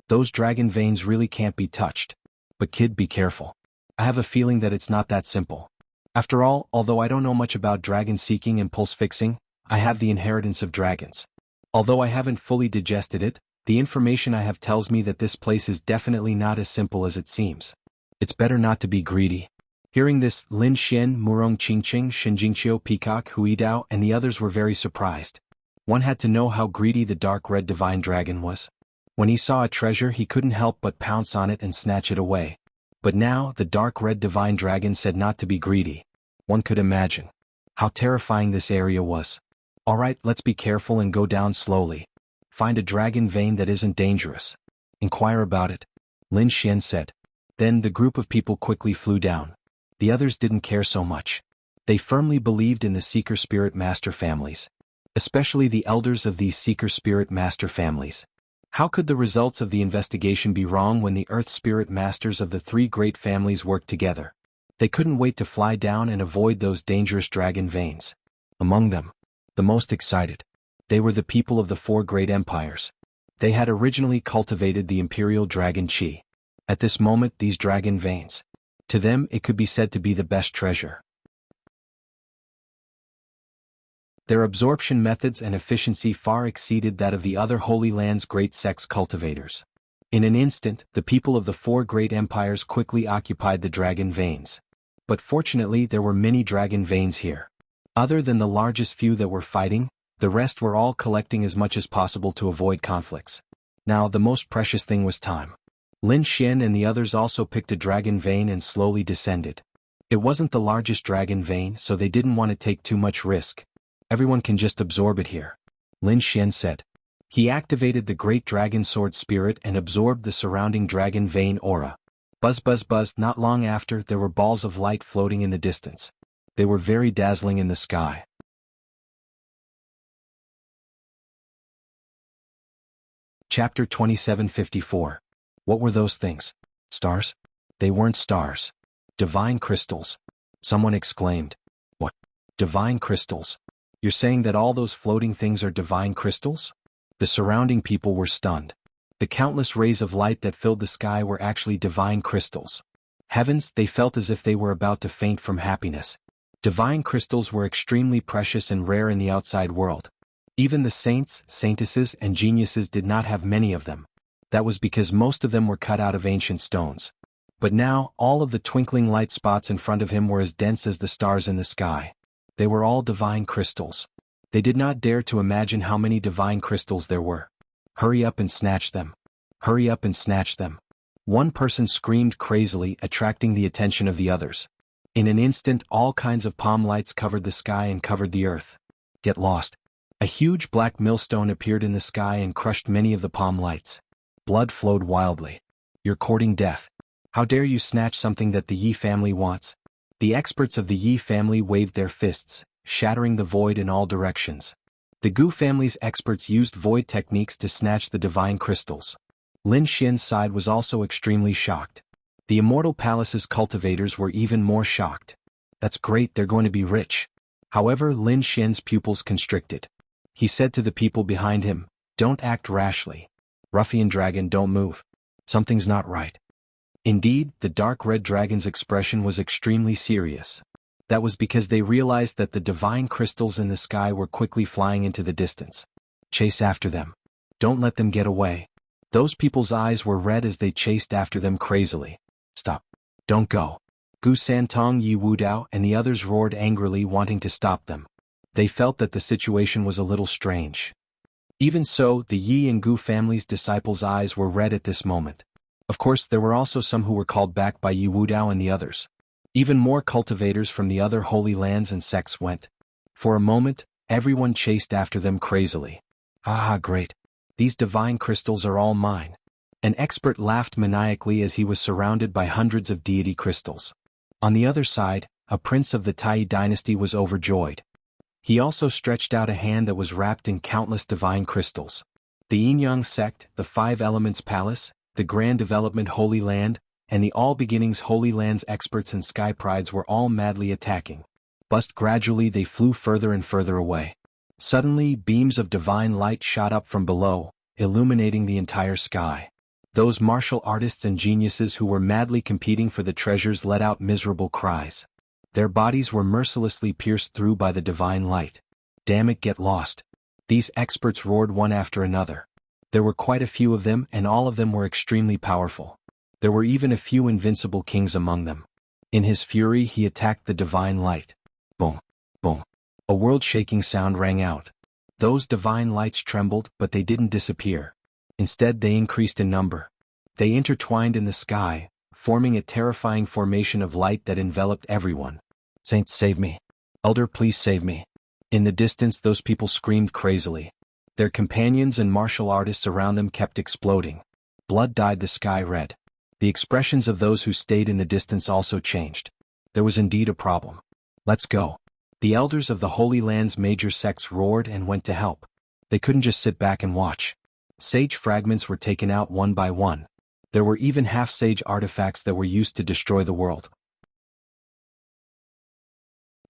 Those dragon veins really can't be touched. But kid, be careful. I have a feeling that it's not that simple. After all, although I don't know much about dragon seeking and pulse fixing, I have the inheritance of dragons. Although I haven't fully digested it, the information I have tells me that this place is definitely not as simple as it seems. It's better not to be greedy. Hearing this, Lin Xian, Murong Qingqing, Shinjingqiu, Peacock, Huidao, and the others were very surprised. One had to know how greedy the dark red divine dragon was. When he saw a treasure, he couldn't help but pounce on it and snatch it away. But now, the dark red divine dragon said not to be greedy. One could imagine how terrifying this area was. Alright, let's be careful and go down slowly. Find a dragon vein that isn't dangerous. Inquire about it, Lin Xian said. Then the group of people quickly flew down. The others didn't care so much. They firmly believed in the Seeker Spirit Master families. Especially the elders of these Seeker Spirit Master families. How could the results of the investigation be wrong when the Earth Spirit Masters of the three great families worked together? They couldn't wait to fly down and avoid those dangerous dragon veins. Among them, the most excited, they were the people of the four great empires. They had originally cultivated the imperial dragon qi. At this moment, these dragon veins, to them it could be said to be the best treasure. Their absorption methods and efficiency far exceeded that of the other Holy Land's great sex cultivators. In an instant, the people of the four great empires quickly occupied the dragon veins. But fortunately there were many dragon veins here. Other than the largest few that were fighting, the rest were all collecting as much as possible to avoid conflicts. Now the most precious thing was time. Lin Xian and the others also picked a dragon vein and slowly descended. It wasn't the largest dragon vein, so they didn't want to take too much risk. Everyone can just absorb it here, Lin Xian said. He activated the great dragon sword spirit and absorbed the surrounding dragon vein aura. Buzz buzz buzz. Not long after, there were balls of light floating in the distance. They were very dazzling in the sky. Chapter 2754. What were those things? Stars? They weren't stars. Divine crystals. Someone exclaimed. What? Divine crystals? You're saying that all those floating things are divine crystals? The surrounding people were stunned. The countless rays of light that filled the sky were actually divine crystals. Heavens, they felt as if they were about to faint from happiness. Divine crystals were extremely precious and rare in the outside world. Even the saints, saintesses, and geniuses did not have many of them. That was because most of them were cut out of ancient stones. But now, all of the twinkling light spots in front of him were as dense as the stars in the sky. They were all divine crystals. They did not dare to imagine how many divine crystals there were. Hurry up and snatch them. Hurry up and snatch them. One person screamed crazily, attracting the attention of the others. In an instant, all kinds of palm lights covered the sky and covered the earth. Get lost. A huge black millstone appeared in the sky and crushed many of the palm lights. Blood flowed wildly. You're courting death. How dare you snatch something that the Yi family wants? The experts of the Yi family waved their fists, shattering the void in all directions. The Gu family's experts used void techniques to snatch the divine crystals. Lin Xian's side was also extremely shocked. The Immortal Palace's cultivators were even more shocked. That's great, they're going to be rich. However, Lin Xian's pupils constricted. He said to the people behind him, "Don't act rashly. Ruffian dragon, don't move. Something's not right." Indeed, the dark red dragon's expression was extremely serious. That was because they realized that the divine crystals in the sky were quickly flying into the distance. Chase after them. Don't let them get away. Those people's eyes were red as they chased after them crazily. Stop. Don't go. Gu Santong, Yi Wudao, and the others roared angrily, wanting to stop them. They felt that the situation was a little strange. Even so, the Yi and Gu family's disciples' eyes were red at this moment. Of course, there were also some who were called back by Yi Wudao and the others. Even more cultivators from the other holy lands and sects went. For a moment, everyone chased after them crazily. Ah, great. These divine crystals are all mine. An expert laughed maniacally as he was surrounded by hundreds of deity crystals. On the other side, a prince of the Tai dynasty was overjoyed. He also stretched out a hand that was wrapped in countless divine crystals. The Yin-Yang sect, the Five Elements Palace, the Grand Development Holy Land, and the All Beginnings Holy Lands experts and sky prides were all madly attacking. But gradually they flew further and further away. Suddenly, beams of divine light shot up from below, illuminating the entire sky. Those martial artists and geniuses who were madly competing for the treasures let out miserable cries. Their bodies were mercilessly pierced through by the divine light. Damn it, get lost. These experts roared one after another. There were quite a few of them, and all of them were extremely powerful. There were even a few invincible kings among them. In his fury he attacked the divine light. Boom, boom. A world-shaking sound rang out. Those divine lights trembled, but they didn't disappear. Instead they increased in number. They intertwined in the sky, forming a terrifying formation of light that enveloped everyone. Saints, save me. Elder, please save me. In the distance those people screamed crazily. Their companions and martial artists around them kept exploding. Blood dyed the sky red. The expressions of those who stayed in the distance also changed. There was indeed a problem. Let's go. The elders of the Holy Land's major sects roared and went to help. They couldn't just sit back and watch. Sage fragments were taken out one by one. There were even half-sage artifacts that were used to destroy the world.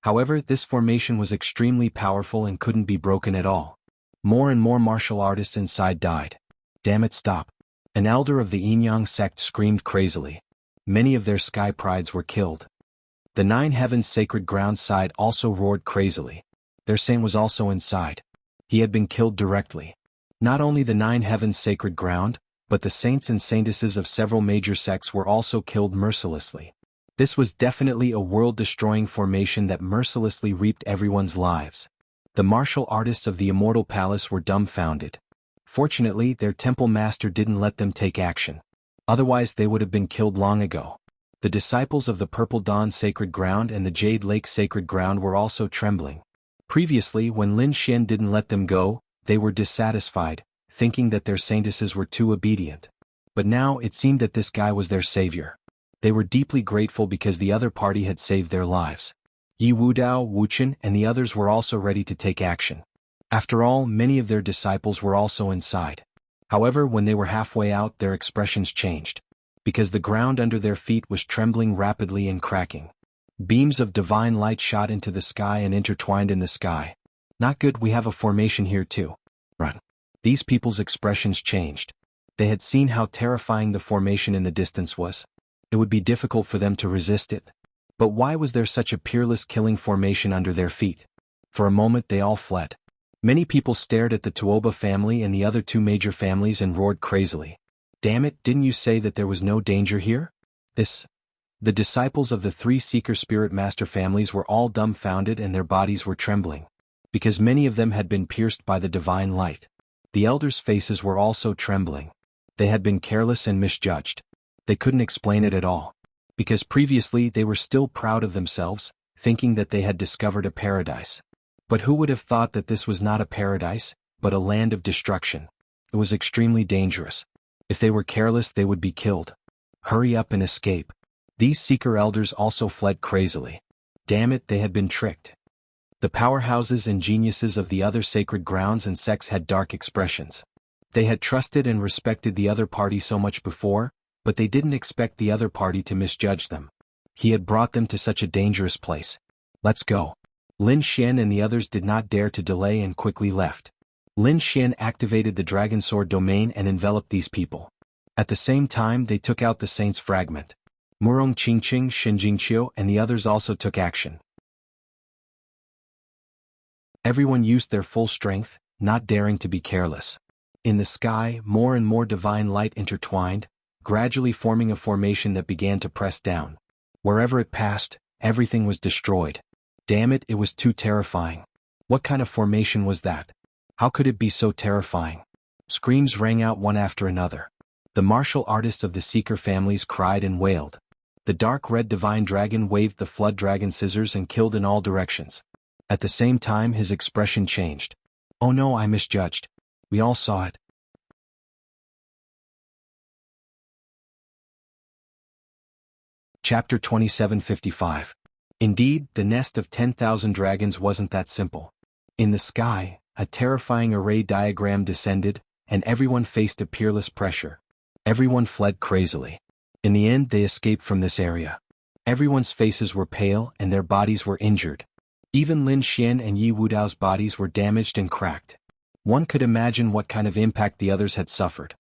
However, this formation was extremely powerful and couldn't be broken at all. More and more martial artists inside died. Damn it, stop. An elder of the Yin-Yang sect screamed crazily. Many of their sky prides were killed. The Nine Heavens Sacred Ground side also roared crazily. Their saint was also inside. He had been killed directly. Not only the Nine Heavens Sacred Ground, but the saints and saintesses of several major sects were also killed mercilessly. This was definitely a world-destroying formation that mercilessly reaped everyone's lives. The martial artists of the Immortal Palace were dumbfounded. Fortunately, their temple master didn't let them take action. Otherwise they would have been killed long ago. The disciples of the Purple Dawn Sacred Ground and the Jade Lake Sacred Ground were also trembling. Previously, when Lin Xian didn't let them go, they were dissatisfied, thinking that their saintesses were too obedient. But now it seemed that this guy was their savior. They were deeply grateful because the other party had saved their lives. Yi Wudao, Wuchen, and the others were also ready to take action. After all, many of their disciples were also inside. However, when they were halfway out, their expressions changed. Because the ground under their feet was trembling rapidly and cracking. Beams of divine light shot into the sky and intertwined in the sky. Not good, we have a formation here too. Run. These people's expressions changed. They had seen how terrifying the formation in the distance was. It would be difficult for them to resist it. But why was there such a peerless killing formation under their feet? For a moment they all fled. Many people stared at the Tuoba family and the other two major families and roared crazily. Damn it, didn't you say that there was no danger here? The disciples of the three Seeker Spirit Master families were all dumbfounded and their bodies were trembling. Because many of them had been pierced by the divine light. The elders' faces were also trembling. They had been careless and misjudged. They couldn't explain it at all. Because previously they were still proud of themselves, thinking that they had discovered a paradise. But who would have thought that this was not a paradise, but a land of destruction? It was extremely dangerous. If they were careless they would be killed. Hurry up and escape. These Seeker elders also fled crazily. Damn it, they had been tricked. The powerhouses and geniuses of the other sacred grounds and sects had dark expressions. They had trusted and respected the other party so much before, but they didn't expect the other party to misjudge them. He had brought them to such a dangerous place. Let's go. Lin Xian and the others did not dare to delay and quickly left. Lin Xian activated the Dragon Sword domain and enveloped these people. At the same time they took out the Saint's fragment. Murong Qingqing, Shinjingqiu and the others also took action. Everyone used their full strength, not daring to be careless. In the sky, more and more divine light intertwined, gradually forming a formation that began to press down. Wherever it passed, everything was destroyed. Damn it, it was too terrifying. What kind of formation was that? How could it be so terrifying? Screams rang out one after another. The martial artists of the Seeker families cried and wailed. The dark red divine dragon waved the flood dragon scissors and killed in all directions. At the same time his expression changed. Oh no, I misjudged. We all saw it. Chapter 2755. Indeed, the nest of 10,000 dragons wasn't that simple. In the sky, a terrifying array diagram descended, and everyone faced a peerless pressure. Everyone fled crazily. In the end they escaped from this area. Everyone's faces were pale and their bodies were injured. Even Lin Xian and Yi Wudao's bodies were damaged and cracked. One could imagine what kind of impact the others had suffered.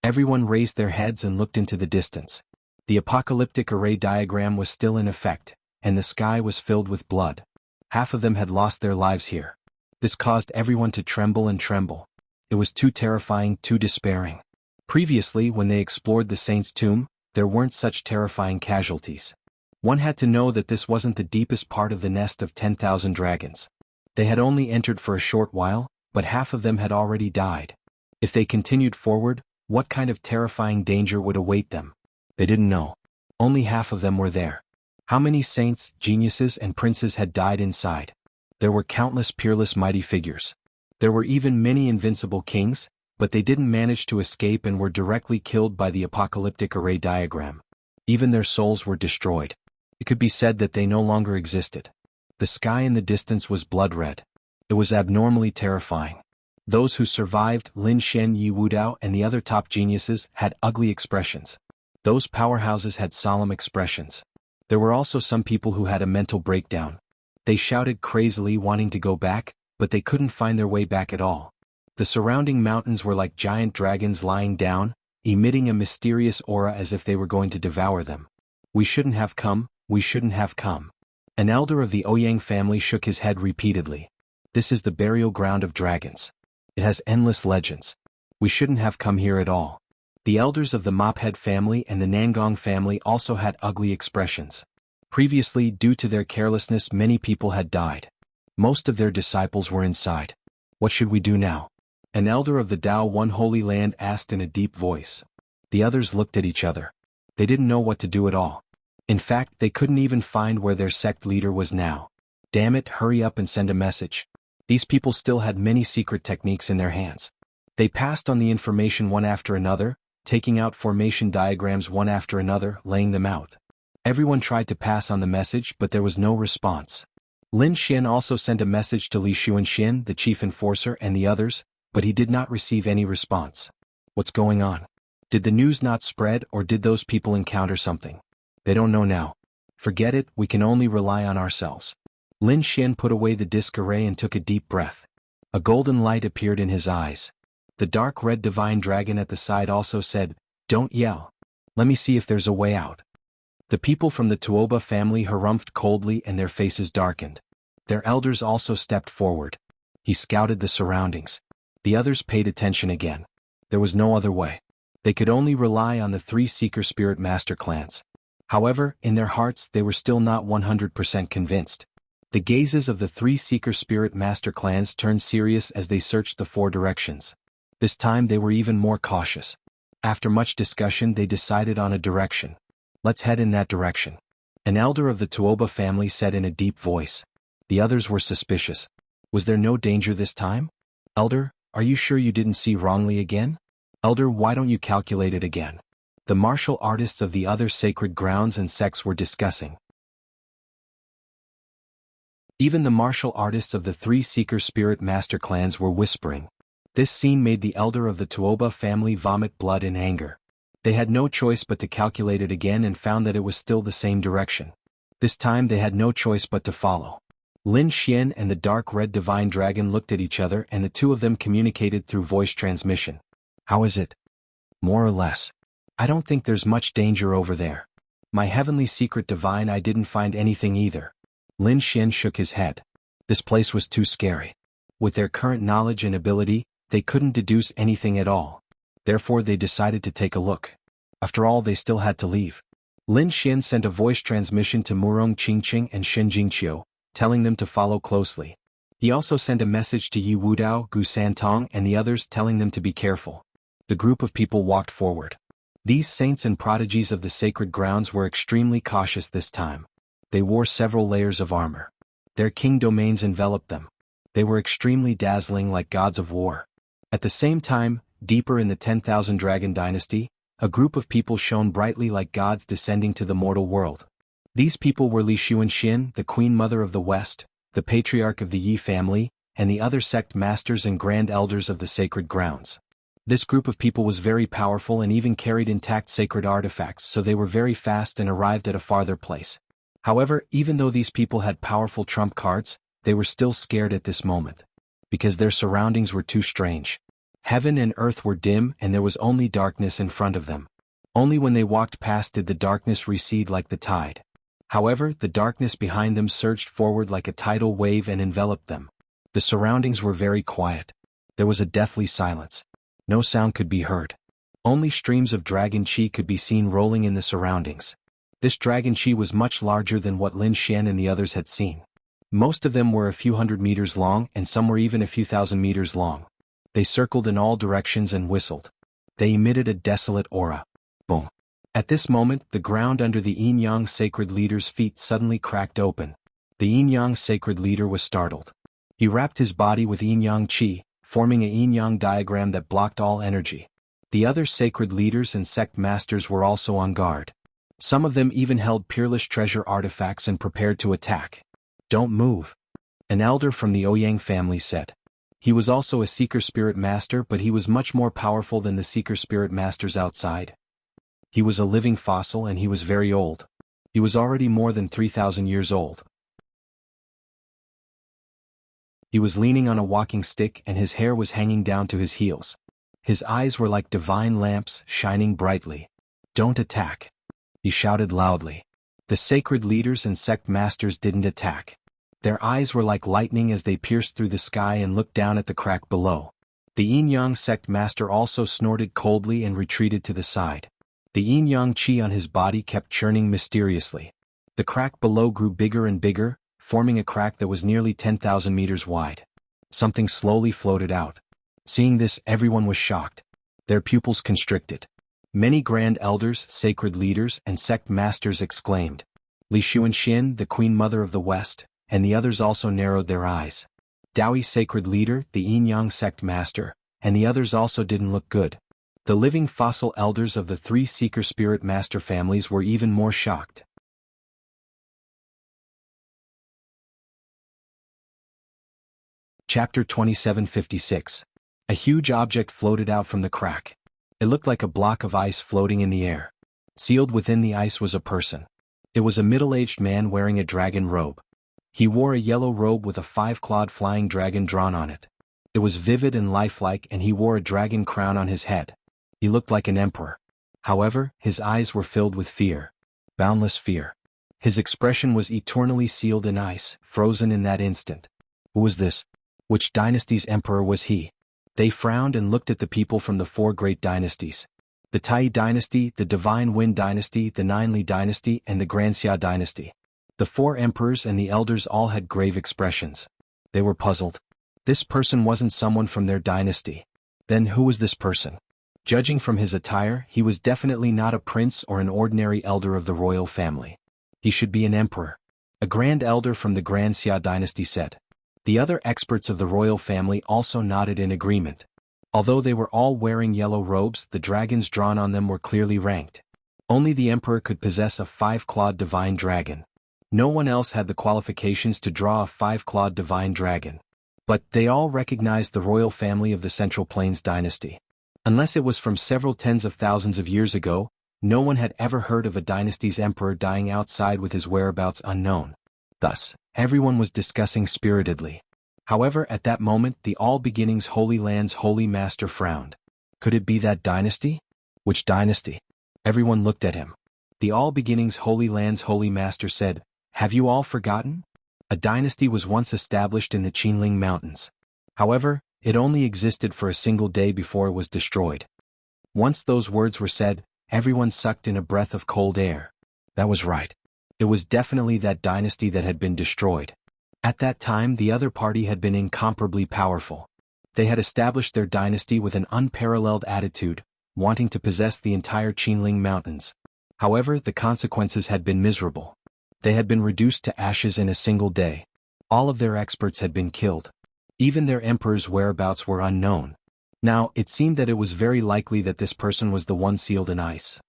Everyone raised their heads and looked into the distance. The apocalyptic array diagram was still in effect, and the sky was filled with blood. Half of them had lost their lives here. This caused everyone to tremble and tremble. It was too terrifying, too despairing. Previously, when they explored the saint's tomb, there weren't such terrifying casualties. One had to know that this wasn't the deepest part of the nest of 10,000 dragons. They had only entered for a short while, but half of them had already died. If they continued forward, what kind of terrifying danger would await them? They didn't know. Only half of them were there. How many saints, geniuses, and princes had died inside? There were countless peerless mighty figures. There were even many invincible kings, but they didn't manage to escape and were directly killed by the apocalyptic array diagram. Even their souls were destroyed. It could be said that they no longer existed. The sky in the distance was blood red. It was abnormally terrifying. Those who survived, Lin Xian, Yi Wudao, and the other top geniuses, had ugly expressions. Those powerhouses had solemn expressions. There were also some people who had a mental breakdown. They shouted crazily wanting to go back, but they couldn't find their way back at all. The surrounding mountains were like giant dragons lying down, emitting a mysterious aura as if they were going to devour them. We shouldn't have come, we shouldn't have come. An elder of the Ouyang family shook his head repeatedly. This is the burial ground of dragons. It has endless legends. We shouldn't have come here at all. The elders of the Mophead family and the Nangong family also had ugly expressions. Previously, due to their carelessness, many people had died. Most of their disciples were inside. What should we do now? An elder of the Tao One Holy Land asked in a deep voice. The others looked at each other. They didn't know what to do at all. In fact, they couldn't even find where their sect leader was now. Damn it, hurry up and send a message. These people still had many secret techniques in their hands. They passed on the information one after another, taking out formation diagrams one after another, laying them out. Everyone tried to pass on the message, but there was no response. Lin Xian also sent a message to Li Xuanxian, the chief enforcer, and the others, but he did not receive any response. What's going on? Did the news not spread, or did those people encounter something? They don't know now. Forget it, we can only rely on ourselves. Lin Xian put away the disc array and took a deep breath. A golden light appeared in his eyes. The dark red divine dragon at the side also said, "Don't yell. Let me see if there's a way out." The people from the Tuoba family harumphed coldly and their faces darkened. Their elders also stepped forward. He scouted the surroundings. The others paid attention again. There was no other way. They could only rely on the three Seeker Spirit Master clans. However, in their hearts they were still not 100% convinced. The gazes of the three Seeker Spirit Master clans turned serious as they searched the four directions. This time they were even more cautious. After much discussion they decided on a direction. Let's head in that direction. An elder of the Tuoba family said in a deep voice. The others were suspicious. Was there no danger this time? Elder, are you sure you didn't see wrongly again? Elder, why don't you calculate it again? The martial artists of the other sacred grounds and sects were discussing. Even the martial artists of the three Seeker Spirit Master clans were whispering. This scene made the elder of the Tuoba family vomit blood in anger. They had no choice but to calculate it again and found that it was still the same direction. This time they had no choice but to follow. Lin Xian and the dark red divine dragon looked at each other and the two of them communicated through voice transmission. How is it? More or less. I don't think there's much danger over there. My heavenly secret divine, I didn't find anything either. Lin Xian shook his head. This place was too scary. With their current knowledge and ability, they couldn't deduce anything at all. Therefore they decided to take a look. After all, they still had to leave. Lin Xian sent a voice transmission to Murong Qingqing and Shen Jingqiu, telling them to follow closely. He also sent a message to Yi Wudao, Gu Santong and the others telling them to be careful. The group of people walked forward. These saints and prodigies of the sacred grounds were extremely cautious this time. They wore several layers of armor. Their king domains enveloped them. They were extremely dazzling like gods of war. At the same time, deeper in the 10,000 Dragon Dynasty, a group of people shone brightly like gods descending to the mortal world. These people were Li Xuanxian, the Queen Mother of the West, the Patriarch of the Yi family, and the other sect masters and grand elders of the sacred grounds. This group of people was very powerful and even carried intact sacred artifacts, so they were very fast and arrived at a farther place. However, even though these people had powerful trump cards, they were still scared at this moment. Because their surroundings were too strange. Heaven and earth were dim and there was only darkness in front of them. Only when they walked past did the darkness recede like the tide. However, the darkness behind them surged forward like a tidal wave and enveloped them. The surroundings were very quiet. There was a deathly silence. No sound could be heard. Only streams of dragon qi could be seen rolling in the surroundings. This dragon qi was much larger than what Lin Xian and the others had seen. Most of them were a few hundred meters long and some were even a few thousand meters long. They circled in all directions and whistled. They emitted a desolate aura. Boom. At this moment, the ground under the Yin-Yang sacred leader's feet suddenly cracked open. The Yin-Yang sacred leader was startled. He wrapped his body with Yin-Yang qi, forming a Yin-Yang diagram that blocked all energy. The other sacred leaders and sect masters were also on guard. Some of them even held peerless treasure artifacts and prepared to attack. "Don't move," an elder from the Ouyang family said. He was also a Seeker Spirit Master, but he was much more powerful than the Seeker Spirit Masters outside. He was a living fossil and he was very old. He was already more than 3,000 years old. He was leaning on a walking stick and his hair was hanging down to his heels. His eyes were like divine lamps, shining brightly. "Don't attack," he shouted loudly. The sacred leaders and sect masters didn't attack. Their eyes were like lightning as they pierced through the sky and looked down at the crack below. The Yin-Yang sect master also snorted coldly and retreated to the side. The Yin-Yang qi on his body kept churning mysteriously. The crack below grew bigger and bigger, forming a crack that was nearly 10,000 meters wide. Something slowly floated out. Seeing this, everyone was shocked. Their pupils constricted. Many grand elders, sacred leaders, and sect masters exclaimed. Li Xuanxian, the Queen Mother of the West, and the others also narrowed their eyes. Daoyi sacred leader, the Yin-Yang sect master, and the others also didn't look good. The living fossil elders of the three Seeker Spirit Master families were even more shocked. Chapter 2756. A huge object floated out from the crack. It looked like a block of ice floating in the air. Sealed within the ice was a person. It was a middle-aged man wearing a dragon robe. He wore a yellow robe with a 5-clawed flying dragon drawn on it. It was vivid and lifelike and he wore a dragon crown on his head. He looked like an emperor. However, his eyes were filled with fear. Boundless fear. His expression was eternally sealed in ice, frozen in that instant. Who was this? Which dynasty's emperor was he? They frowned and looked at the people from the 4 great dynasties. The Tai dynasty, the Divine Wind dynasty, the Ninli dynasty, and the Granxia dynasty. The 4 emperors and the elders all had grave expressions. They were puzzled. This person wasn't someone from their dynasty. Then who was this person? Judging from his attire, he was definitely not a prince or an ordinary elder of the royal family. He should be an emperor. A grand elder from the Granxia dynasty said. The other experts of the royal family also nodded in agreement. Although they were all wearing yellow robes, the dragons drawn on them were clearly ranked. Only the emperor could possess a 5-clawed divine dragon. No one else had the qualifications to draw a 5-clawed divine dragon. But they all recognized the royal family of the Central Plains dynasty. Unless it was from several tens of thousands of years ago, no one had ever heard of a dynasty's emperor dying outside with his whereabouts unknown. Thus, everyone was discussing spiritedly. However, at that moment the All Beginnings Holy Land's Holy Master frowned. Could it be that dynasty? Which dynasty? Everyone looked at him. The All Beginnings Holy Land's Holy Master said, "Have you all forgotten? A dynasty was once established in the Qinling Mountains. However, it only existed for a single day before it was destroyed." Once those words were said, everyone sucked in a breath of cold air. That was right. It was definitely that dynasty that had been destroyed. At that time the other party had been incomparably powerful. They had established their dynasty with an unparalleled attitude, wanting to possess the entire Qinling Mountains. However, the consequences had been miserable. They had been reduced to ashes in a single day. All of their experts had been killed. Even their emperor's whereabouts were unknown. Now, it seemed that it was very likely that this person was the one sealed in ice.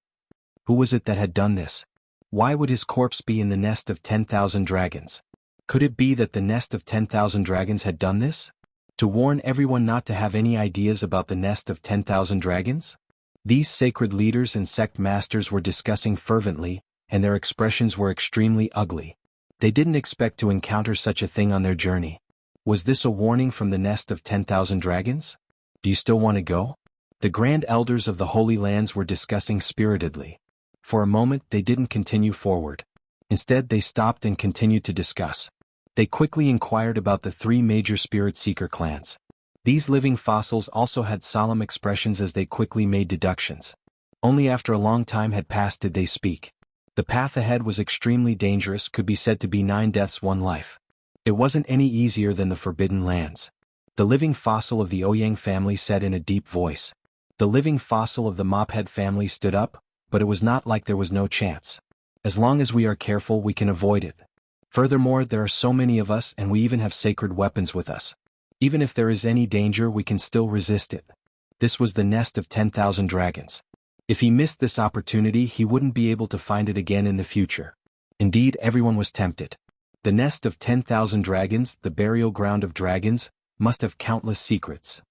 Who was it that had done this? Why would his corpse be in the nest of 10,000 dragons? Could it be that the nest of 10,000 dragons had done this? To warn everyone not to have any ideas about the nest of 10,000 dragons? These sacred leaders and sect masters were discussing fervently, and their expressions were extremely ugly. They didn't expect to encounter such a thing on their journey. Was this a warning from the nest of 10,000 dragons? Do you still want to go? The grand elders of the Holy Lands were discussing spiritedly. For a moment they didn't continue forward. Instead they stopped and continued to discuss. They quickly inquired about the 3 major spirit seeker clans. These living fossils also had solemn expressions as they quickly made deductions. Only after a long time had passed did they speak. The path ahead was extremely dangerous, could be said to be 9 deaths 1 life. It wasn't any easier than the Forbidden Lands. The living fossil of the Ouyang family said in a deep voice. The living fossil of the Mophead family stood up, but it was not like there was no chance. As long as we are careful we can avoid it. Furthermore, there are so many of us and we even have sacred weapons with us. Even if there is any danger we can still resist it. This was the nest of 10,000 dragons. If he missed this opportunity he wouldn't be able to find it again in the future. Indeed, everyone was tempted. The nest of 10,000 dragons, the burial ground of dragons, must have countless secrets.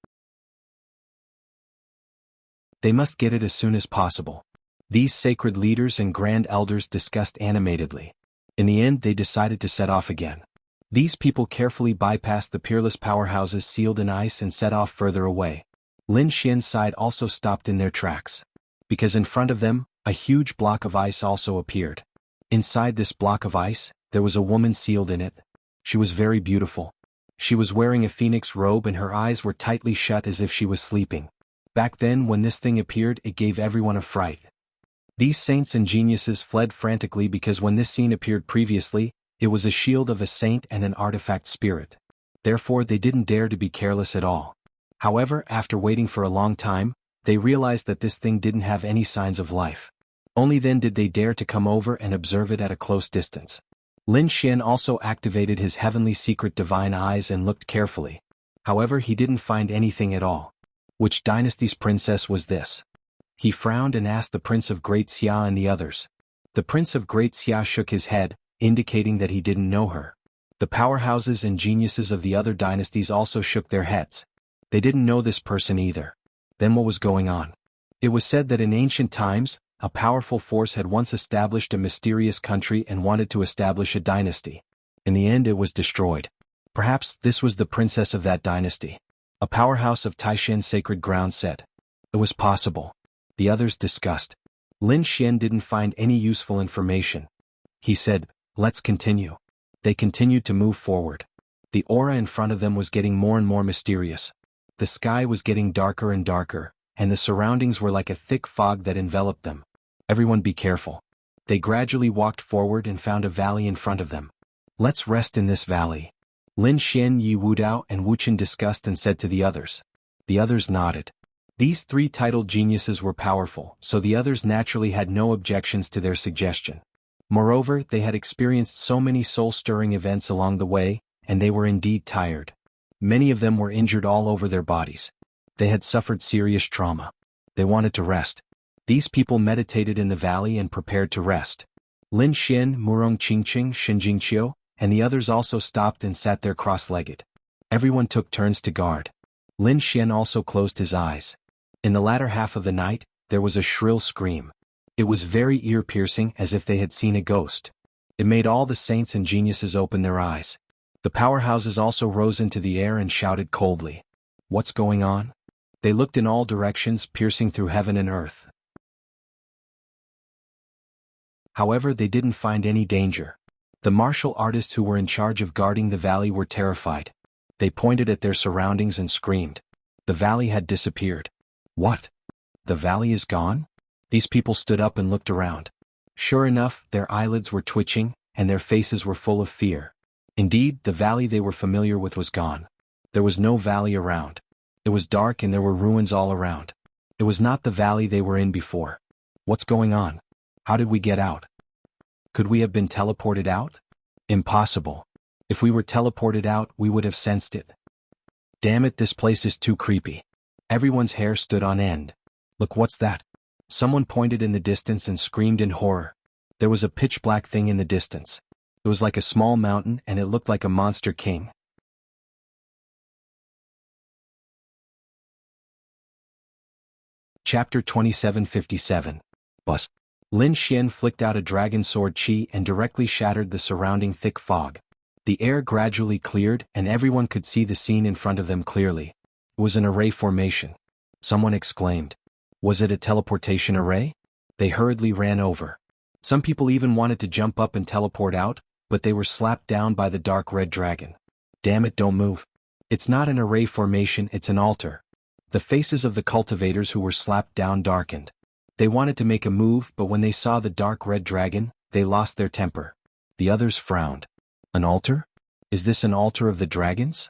They must get it as soon as possible. These sacred leaders and grand elders discussed animatedly. In the end they decided to set off again. These people carefully bypassed the peerless powerhouses sealed in ice and set off further away. Lin Xian's side also stopped in their tracks. Because in front of them, a huge block of ice also appeared. Inside this block of ice, there was a woman sealed in it. She was very beautiful. She was wearing a phoenix robe and her eyes were tightly shut as if she was sleeping. Back then when this thing appeared it gave everyone a fright. These saints and geniuses fled frantically because when this scene appeared previously, it was a shield of a saint and an artifact spirit. Therefore they didn't dare to be careless at all. However, after waiting for a long time, they realized that this thing didn't have any signs of life. Only then did they dare to come over and observe it at a close distance. Lin Xian also activated his heavenly secret divine eyes and looked carefully. However, he didn't find anything at all. Which dynasty's princess was this? He frowned and asked the Prince of Great Xia and the others. The Prince of Great Xia shook his head, indicating that he didn't know her. The powerhouses and geniuses of the other dynasties also shook their heads. They didn't know this person either. Then what was going on? It was said that in ancient times, a powerful force had once established a mysterious country and wanted to establish a dynasty. In the end it was destroyed. Perhaps this was the princess of that dynasty. A powerhouse of Taishan sacred ground said. It was possible. The others discussed. Lin Xian didn't find any useful information. He said, let's continue. They continued to move forward. The aura in front of them was getting more and more mysterious. The sky was getting darker and darker, and the surroundings were like a thick fog that enveloped them. Everyone be careful. They gradually walked forward and found a valley in front of them. Let's rest in this valley. Lin Xian, Yi Wudao and Wuchen discussed and said to the others. The others nodded. These 3 titled geniuses were powerful, so the others naturally had no objections to their suggestion. Moreover, they had experienced so many soul-stirring events along the way, and they were indeed tired. Many of them were injured all over their bodies. They had suffered serious trauma. They wanted to rest. These people meditated in the valley and prepared to rest. Lin Xian, Murong Qingqing, Shinjingqiu, and the others also stopped and sat there cross-legged. Everyone took turns to guard. Lin Xian also closed his eyes. In the latter half of the night, there was a shrill scream. It was very ear-piercing, as if they had seen a ghost. It made all the saints and geniuses open their eyes. The powerhouses also rose into the air and shouted coldly. What's going on? They looked in all directions, piercing through heaven and earth. However, they didn't find any danger. The martial artists who were in charge of guarding the valley were terrified. They pointed at their surroundings and screamed. The valley had disappeared. What? The valley is gone? These people stood up and looked around. Sure enough, their eyelids were twitching, and their faces were full of fear. Indeed, the valley they were familiar with was gone. There was no valley around. It was dark and there were ruins all around. It was not the valley they were in before. What's going on? How did we get out? Could we have been teleported out? Impossible. If we were teleported out, we would have sensed it. Damn it, this place is too creepy. Everyone's hair stood on end. Look, what's that? Someone pointed in the distance and screamed in horror. There was a pitch-black thing in the distance. It was like a small mountain and it looked like a monster king. Chapter 2757. Bus. Lin Xian flicked out a dragon sword chi and directly shattered the surrounding thick fog. The air gradually cleared and everyone could see the scene in front of them clearly. It was an array formation. Someone exclaimed. Was it a teleportation array? They hurriedly ran over. Some people even wanted to jump up and teleport out, but they were slapped down by the dark red dragon. Damn it, don't move. It's not an array formation, it's an altar. The faces of the cultivators who were slapped down darkened. They wanted to make a move, but when they saw the dark red dragon, they lost their temper. The others frowned. An altar? Is this an altar of the dragons?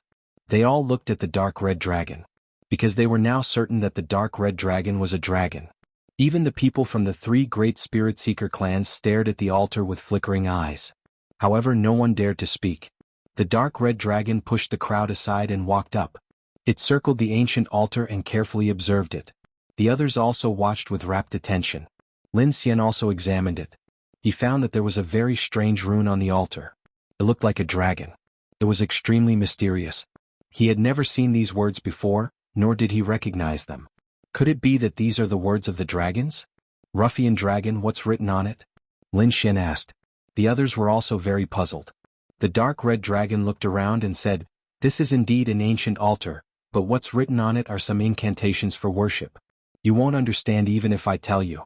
They all looked at the dark red dragon. Because they were now certain that the dark red dragon was a dragon. Even the people from the 3 great spirit seeker clans stared at the altar with flickering eyes. However, no one dared to speak. The dark red dragon pushed the crowd aside and walked up. It circled the ancient altar and carefully observed it. The others also watched with rapt attention. Lin Xian also examined it. He found that there was a very strange rune on the altar. It looked like a dragon. It was extremely mysterious. He had never seen these words before, nor did he recognize them. Could it be that these are the words of the dragons? Ruffian dragon, what's written on it? Lin Xian asked. The others were also very puzzled. The dark red dragon looked around and said, "This is indeed an ancient altar, but what's written on it are some incantations for worship. You won't understand even if I tell you."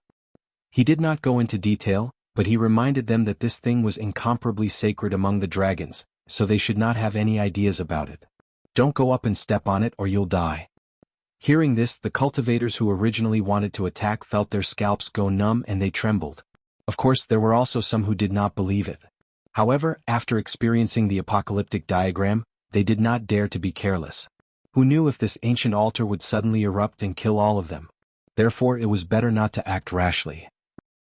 He did not go into detail, but he reminded them that this thing was incomparably sacred among the dragons, so they should not have any ideas about it. Don't go up and step on it or you'll die. Hearing this, the cultivators who originally wanted to attack felt their scalps go numb and they trembled. Of course, there were also some who did not believe it. However, after experiencing the apocalyptic diagram, they did not dare to be careless. Who knew if this ancient altar would suddenly erupt and kill all of them? Therefore, it was better not to act rashly.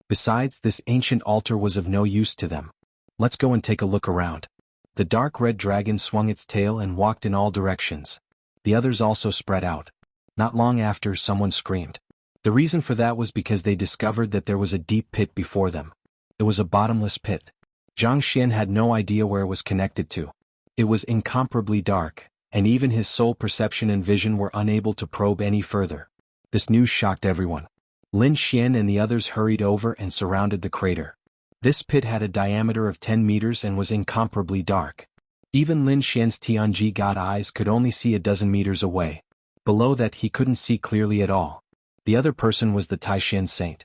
Besides, this ancient altar was of no use to them. Let's go and take a look around. The dark red dragon swung its tail and walked in all directions. The others also spread out. Not long after, someone screamed. The reason for that was because they discovered that there was a deep pit before them. It was a bottomless pit. Zhang Xian had no idea where it was connected to. It was incomparably dark, and even his soul perception and vision were unable to probe any further. This news shocked everyone. Lin Xian and the others hurried over and surrounded the crater. This pit had a diameter of 10 meters and was incomparably dark. Even Lin Xian's Tianji god eyes could only see a dozen meters away. Below that he couldn't see clearly at all. The other person was the Taishan saint.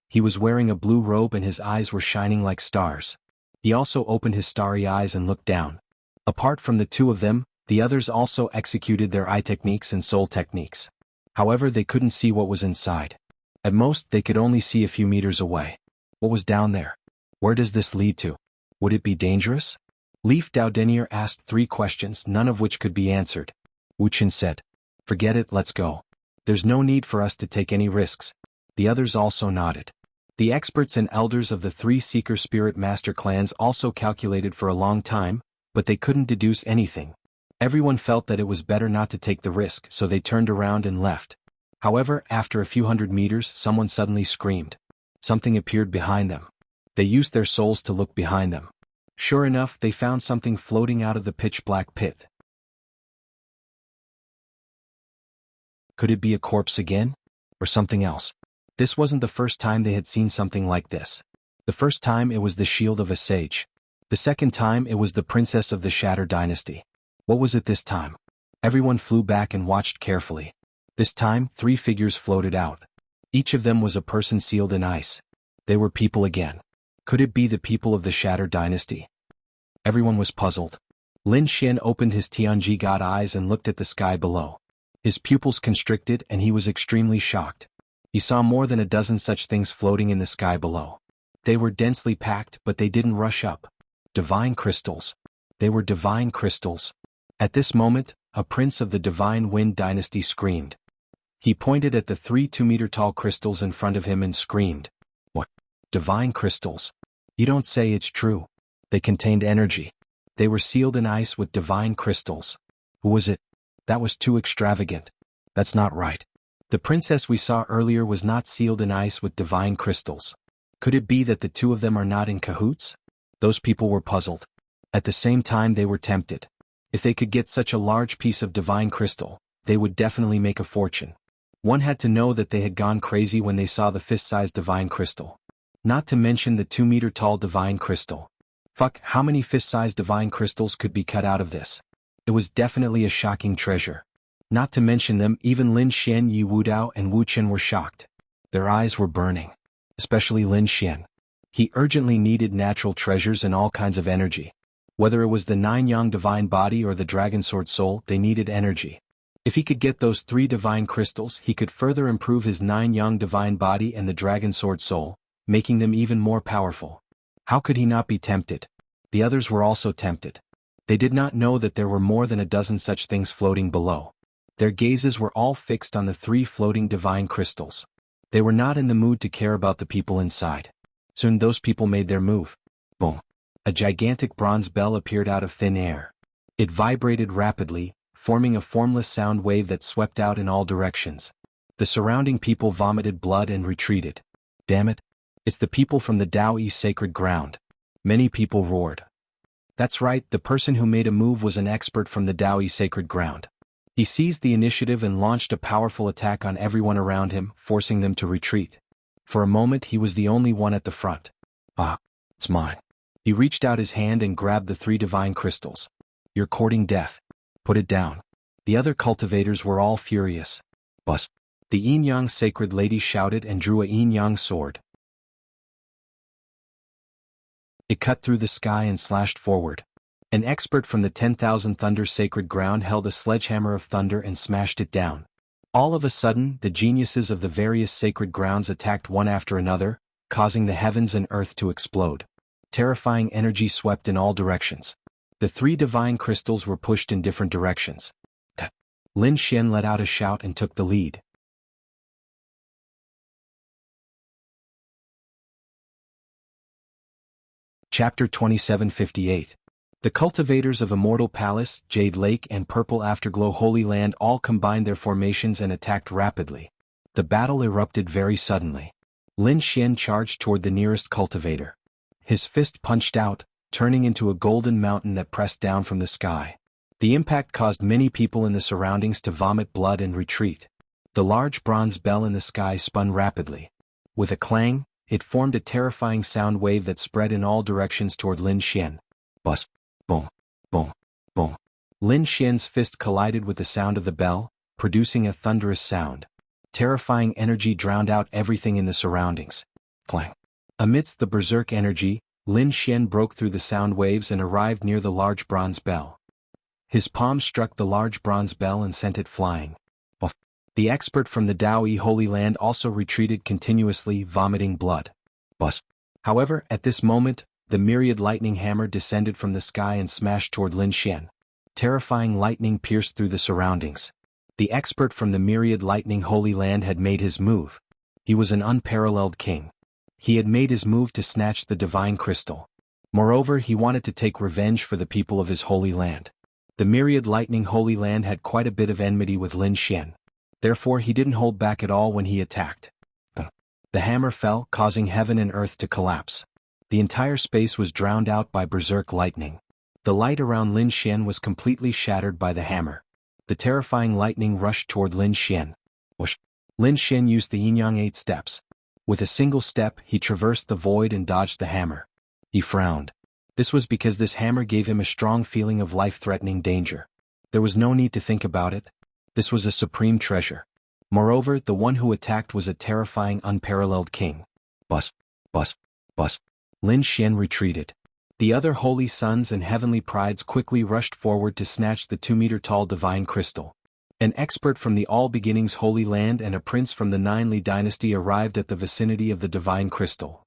He was wearing a blue robe and his eyes were shining like stars. He also opened his starry eyes and looked down. Apart from the two of them, the others also executed their eye techniques and soul techniques. However, they couldn't see what was inside. At most, they could only see a few meters away. What was down there? Where does this lead to? Would it be dangerous? Leaf Daodenier asked 3 questions, none of which could be answered. Wuxia said, "Forget it, let's go. There's no need for us to take any risks." The others also nodded. The experts and elders of the 3 Seeker Spirit Master clans also calculated for a long time, but they couldn't deduce anything. Everyone felt that it was better not to take the risk, so they turned around and left. However, after a few hundred meters, someone suddenly screamed. Something appeared behind them. They used their souls to look behind them. Sure enough, they found something floating out of the pitch-black pit. Could it be a corpse again? Or something else? This wasn't the first time they had seen something like this. The first time it was the shield of a sage. The second time it was the princess of the Shatter dynasty. What was it this time? Everyone flew back and watched carefully. This time, 3 figures floated out. Each of them was a person sealed in ice. They were people again. Could it be the people of the Shatter dynasty? Everyone was puzzled. Lin Xian opened his Tianji god eyes and looked at the sky below. His pupils constricted and he was extremely shocked. He saw more than a dozen such things floating in the sky below. They were densely packed, but they didn't rush up. Divine crystals. They were divine crystals. At this moment, a prince of the Divine Wind dynasty screamed. He pointed at the 3 2-meter-tall crystals in front of him and screamed. What? Divine crystals? You don't say it's true. They contained energy. They were sealed in ice with divine crystals. Who was it? That was too extravagant. That's not right. The princess we saw earlier was not sealed in ice with divine crystals. Could it be that the two of them are not in cahoots? Those people were puzzled. At the same time they were tempted. If they could get such a large piece of divine crystal, they would definitely make a fortune. One had to know that they had gone crazy when they saw the fist-sized divine crystal. Not to mention the 2-meter-tall divine crystal. Fuck, how many fist-sized divine crystals could be cut out of this? It was definitely a shocking treasure. Not to mention them, even Lin Xian, Yi Wudao and Wu Chen were shocked. Their eyes were burning. Especially Lin Xian. He urgently needed natural treasures and all kinds of energy. Whether it was the 9-yang divine body or the dragon sword soul, they needed energy. If he could get those 3 divine crystals, he could further improve his 9-yang divine body and the dragon sword soul, making them even more powerful. How could he not be tempted? The others were also tempted. They did not know that there were more than a dozen such things floating below. Their gazes were all fixed on the 3 floating divine crystals. They were not in the mood to care about the people inside. Soon those people made their move. Boom. A gigantic bronze bell appeared out of thin air. It vibrated rapidly, forming a formless sound wave that swept out in all directions. The surrounding people vomited blood and retreated. Damn it. It's the people from the Daoyi sacred ground. Many people roared. That's right, the person who made a move was an expert from the Daoyi sacred ground. He seized the initiative and launched a powerful attack on everyone around him, forcing them to retreat. For a moment he was the only one at the front. Ah, it's mine. He reached out his hand and grabbed the 3 divine crystals. You're courting death. Put it down. The other cultivators were all furious. Bus. The yin-yang sacred lady shouted and drew a yin-yang sword. It cut through the sky and slashed forward. An expert from the 10,000 Thunder sacred ground held a sledgehammer of thunder and smashed it down. All of a sudden, the geniuses of the various sacred grounds attacked one after another, causing the heavens and earth to explode. Terrifying energy swept in all directions. The 3 divine crystals were pushed in different directions. Lin Xian let out a shout and took the lead. Chapter 2758. The cultivators of Immortal Palace, Jade Lake and Purple Afterglow Holy Land all combined their formations and attacked rapidly. The battle erupted very suddenly. Lin Xian charged toward the nearest cultivator. His fist punched out, turning into a golden mountain that pressed down from the sky. The impact caused many people in the surroundings to vomit blood and retreat. The large bronze bell in the sky spun rapidly. With a clang, it formed a terrifying sound wave that spread in all directions toward Lin Xian. Bus. Boom. Boom. Boom. Lin Xian's fist collided with the sound of the bell, producing a thunderous sound. Terrifying energy drowned out everything in the surroundings. Clang. Amidst the berserk energy, Lin Xian broke through the sound waves and arrived near the large bronze bell. His palm struck the large bronze bell and sent it flying. Buff. The expert from the Daoyi Holy Land also retreated continuously, vomiting blood. Bus. However, at this moment, the myriad lightning hammer descended from the sky and smashed toward Lin Xian. Terrifying lightning pierced through the surroundings. The expert from the myriad lightning Holy Land had made his move. He was an unparalleled king. He had made his move to snatch the divine crystal. Moreover, he wanted to take revenge for the people of his holy land. The myriad lightning Holy Land had quite a bit of enmity with Lin Xian. Therefore he didn't hold back at all when he attacked. The hammer fell, causing heaven and earth to collapse. The entire space was drowned out by berserk lightning. The light around Lin Xian was completely shattered by the hammer. The terrifying lightning rushed toward Lin Xian. Whoosh. Lin Xian used the yin-yang 8 steps. With a single step, he traversed the void and dodged the hammer. He frowned. This was because this hammer gave him a strong feeling of life-threatening danger. There was no need to think about it. This was a supreme treasure. Moreover, the one who attacked was a terrifying, unparalleled king. Bus. Bus. Bus. Lin Xian retreated. The other holy sons and heavenly prides quickly rushed forward to snatch the 2-meter-tall divine crystal. An expert from the All Beginnings Holy Land and a prince from the 9 Li dynasty arrived at the vicinity of the divine crystal.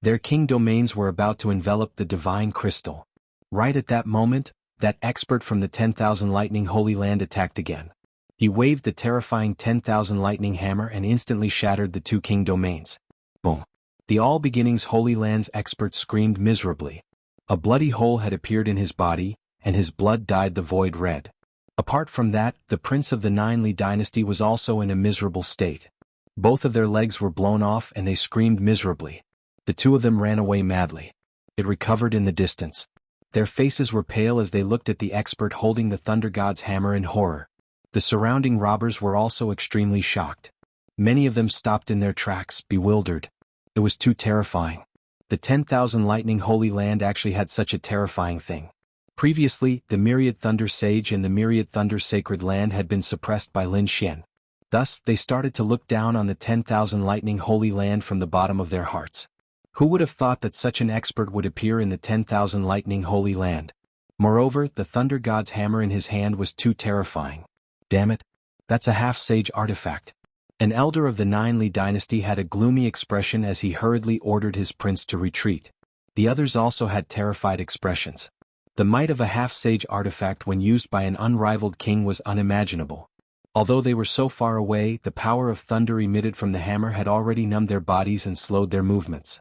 Their king domains were about to envelop the divine crystal. Right at that moment, that expert from the 10,000 Lightning Holy Land attacked again. He waved the terrifying 10,000 Lightning Hammer and instantly shattered the two king domains. Boom. The All Beginnings Holy Land's expert screamed miserably. A bloody hole had appeared in his body, and his blood dyed the void red. Apart from that, the prince of the Nine Li dynasty was also in a miserable state. Both of their legs were blown off and they screamed miserably. The two of them ran away madly. It recovered in the distance. Their faces were pale as they looked at the expert holding the Thunder God's hammer in horror. The surrounding robbers were also extremely shocked. Many of them stopped in their tracks, bewildered. It was too terrifying. The 10,000 Lightning Holy Land actually had such a terrifying thing. Previously, the Myriad Thunder Sage and the Myriad Thunder Sacred Land had been suppressed by Lin Xian. Thus, they started to look down on the 10,000 Lightning Holy Land from the bottom of their hearts. Who would have thought that such an expert would appear in the 10,000 Lightning Holy Land? Moreover, the Thunder God's hammer in his hand was too terrifying. Damn it. That's a half-sage artifact. An elder of the Nine Li dynasty had a gloomy expression as he hurriedly ordered his prince to retreat. The others also had terrified expressions. The might of a half-sage artifact when used by an unrivaled king was unimaginable. Although they were so far away, the power of thunder emitted from the hammer had already numbed their bodies and slowed their movements.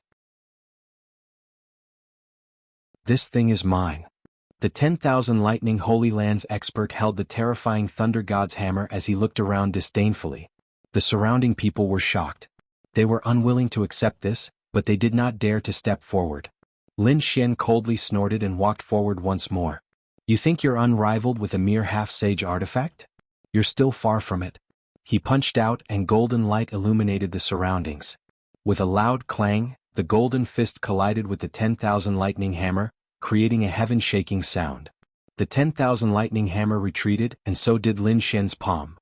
This thing is mine. The 10,000 Lightning Holy Land's expert held the terrifying Thunder God's hammer as he looked around disdainfully. The surrounding people were shocked. They were unwilling to accept this, but they did not dare to step forward. Lin Xian coldly snorted and walked forward once more. You think you're unrivaled with a mere half-sage artifact? You're still far from it. He punched out and golden light illuminated the surroundings. With a loud clang, the golden fist collided with the 10,000 Lightning Hammer, creating a heaven-shaking sound. The 10,000 Lightning Hammer retreated, and so did Lin Xian's palm.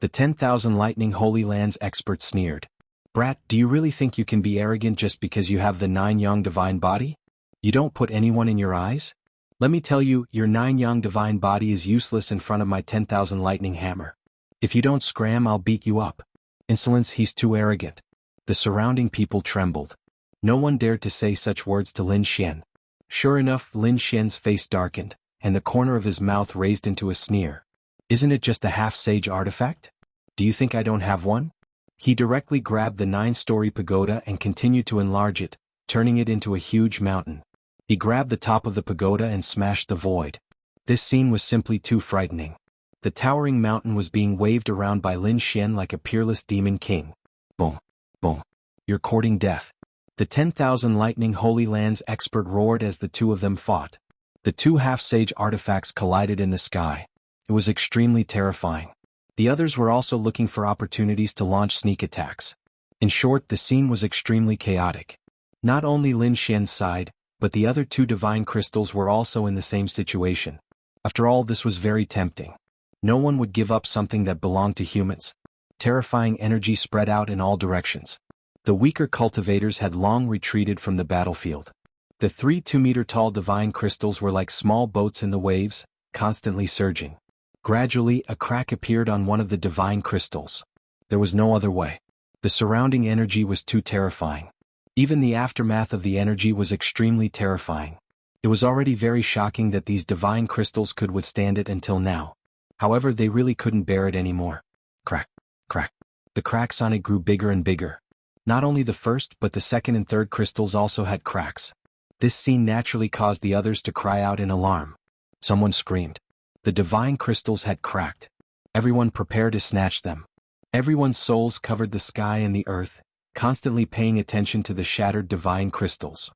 The 10,000 Lightning Holy Land's expert sneered. Brat, do you really think you can be arrogant just because you have the 9 Yang divine body? You don't put anyone in your eyes? Let me tell you, your 9 Yang divine body is useless in front of my 10,000 Lightning Hammer. If you don't scram, I'll beat you up. Insolence, he's too arrogant. The surrounding people trembled. No one dared to say such words to Lin Xian. Sure enough, Lin Xian's face darkened, and the corner of his mouth raised into a sneer. Isn't it just a half-sage artifact? Do you think I don't have one? He directly grabbed the 9-story pagoda and continued to enlarge it, turning it into a huge mountain. He grabbed the top of the pagoda and smashed the void. This scene was simply too frightening. The towering mountain was being waved around by Lin Xian like a peerless demon king. Boom. Boom. You're courting death. The 10,000 Lightning Holy Land's expert roared as the two of them fought. The two half-sage artifacts collided in the sky. It was extremely terrifying. The others were also looking for opportunities to launch sneak attacks. In short, the scene was extremely chaotic. Not only Lin Xian's side, but the other two divine crystals were also in the same situation. After all, this was very tempting. No one would give up something that belonged to humans. Terrifying energy spread out in all directions. The weaker cultivators had long retreated from the battlefield. The 3 2-meter-tall divine crystals were like small boats in the waves, constantly surging. Gradually, a crack appeared on one of the divine crystals. There was no other way. The surrounding energy was too terrifying. Even the aftermath of the energy was extremely terrifying. It was already very shocking that these divine crystals could withstand it until now. However, they really couldn't bear it anymore. Crack, crack. The cracks on it grew bigger and bigger. Not only the first but the second and third crystals also had cracks. This scene naturally caused the others to cry out in alarm. Someone screamed. The divine crystals had cracked. Everyone prepared to snatch them. Everyone's souls covered the sky and the earth, constantly paying attention to the shattered divine crystals.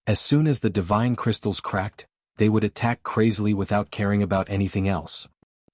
As soon as the divine crystals cracked, they would attack crazily without caring about anything else.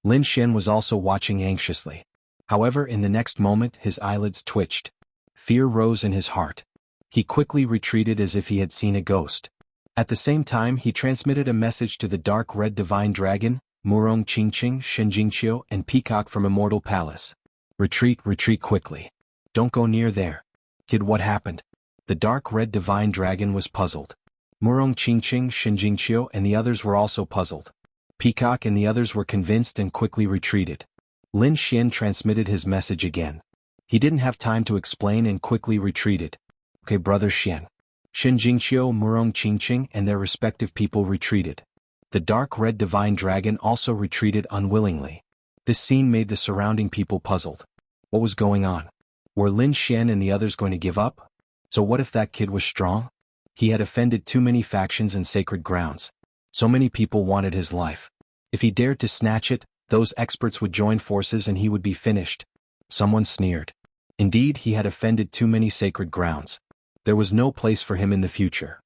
Lin Xian was also watching anxiously. However, in the next moment his eyelids twitched. Fear rose in his heart. He quickly retreated as if he had seen a ghost. At the same time he transmitted a message to the dark red divine dragon, Murong Qingqing, Shenjingqiu, and Peacock from Immortal Palace. Retreat, retreat quickly. Don't go near there. Kid, what happened? The dark red divine dragon was puzzled. Murong Qingqing, Shenjingqiu, and the others were also puzzled. Peacock and the others were convinced and quickly retreated. Lin Xian transmitted his message again. He didn't have time to explain and quickly retreated. Okay, brother Xian. Shen Jingqiu, Murong Qingqing and their respective people retreated. The dark red divine dragon also retreated unwillingly. This scene made the surrounding people puzzled. What was going on? Were Lin Xian and the others going to give up? So what if that kid was strong? He had offended too many factions and sacred grounds. So many people wanted his life. If he dared to snatch it, those experts would join forces and he would be finished. Someone sneered. Indeed, he had offended too many sacred grounds. There was no place for him in the future.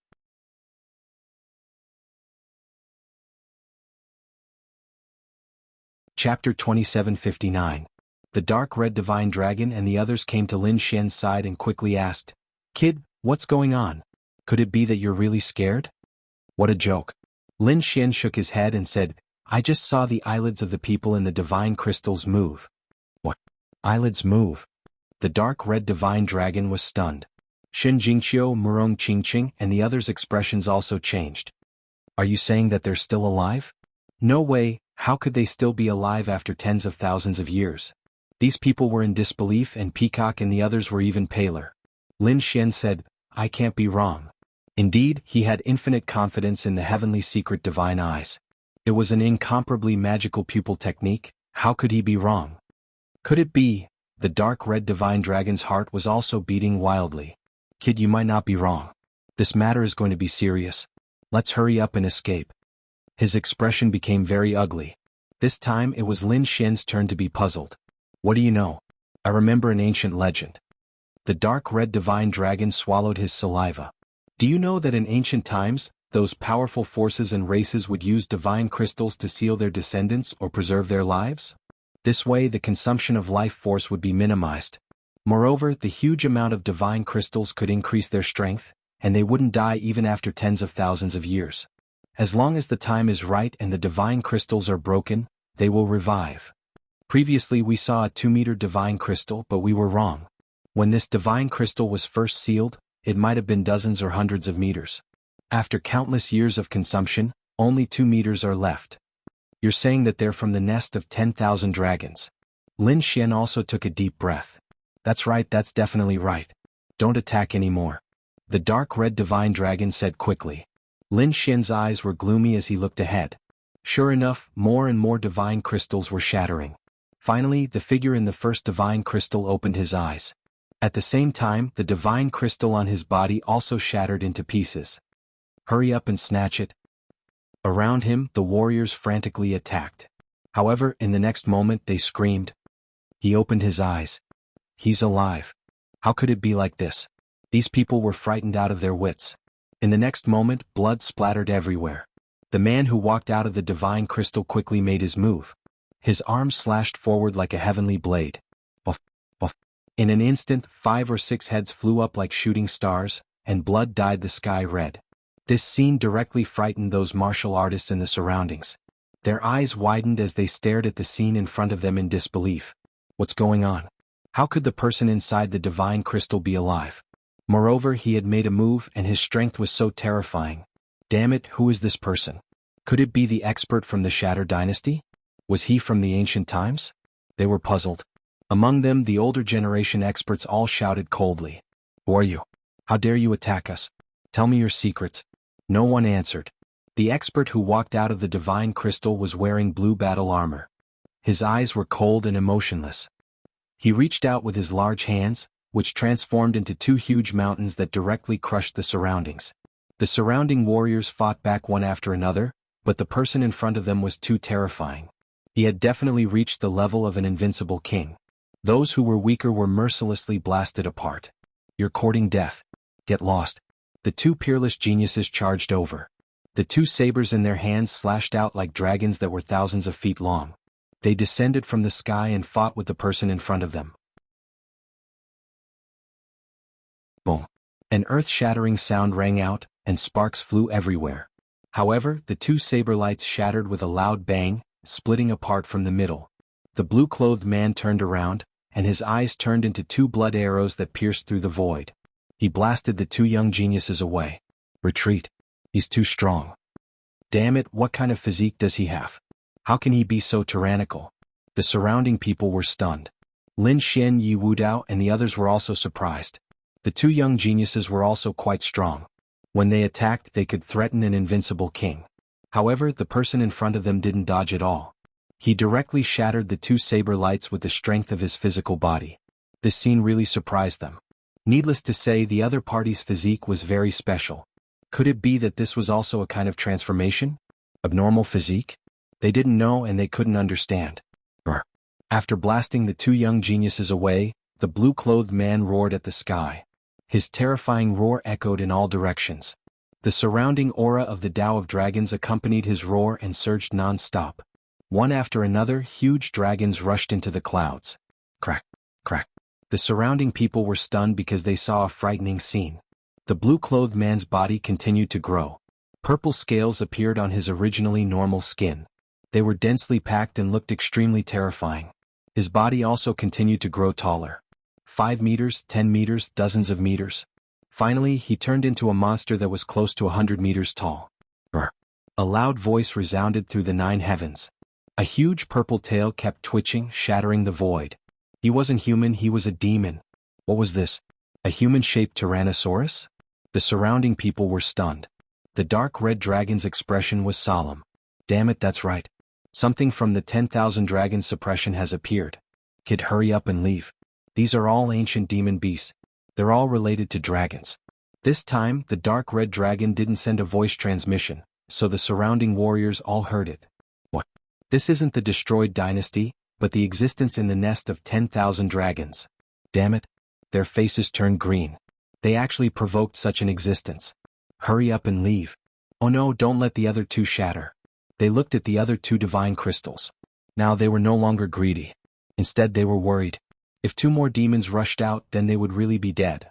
Chapter 2759. The dark red divine dragon and the others came to Lin Xian's side and quickly asked, "Kid, what's going on? Could it be that you're really scared?" What a joke. Lin Xian shook his head and said, "I just saw the eyelids of the people in the divine crystals move." What? Eyelids move? The dark red divine dragon was stunned. Shen Jingqiu, Murong Qingqing and the others' expressions also changed. Are you saying that they're still alive? No way, how could they still be alive after tens of thousands of years? These people were in disbelief and Peacock and the others were even paler. Lin Xian said, "I can't be wrong." Indeed, he had infinite confidence in the heavenly secret divine eyes. It was an incomparably magical pupil technique. How could he be wrong? Could it be? The dark red divine dragon's heart was also beating wildly. "Kid, you might not be wrong. This matter is going to be serious. Let's hurry up and escape." His expression became very ugly. This time it was Lin Xian's turn to be puzzled. "What do you know? I remember an ancient legend." The dark red divine dragon swallowed his saliva. "Do you know that in ancient times, those powerful forces and races would use divine crystals to seal their descendants or preserve their lives? This way the consumption of life force would be minimized. Moreover, the huge amount of divine crystals could increase their strength, and they wouldn't die even after tens of thousands of years. As long as the time is right and the divine crystals are broken, they will revive. Previously we saw a 2-meter divine crystal, but we were wrong. When this divine crystal was first sealed, it might have been dozens or hundreds of meters. After countless years of consumption, only 2 meters are left. You're saying that they're from the nest of 10,000 dragons." Lin Xian also took a deep breath. "That's right, that's definitely right. Don't attack anymore," the dark red divine dragon said quickly. Lin Xian's eyes were gloomy as he looked ahead. Sure enough, more and more divine crystals were shattering. Finally, the figure in the first divine crystal opened his eyes. At the same time, the divine crystal on his body also shattered into pieces. "Hurry up and snatch it." Around him, the warriors frantically attacked. However, in the next moment they screamed. He opened his eyes. He's alive. How could it be like this? These people were frightened out of their wits. In the next moment, blood splattered everywhere. The man who walked out of the divine crystal quickly made his move. His arm slashed forward like a heavenly blade. Buff, buff. In an instant, 5 or 6 heads flew up like shooting stars, and blood dyed the sky red. This scene directly frightened those martial artists in the surroundings. Their eyes widened as they stared at the scene in front of them in disbelief. What's going on? How could the person inside the divine crystal be alive? Moreover, he had made a move and his strength was so terrifying. Damn it, who is this person? Could it be the expert from the Shatter Dynasty? Was he from the ancient times? They were puzzled. Among them, the older generation experts all shouted coldly. Who are you? How dare you attack us? Tell me your secrets. No one answered. The expert who walked out of the divine crystal was wearing blue battle armor. His eyes were cold and emotionless. He reached out with his large hands, which transformed into 2 huge mountains that directly crushed the surroundings. The surrounding warriors fought back one after another, but the person in front of them was too terrifying. He had definitely reached the level of an invincible king. Those who were weaker were mercilessly blasted apart. You're courting death. Get lost. The 2 peerless geniuses charged over. The 2 sabers in their hands slashed out like dragons that were thousands of feet long. They descended from the sky and fought with the person in front of them. Boom. An earth-shattering sound rang out, and sparks flew everywhere. However, the 2 saber lights shattered with a loud bang, splitting apart from the middle. The blue-clothed man turned around, and his eyes turned into 2 blood arrows that pierced through the void. He blasted the 2 young geniuses away. Retreat. He's too strong. Damn it, what kind of physique does he have? How can he be so tyrannical? The surrounding people were stunned. Lin Xian, Yi Wudao and the others were also surprised. The 2 young geniuses were also quite strong. When they attacked, they could threaten an invincible king. However, the person in front of them didn't dodge at all. He directly shattered the two saber lights with the strength of his physical body. This scene really surprised them. Needless to say, the other party's physique was very special. Could it be that this was also a kind of transformation? Abnormal physique? They didn't know and they couldn't understand. After blasting the two young geniuses away, the blue-clothed man roared at the sky. His terrifying roar echoed in all directions. The surrounding aura of the Tao of Dragons accompanied his roar and surged non-stop. One after another, huge dragons rushed into the clouds. Crack, crack. The surrounding people were stunned because they saw a frightening scene. The blue-clothed man's body continued to grow. Purple scales appeared on his originally normal skin. They were densely packed and looked extremely terrifying. His body also continued to grow taller. 5 meters, 10 meters, dozens of meters. Finally, he turned into a monster that was close to 100 meters tall. A loud voice resounded through the 9 heavens. A huge purple tail kept twitching, shattering the void. He wasn't human, he was a demon. What was this? A human-shaped Tyrannosaurus? The surrounding people were stunned. The dark red dragon's expression was solemn. Damn it, that's right. Something from the 10,000 dragons suppression has appeared. Kid, hurry up and leave. These are all ancient demon beasts. They're all related to dragons. This time, the dark red dragon didn't send a voice transmission, so the surrounding warriors all heard it. What? This isn't the destroyed dynasty, but the existence in the nest of 10,000 dragons. Damn it. Their faces turned green. They actually provoked such an existence. Hurry up and leave. Oh no, don't let the other two shatter. They looked at the other 2 divine crystals. Now they were no longer greedy. Instead they were worried. If 2 more demons rushed out, then they would really be dead.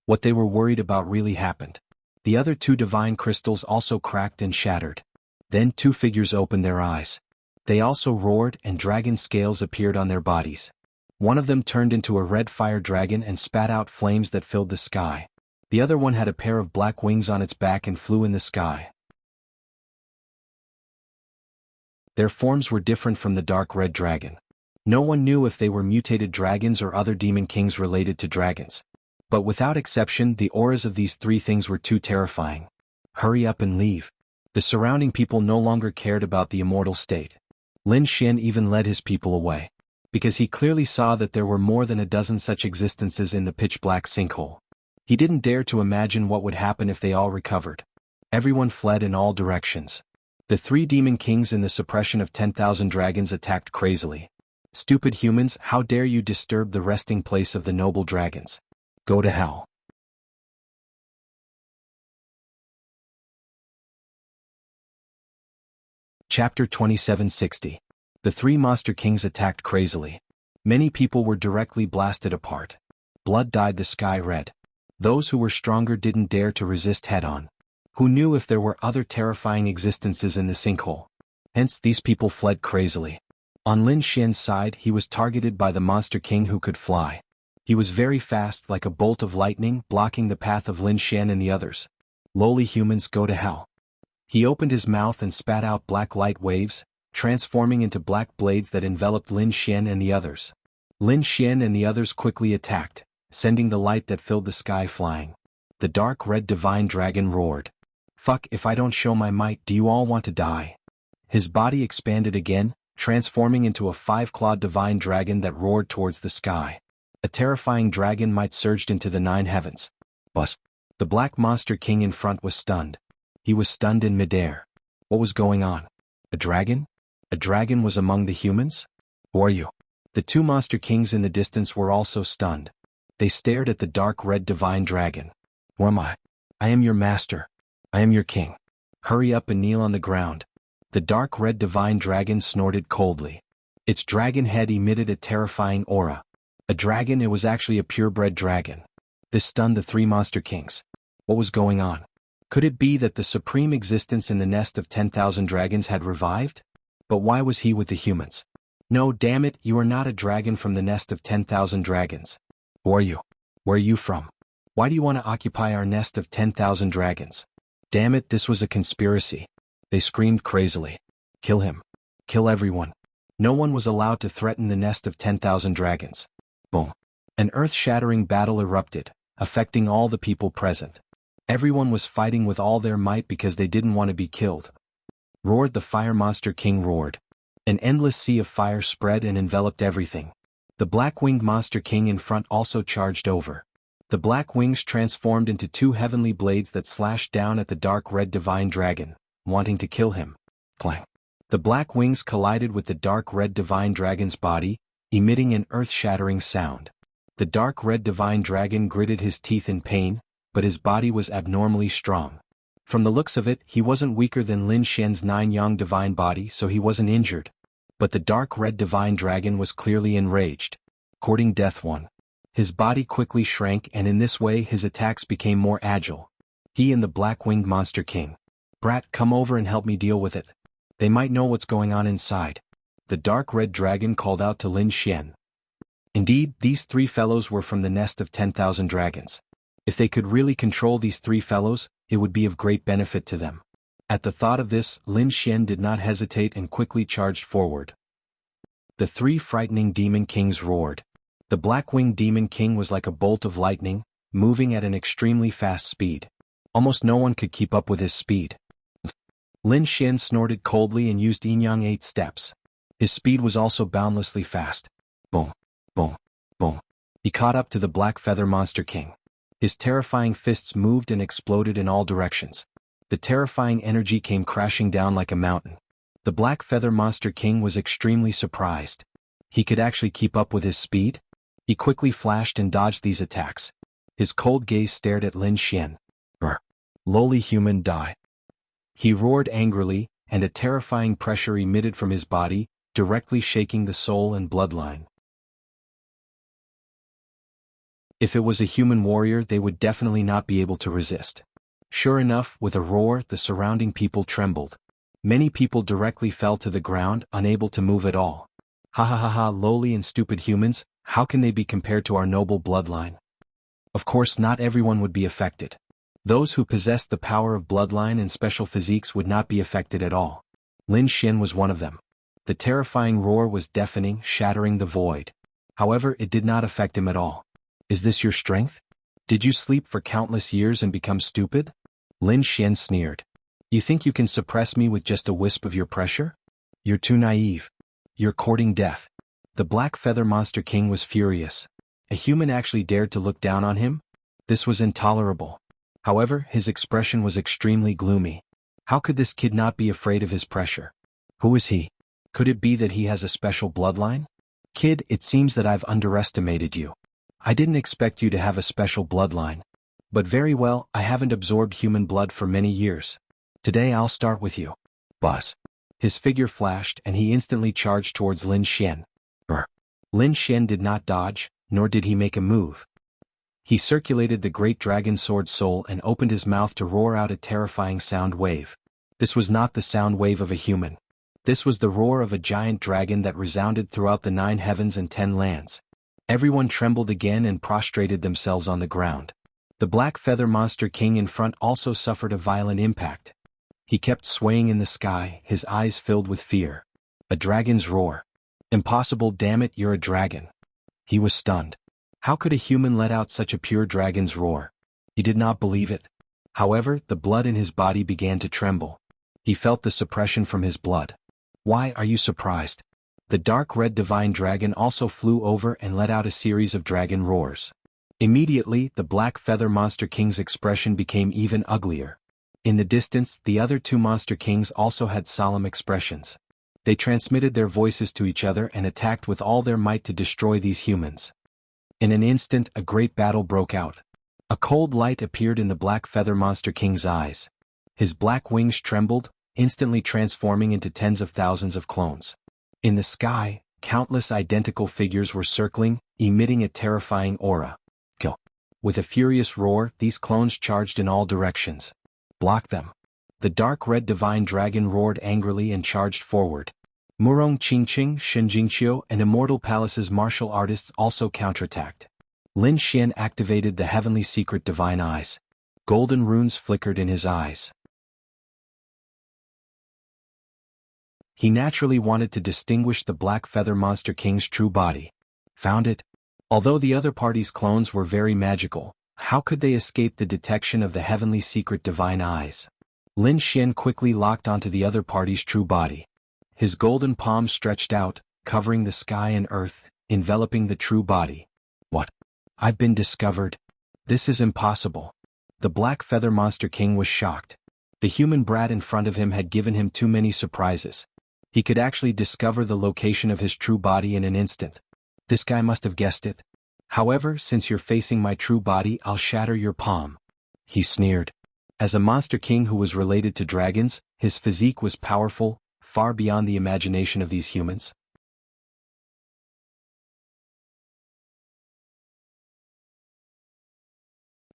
What they were worried about really happened. The other 2 divine crystals also cracked and shattered. Then 2 figures opened their eyes. They also roared and dragon scales appeared on their bodies. One of them turned into a red fire dragon and spat out flames that filled the sky. The other one had a pair of black wings on its back and flew in the sky. Their forms were different from the dark red dragon. No one knew if they were mutated dragons or other demon kings related to dragons. But without exception, the auras of these 3 things were too terrifying. Hurry up and leave. The surrounding people no longer cared about the immortal state. Lin Xian even led his people away. Because he clearly saw that there were more than a dozen such existences in the pitch-black sinkhole. He didn't dare to imagine what would happen if they all recovered. Everyone fled in all directions. The 3 demon kings in the suppression of 10,000 dragons attacked crazily. Stupid humans, how dare you disturb the resting place of the noble dragons? Go to hell. Chapter 2760. The 3 monster kings attacked crazily. Many people were directly blasted apart. Blood dyed the sky red. Those who were stronger didn't dare to resist head-on. Who knew if there were other terrifying existences in the sinkhole? Hence, these people fled crazily. On Lin Xian's side, he was targeted by the monster king who could fly. He was very fast, like a bolt of lightning, blocking the path of Lin Xian and the others. Lowly humans, go to hell. He opened his mouth and spat out black light waves, transforming into black blades that enveloped Lin Xian and the others. Lin Xian and the others quickly attacked, sending the light that filled the sky flying. The dark red divine dragon roared. Fuck, if I don't show my might, do you all want to die? His body expanded again, transforming into a 5-clawed divine dragon that roared towards the sky. A terrifying dragon might surged into the 9 heavens. Bus. The black monster king in front was stunned. He was stunned in midair. What was going on? A dragon? A dragon was among the humans? Who are you? The 2 monster kings in the distance were also stunned. They stared at the dark red divine dragon. Who am I? I am your master. I am your king. Hurry up and kneel on the ground. The dark red divine dragon snorted coldly. Its dragon head emitted a terrifying aura. A dragon, it was actually a purebred dragon. This stunned the 3 monster kings. What was going on? Could it be that the supreme existence in the nest of 10,000 dragons had revived? But why was he with the humans? No, damn it, you are not a dragon from the nest of 10,000 dragons. Who are you? Where are you from? Why do you want to occupy our nest of 10,000 dragons? Damn it, this was a conspiracy. They screamed crazily. Kill him. Kill everyone. No one was allowed to threaten the nest of 10,000 dragons. Boom. An earth-shattering battle erupted, affecting all the people present. Everyone was fighting with all their might because they didn't want to be killed. Roared the Fire Monster King roared. An endless sea of fire spread and enveloped everything. The Black-Winged Monster King in front also charged over. The black wings transformed into two heavenly blades that slashed down at the dark red divine dragon, wanting to kill him. Clang. The black wings collided with the dark red divine dragon's body, emitting an earth-shattering sound. The dark red divine dragon gritted his teeth in pain, but his body was abnormally strong. From the looks of it, he wasn't weaker than Lin Xian's 9 Yang divine body, so he wasn't injured. But the dark red divine dragon was clearly enraged. Courting death one. His body quickly shrank, and in this way his attacks became more agile. He and the Black-Winged Monster King. Brat, come over and help me deal with it. They might know what's going on inside. The dark red dragon called out to Lin Xian. Indeed, these 3 fellows were from the nest of 10,000 dragons. If they could really control these 3 fellows, it would be of great benefit to them. At the thought of this, Lin Xian did not hesitate and quickly charged forward. The 3 frightening demon kings roared. The Black-Winged Demon King was like a bolt of lightning, moving at an extremely fast speed. Almost no one could keep up with his speed. Lin Xian snorted coldly and used Yin Yang 8 steps. His speed was also boundlessly fast. Boom, boom, boom. He caught up to the Black Feather Monster King. His terrifying fists moved and exploded in all directions. The terrifying energy came crashing down like a mountain. The Black Feather Monster King was extremely surprised. He could actually keep up with his speed? He quickly flashed and dodged these attacks. His cold gaze stared at Lin Xian. Lowly human, die. He roared angrily, and a terrifying pressure emitted from his body, directly shaking the soul and bloodline. If it was a human warrior, they would definitely not be able to resist. Sure enough, with a roar, the surrounding people trembled. Many people directly fell to the ground, unable to move at all. Ha ha ha ha, lowly and stupid humans, how can they be compared to our noble bloodline? Of course, not everyone would be affected. Those who possessed the power of bloodline and special physiques would not be affected at all. Lin Xian was one of them. The terrifying roar was deafening, shattering the void. However, it did not affect him at all. Is this your strength? Did you sleep for countless years and become stupid? Lin Xian sneered. You think you can suppress me with just a wisp of your pressure? You're too naive. You're courting death. The Black Feather Monster King was furious. A human actually dared to look down on him? This was intolerable. However, his expression was extremely gloomy. How could this kid not be afraid of his pressure? Who is he? Could it be that he has a special bloodline? Kid, it seems that I've underestimated you. I didn't expect you to have a special bloodline. But very well, I haven't absorbed human blood for many years. Today I'll start with you. Buzz. His figure flashed and he instantly charged towards Lin Xian. Lin Xian did not dodge, nor did he make a move. He circulated the great dragon sword soul and opened his mouth to roar out a terrifying sound wave. This was not the sound wave of a human. This was the roar of a giant dragon that resounded throughout the 9 heavens and 10 lands. Everyone trembled again and prostrated themselves on the ground. The Black Feather Monster King in front also suffered a violent impact. He kept swaying in the sky, his eyes filled with fear. A dragon's roar. Impossible, damn it, you're a dragon. He was stunned. How could a human let out such a pure dragon's roar? He did not believe it. However, the blood in his body began to tremble. He felt the suppression from his blood. Why are you surprised? The dark red divine dragon also flew over and let out a series of dragon roars. Immediately, the Black Feather Monster King's expression became even uglier. In the distance, the other 2 Monster Kings also had solemn expressions. They transmitted their voices to each other and attacked with all their might to destroy these humans. In an instant, a great battle broke out. A cold light appeared in the Black Feather Monster King's eyes. His black wings trembled, instantly transforming into tens of thousands of clones. In the sky, countless identical figures were circling, emitting a terrifying aura. Kill. With a furious roar, these clones charged in all directions. Block them. The dark red divine dragon roared angrily and charged forward. Murong Qingqing, Shenjingqiu, and Immortal Palace's martial artists also counterattacked. Lin Xian activated the heavenly secret divine eyes. Golden runes flickered in his eyes. He naturally wanted to distinguish the Black Feather Monster King's true body. Found it. Although the other party's clones were very magical, How could they escape the detection of the heavenly secret divine eyes? Lin Xian quickly locked onto the other party's true body. His golden palm stretched out, covering the sky and earth, enveloping the true body. What? I've been discovered? This is impossible. The Black Feather Monster King was shocked. The human brat in front of him had given him too many surprises. He could actually discover the location of his true body in an instant. This guy must have guessed it. However, since you're facing my true body, I'll shatter your palm. He sneered. As a monster king who was related to dragons, his physique was powerful, far beyond the imagination of these humans.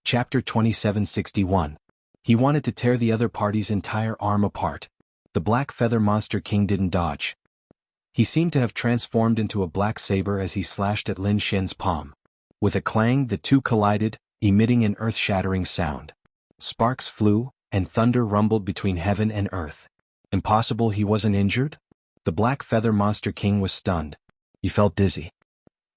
Chapter 2761. He wanted to tear the other party's entire arm apart. The Black Feather Monster King didn't dodge. He seemed to have transformed into a black saber as he slashed at Lin Xian's palm. With a clang, the two collided, emitting an earth-shattering sound. Sparks flew, and thunder rumbled between heaven and earth. Impossible he wasn't injured? The Black Feather Monster King was stunned. He felt dizzy.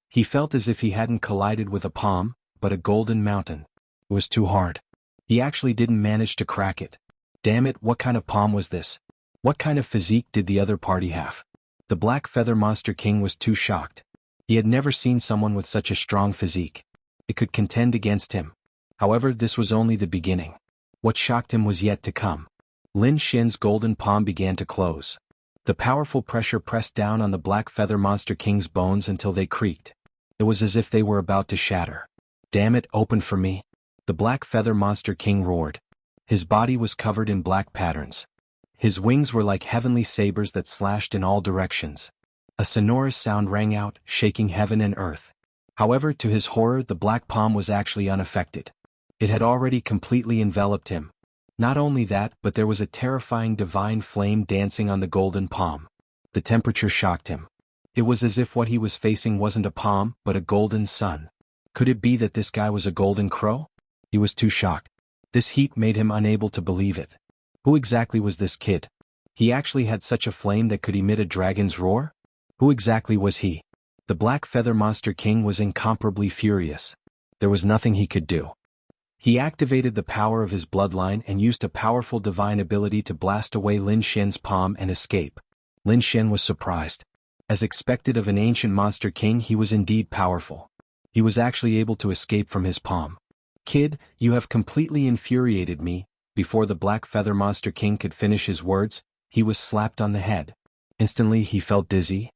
He felt as if he hadn't collided with a palm, but a golden mountain. It was too hard. He actually didn't manage to crack it. Damn it, what kind of palm was this? What kind of physique did the other party have? The Black Feather Monster King was too shocked. He had never seen someone with such a strong physique. It could contend against him. However, this was only the beginning. What shocked him was yet to come. Lin Xian's golden palm began to close. The powerful pressure pressed down on the Black Feather Monster King's bones until they creaked. It was as if they were about to shatter. Damn it, open for me. The Black Feather Monster King roared. His body was covered in black patterns. His wings were like heavenly sabers that slashed in all directions. A sonorous sound rang out, shaking heaven and earth. However, to his horror, the black palm was actually unaffected. It had already completely enveloped him. Not only that, but there was a terrifying divine flame dancing on the golden palm. The temperature shocked him. It was as if what he was facing wasn't a palm, but a golden sun. Could it be that this guy was a golden crow? He was too shocked. This heat made him unable to believe it. Who exactly was this kid? He actually had such a flame that could emit a dragon's roar? Who exactly was he? The Black Feather Monster King was incomparably furious. There was nothing he could do. He activated the power of his bloodline and used a powerful divine ability to blast away Lin Xian's palm and escape. Lin Xian was surprised. As expected of an ancient monster king, he was indeed powerful. He was actually able to escape from his palm. Kid, you have completely infuriated me. Before the Black Feather Monster King could finish his words, he was slapped on the head. Instantly he felt dizzy.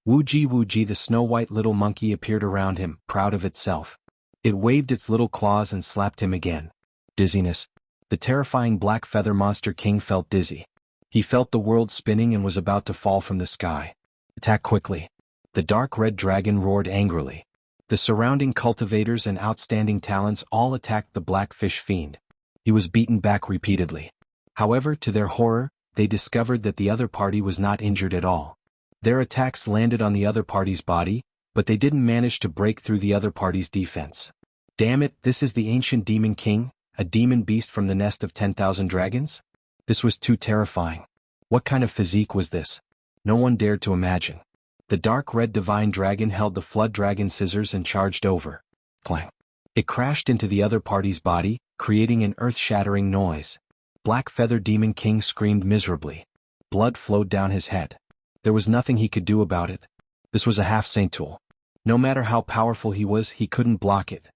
Wuji, the snow-white little monkey appeared around him, proud of itself. It waved its little claws and slapped him again. Dizziness. The terrifying Black Feather Monster King felt dizzy. He felt the world spinning and was about to fall from the sky. Attack quickly. The dark red dragon roared angrily. The surrounding cultivators and outstanding talents all attacked the Blackfish Fiend. He was beaten back repeatedly. However, to their horror, they discovered that the other party was not injured at all. Their attacks landed on the other party's body, but they didn't manage to break through the other party's defense. Damn it, this is the ancient Demon King, a demon beast from the nest of 10,000 dragons? This was too terrifying. What kind of physique was this? No one dared to imagine. The dark red divine dragon held the flood dragon scissors and charged over. Clang. It crashed into the other party's body, creating an earth-shattering noise. Black Feather Demon King screamed miserably. Blood flowed down his head. There was nothing he could do about it. This was a half-saint tool. No matter how powerful he was, he couldn't block it.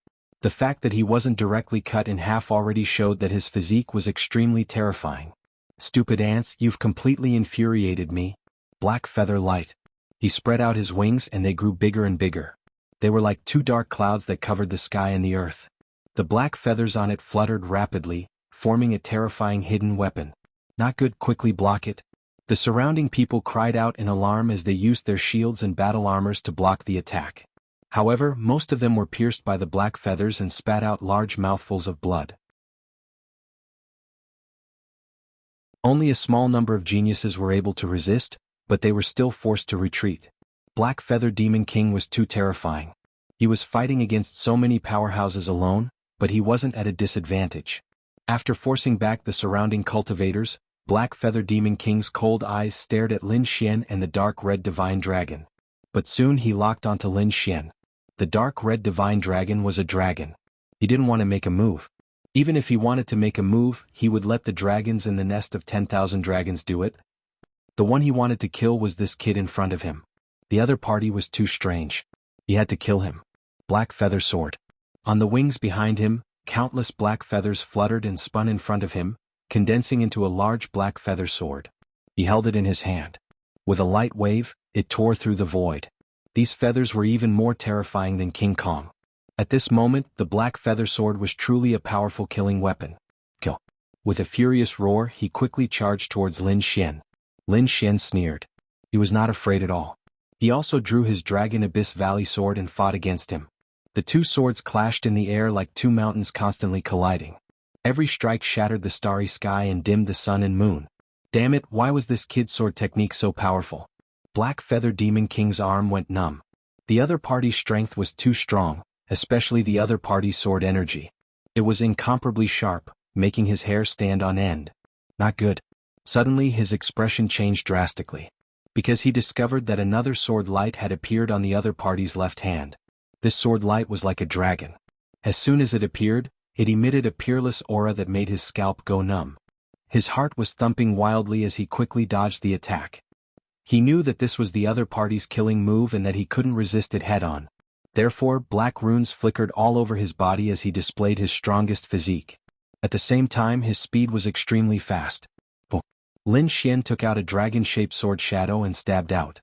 The fact that he wasn't directly cut in half already showed that his physique was extremely terrifying. Stupid ants, you've completely infuriated me. Black Feather Light. He spread out his wings and they grew bigger and bigger. They were like two dark clouds that covered the sky and the earth. The black feathers on it fluttered rapidly, forming a terrifying hidden weapon. Not good, quickly block it. The surrounding people cried out in alarm as they used their shields and battle armors to block the attack. However, most of them were pierced by the black feathers and spat out large mouthfuls of blood. Only a small number of geniuses were able to resist, but they were still forced to retreat. Black Feather Demon King was too terrifying. He was fighting against so many powerhouses alone, but he wasn't at a disadvantage. After forcing back the surrounding cultivators, Black Feather Demon King's cold eyes stared at Lin Xian and the dark red divine dragon. But soon he locked onto Lin Xian. The dark red divine dragon was a dragon. He didn't want to make a move. Even if he wanted to make a move, he would let the dragons in the nest of 10,000 dragons do it. The one he wanted to kill was this kid in front of him. The other party was too strange. He had to kill him. Black feather sword. On the wings behind him, countless black feathers fluttered and spun in front of him, condensing into a large black feather sword. He held it in his hand. With a light wave, it tore through the void. These feathers were even more terrifying than King Kong. At this moment, the black feather sword was truly a powerful killing weapon. Kill. With a furious roar, he quickly charged towards Lin Xian. Lin Xian sneered. He was not afraid at all. He also drew his Dragon Abyss Valley sword and fought against him. The two swords clashed in the air like two mountains constantly colliding. Every strike shattered the starry sky and dimmed the sun and moon. Damn it, why was this kid's sword technique so powerful? Black Feather Demon King's arm went numb. The other party's strength was too strong, especially the other party's sword energy. It was incomparably sharp, making his hair stand on end. Not good. Suddenly his expression changed drastically. Because he discovered that another sword light had appeared on the other party's left hand. This sword light was like a dragon. As soon as it appeared, it emitted a peerless aura that made his scalp go numb. His heart was thumping wildly as he quickly dodged the attack. He knew that this was the other party's killing move and that he couldn't resist it head-on. Therefore, black runes flickered all over his body as he displayed his strongest physique. At the same time, his speed was extremely fast. Lin Xian took out a dragon-shaped sword shadow and stabbed out.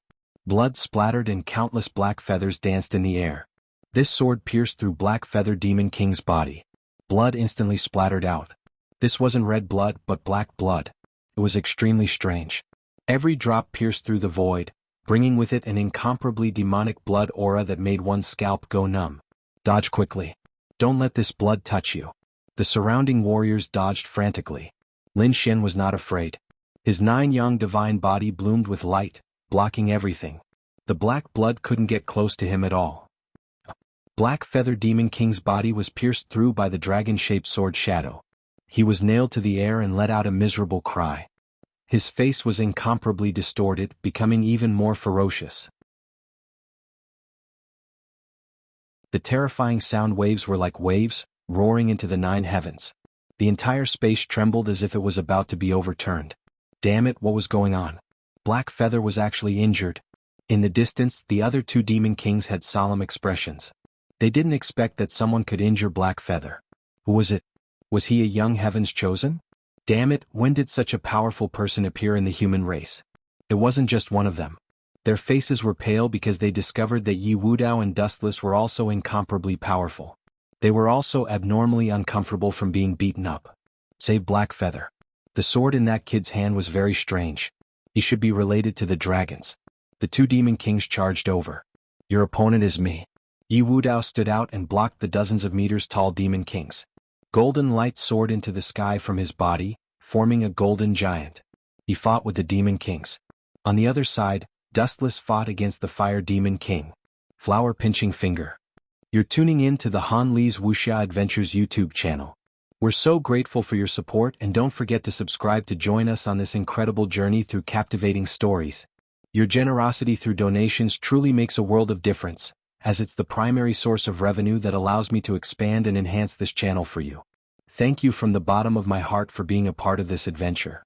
Blood splattered and countless black feathers danced in the air. This sword pierced through Black Feather Demon King's body. Blood instantly splattered out. This wasn't red blood but black blood. It was extremely strange. Every drop pierced through the void, bringing with it an incomparably demonic blood aura that made one's scalp go numb. Dodge quickly. Don't let this blood touch you. The surrounding warriors dodged frantically. Lin Xian was not afraid. His 9-yang divine body bloomed with light, blocking everything. The black blood couldn't get close to him at all. Black Feather Demon King's body was pierced through by the dragon-shaped sword shadow. He was nailed to the air and let out a miserable cry. His face was incomparably distorted, becoming even more ferocious. The terrifying sound waves were like waves, roaring into the 9 heavens. The entire space trembled as if it was about to be overturned. Damn it, what was going on? Black Feather was actually injured. In the distance, the other 2 demon kings had solemn expressions. They didn't expect that someone could injure Black Feather. Who was it? Was he a young Heaven's Chosen? Damn it, when did such a powerful person appear in the human race? It wasn't just one of them. Their faces were pale because they discovered that Yi Wudao and Dustless were also incomparably powerful. They were also abnormally uncomfortable from being beaten up. Save Black Feather. The sword in that kid's hand was very strange. He should be related to the dragons. The 2 demon kings charged over. Your opponent is me. Yi Wudao stood out and blocked the dozens of meters tall demon kings. Golden light soared into the sky from his body, forming a golden giant. He fought with the demon kings. On the other side, Dustless fought against the fire demon king. Flower pinching finger. You're tuning in to the Han Li's Wuxia Adventures YouTube channel. We're so grateful for your support and don't forget to subscribe to join us on this incredible journey through captivating stories. Your generosity through donations truly makes a world of difference, as it's the primary source of revenue that allows me to expand and enhance this channel for you. Thank you from the bottom of my heart for being a part of this adventure.